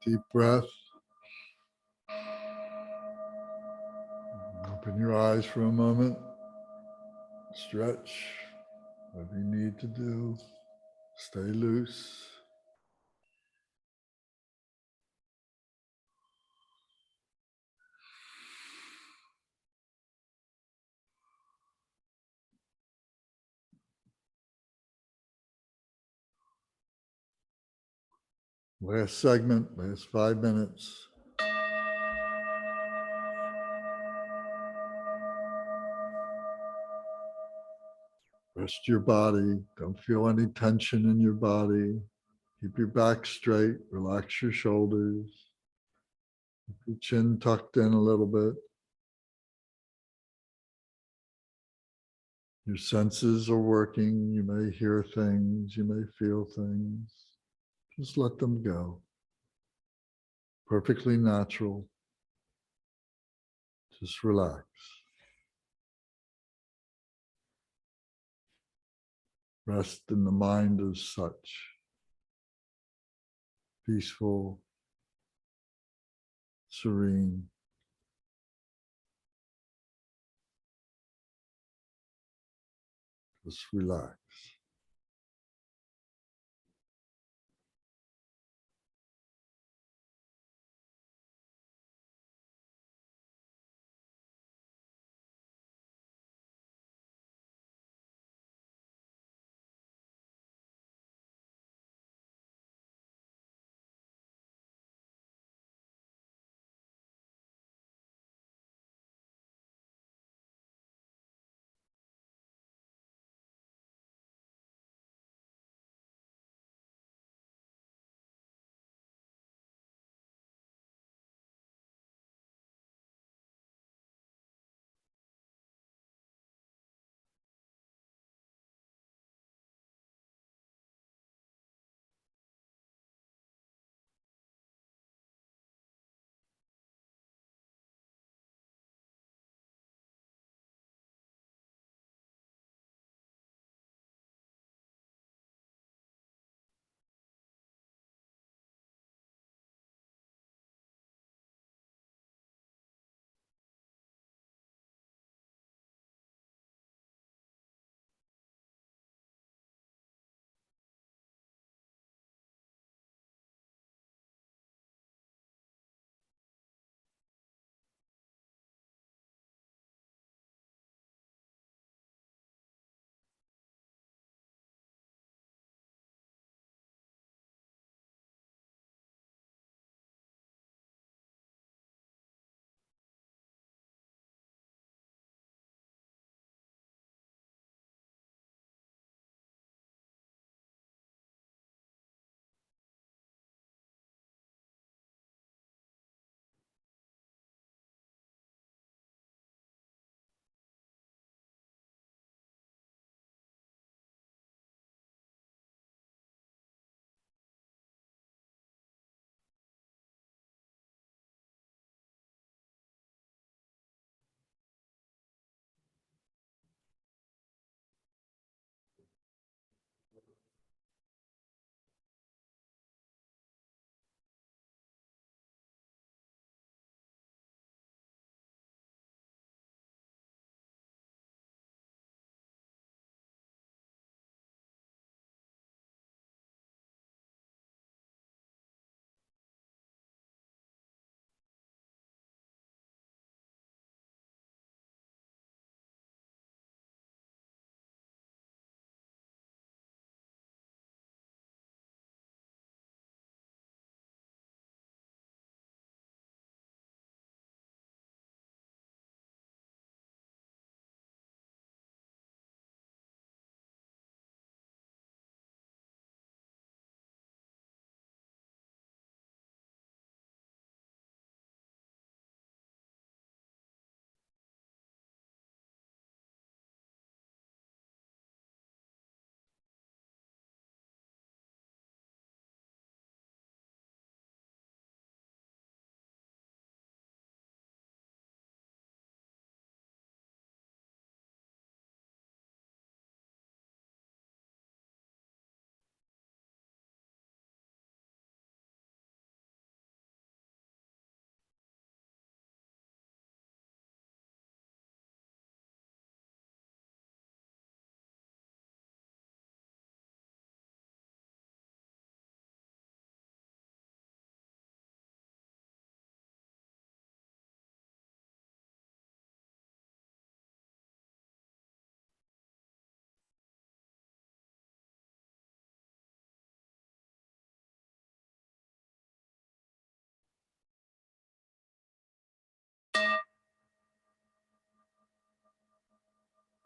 Speaker 1: Deep breath. Open your eyes for a moment. Stretch. Whatever you need to do. Stay loose. Last segment, last 5 minutes. Rest your body. Don't feel any tension in your body. Keep your back straight. Relax your shoulders. Keep your chin tucked in a little bit. Your senses are working. You may hear things. You may feel things. Just let them go. Perfectly natural. Just relax. Rest in the mind as such. Peaceful, serene. Just relax.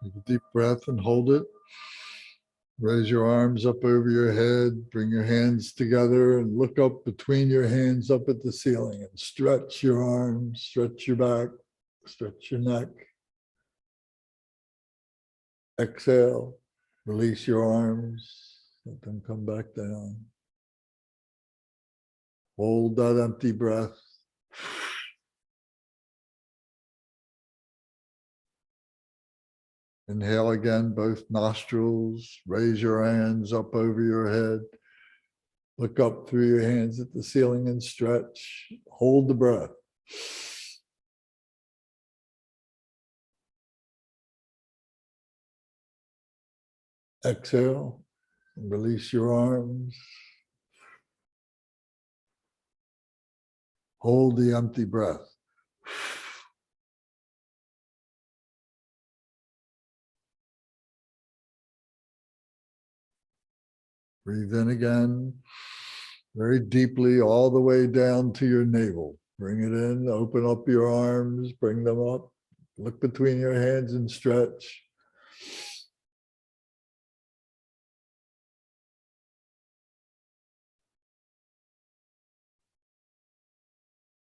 Speaker 1: Take a deep breath and hold it. Raise your arms up over your head, bring your hands together and look up between your hands up at the ceiling and stretch your arms, stretch your back, stretch your neck. Exhale, release your arms, let them come back down. Hold that empty breath. Inhale again, both nostrils. Raise your hands up over your head. Look up through your hands at the ceiling and stretch. Hold the breath. Exhale, and release your arms. Hold the empty breath. Breathe in again, very deeply, all the way down to your navel. Bring it in, open up your arms, bring them up. Look between your hands and stretch.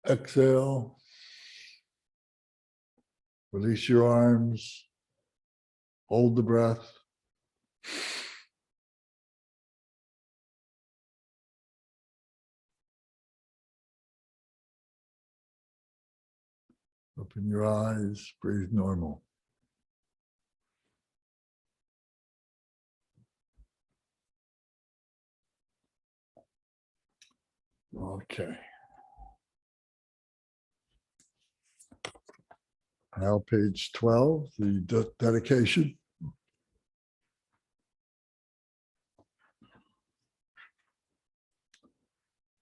Speaker 1: Exhale. Release your arms. Hold the breath. Open your eyes, breathe normal. Okay. Now page 12, the dedication.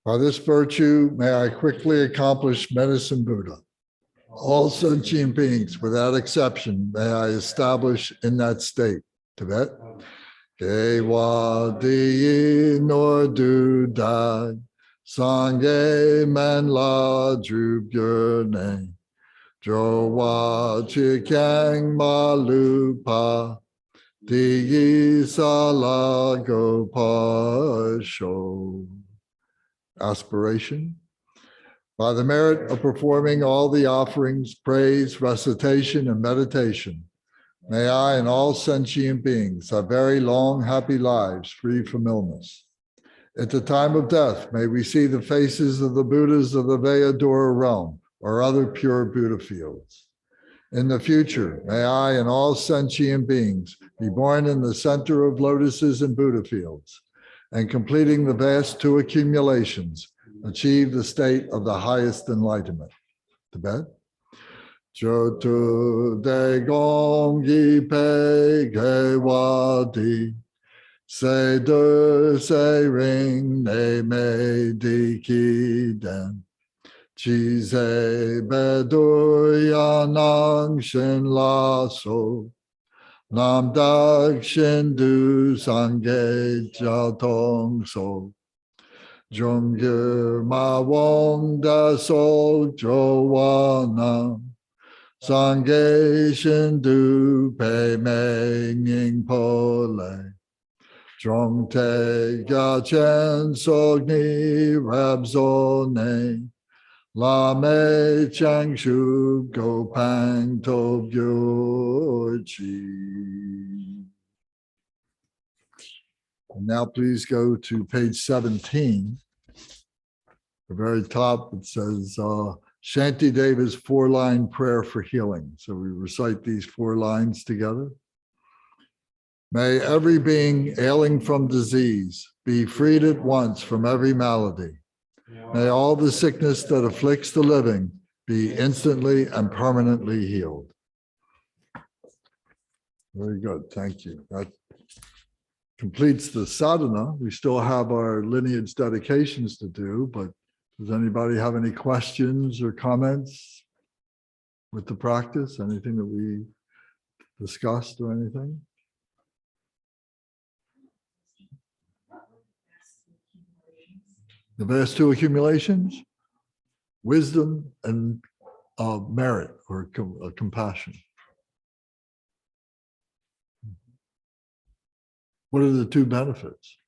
Speaker 1: By this virtue, may I quickly accomplish medicine Buddha. All sentient beings, without exception, may I establish in that state. Tibet. Kewa di nor du dai, sangye man la drub yurne, jowa chikyang ma lupa, di sala go pa sho. Aspiration. By the merit of performing all the offerings, praise, recitation, and meditation, may I and all sentient beings have very long, happy lives free from illness. At the time of death, may we see the faces of the Buddhas of the Veladora realm or other pure Buddha fields. In the future, may I and all sentient beings be born in the center of lotuses and Buddha fields, and completing the vast two accumulations, achieve the state of the highest enlightenment. Tibet. Chotu de gongi pe gewadi, se de se ring ne me di ki den, chi se bedu yanang shin la so, nam dak shin du sangye jatong so. Jungir ma wong da so jo wa nam, sangye shin du pe me nging po le, trong te ga chen so ni rab zo ne, la me chang shu go pang to byo chi. Now please go to page 17. The very top, it says Shanti Deva's 4-line prayer for healing. So we recite these 4 lines together. May every being ailing from disease be freed at once from every malady. May all the sickness that afflicts the living be instantly and permanently healed. Very good, thank you. That completes the sadhana. We still have our lineage dedications to do, but does anybody have any questions or comments with the practice? Anything that we discussed or anything? The vast 2 accumulations, wisdom and merit or compassion. What are the two benefits?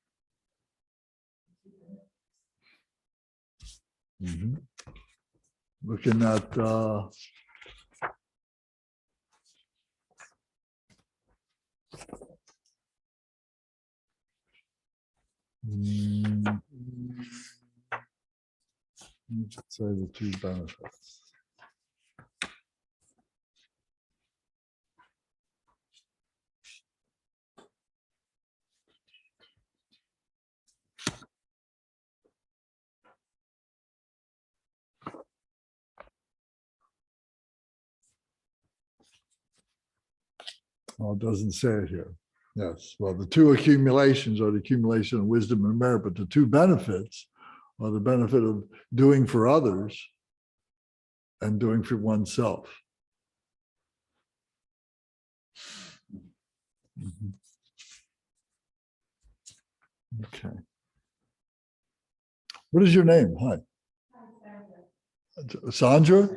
Speaker 1: Mhm. Looking at let's say the two benefits. Well, it doesn't say it here. Yes. Well, the two accumulations are the accumulation of wisdom and merit, but the two benefits are the benefit of doing for others and doing for oneself. Mhm. Okay. What is your name? Hi. Sandra?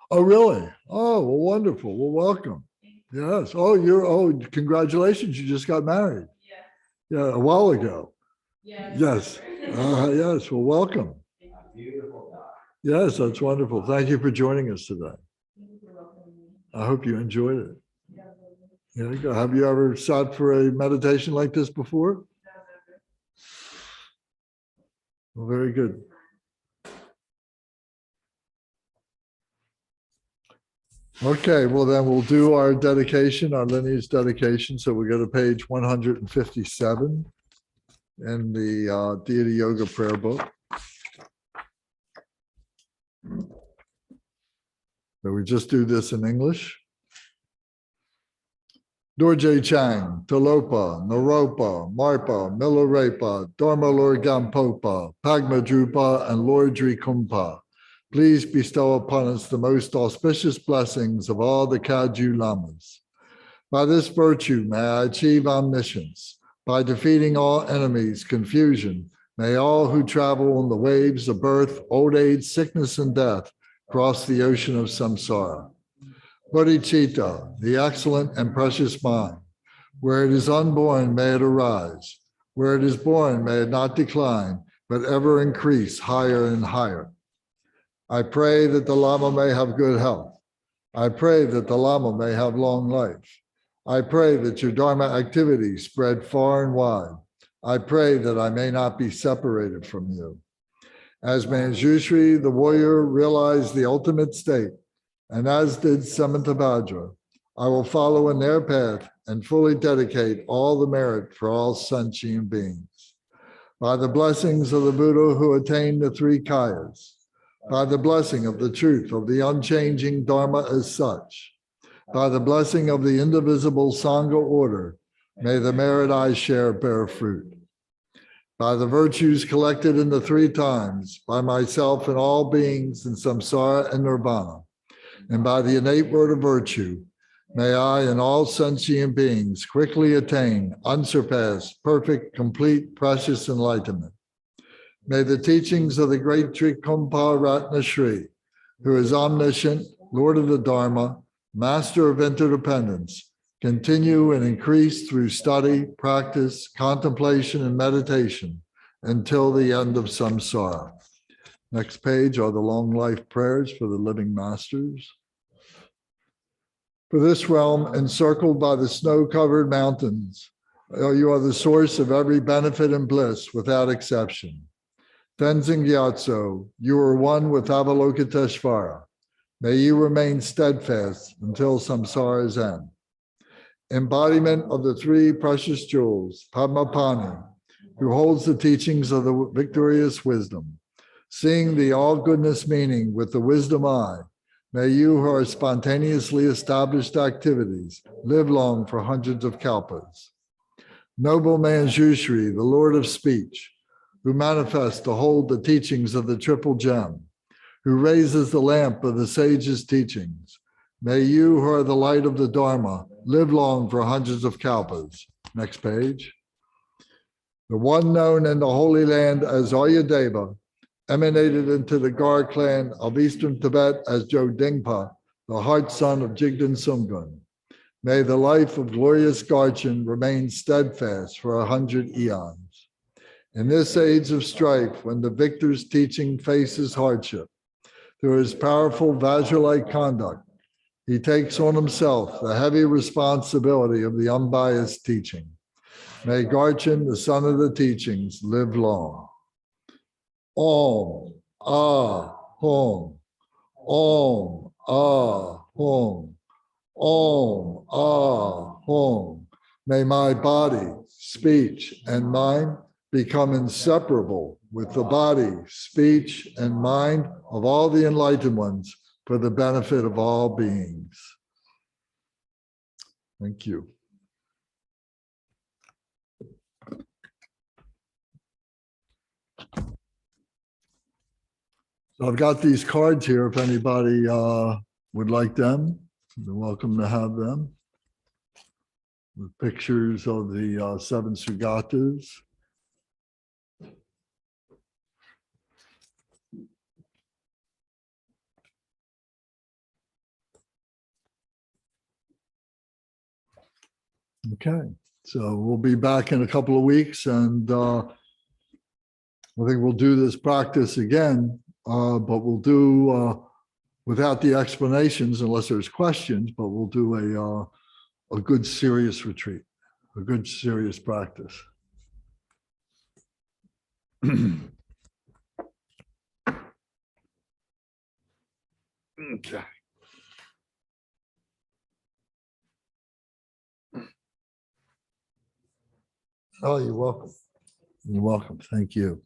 Speaker 1: Oh, really? Oh, well, wonderful. Well, welcome. Yes. Oh, congratulations. You just got married. Yeah, a while ago. Yes. Yes. Well, welcome.
Speaker 2: A beautiful daughter.
Speaker 1: Yes, that's wonderful. Thank you for joining us today. I hope you enjoyed it. There you go. Have you ever sat for a meditation like this before? Well, very good. Okay, well then we'll do our dedication, our lineage dedication. So we go to page 157 in the Deity Yoga Prayer Book. So we just do this in English. Dorje Chang, Talopa, Naropa, Marpa, Milarepa, Dharma Lord Gampopa, Pagma Drupa, and Lord Kumpa. Please bestow upon us the most auspicious blessings of all the Kaju Lamas. By this virtue, may I achieve omniscience. By defeating all enemies, confusion, may all who travel on the waves of birth, old age, sickness, and death cross the ocean of samsara. Bodhicitta, the excellent and precious mind. Where it is unborn, may it arise. Where it is born, may it not decline, but ever increase higher and higher. I pray that the Lama may have good health. I pray that the Lama may have long life. I pray that your Dharma activities spread far and wide. I pray that I may not be separated from you. As Manjushri, the warrior, realized the ultimate state, and as did Samantabhadra, I will follow in their path and fully dedicate all the merit for all sentient beings. By the blessings of the Buddha who attained the three kayas, by the blessing of the truth of the unchanging Dharma as such, by the blessing of the indivisible Sangha order, may the merit I share bear fruit. By the virtues collected in the three times, by myself and all beings in samsara and nirvana, and by the innate word of virtue, may I and all sentient beings quickly attain unsurpassed, perfect, complete, precious enlightenment. May the teachings of the great Trikumpa Ratna Shri, who is omniscient, Lord of the Dharma, Master of interdependence, continue and increase through study, practice, contemplation, and meditation until the end of samsara. Next page are the long life prayers for the living masters. For this realm, encircled by the snow-covered mountains, you are the source of every benefit and bliss without exception. Tenzin Gyatso, you are one with Avalokiteshvara. May you remain steadfast until samsara's end. Embodiment of the three precious jewels, Padmapani, who holds the teachings of the victorious wisdom, seeing the all-goodness meaning with the wisdom eye, may you who are spontaneously established activities live long for hundreds of kalpas. Noble Manjushri, the Lord of speech, who manifests to hold the teachings of the triple gem, who raises the lamp of the sage's teachings. May you who are the light of the Dharma live long for hundreds of kalpas. Next page. The one known in the Holy Land as Aryadeva emanated into the Gar clan of Eastern Tibet as Jo Dingpa, the heart son of Jignan Sumgun. May the life of glorious Garchin remain steadfast for 100 eons. In this age of strife, when the victor's teaching faces hardship, through his powerful Vajra-like conduct, he takes on himself the heavy responsibility of the unbiased teaching. May Garchin, the son of the teachings, live long. Om, ah, hum. Om, ah, hum. Om, ah, hum. May my body, speech, and mind become inseparable with the body, speech, and mind of all the enlightened ones for the benefit of all beings. Thank you. So I've got these cards here. If anybody would like them, you're welcome to have them. With pictures of the 7 Sugatas. Okay, so we'll be back in a couple of weeks, and I think we'll do this practice again, but we'll do without the explanations unless there's questions, but we'll do a good serious retreat, a good serious practice. Okay. Oh, you're welcome. You're welcome. Thank you.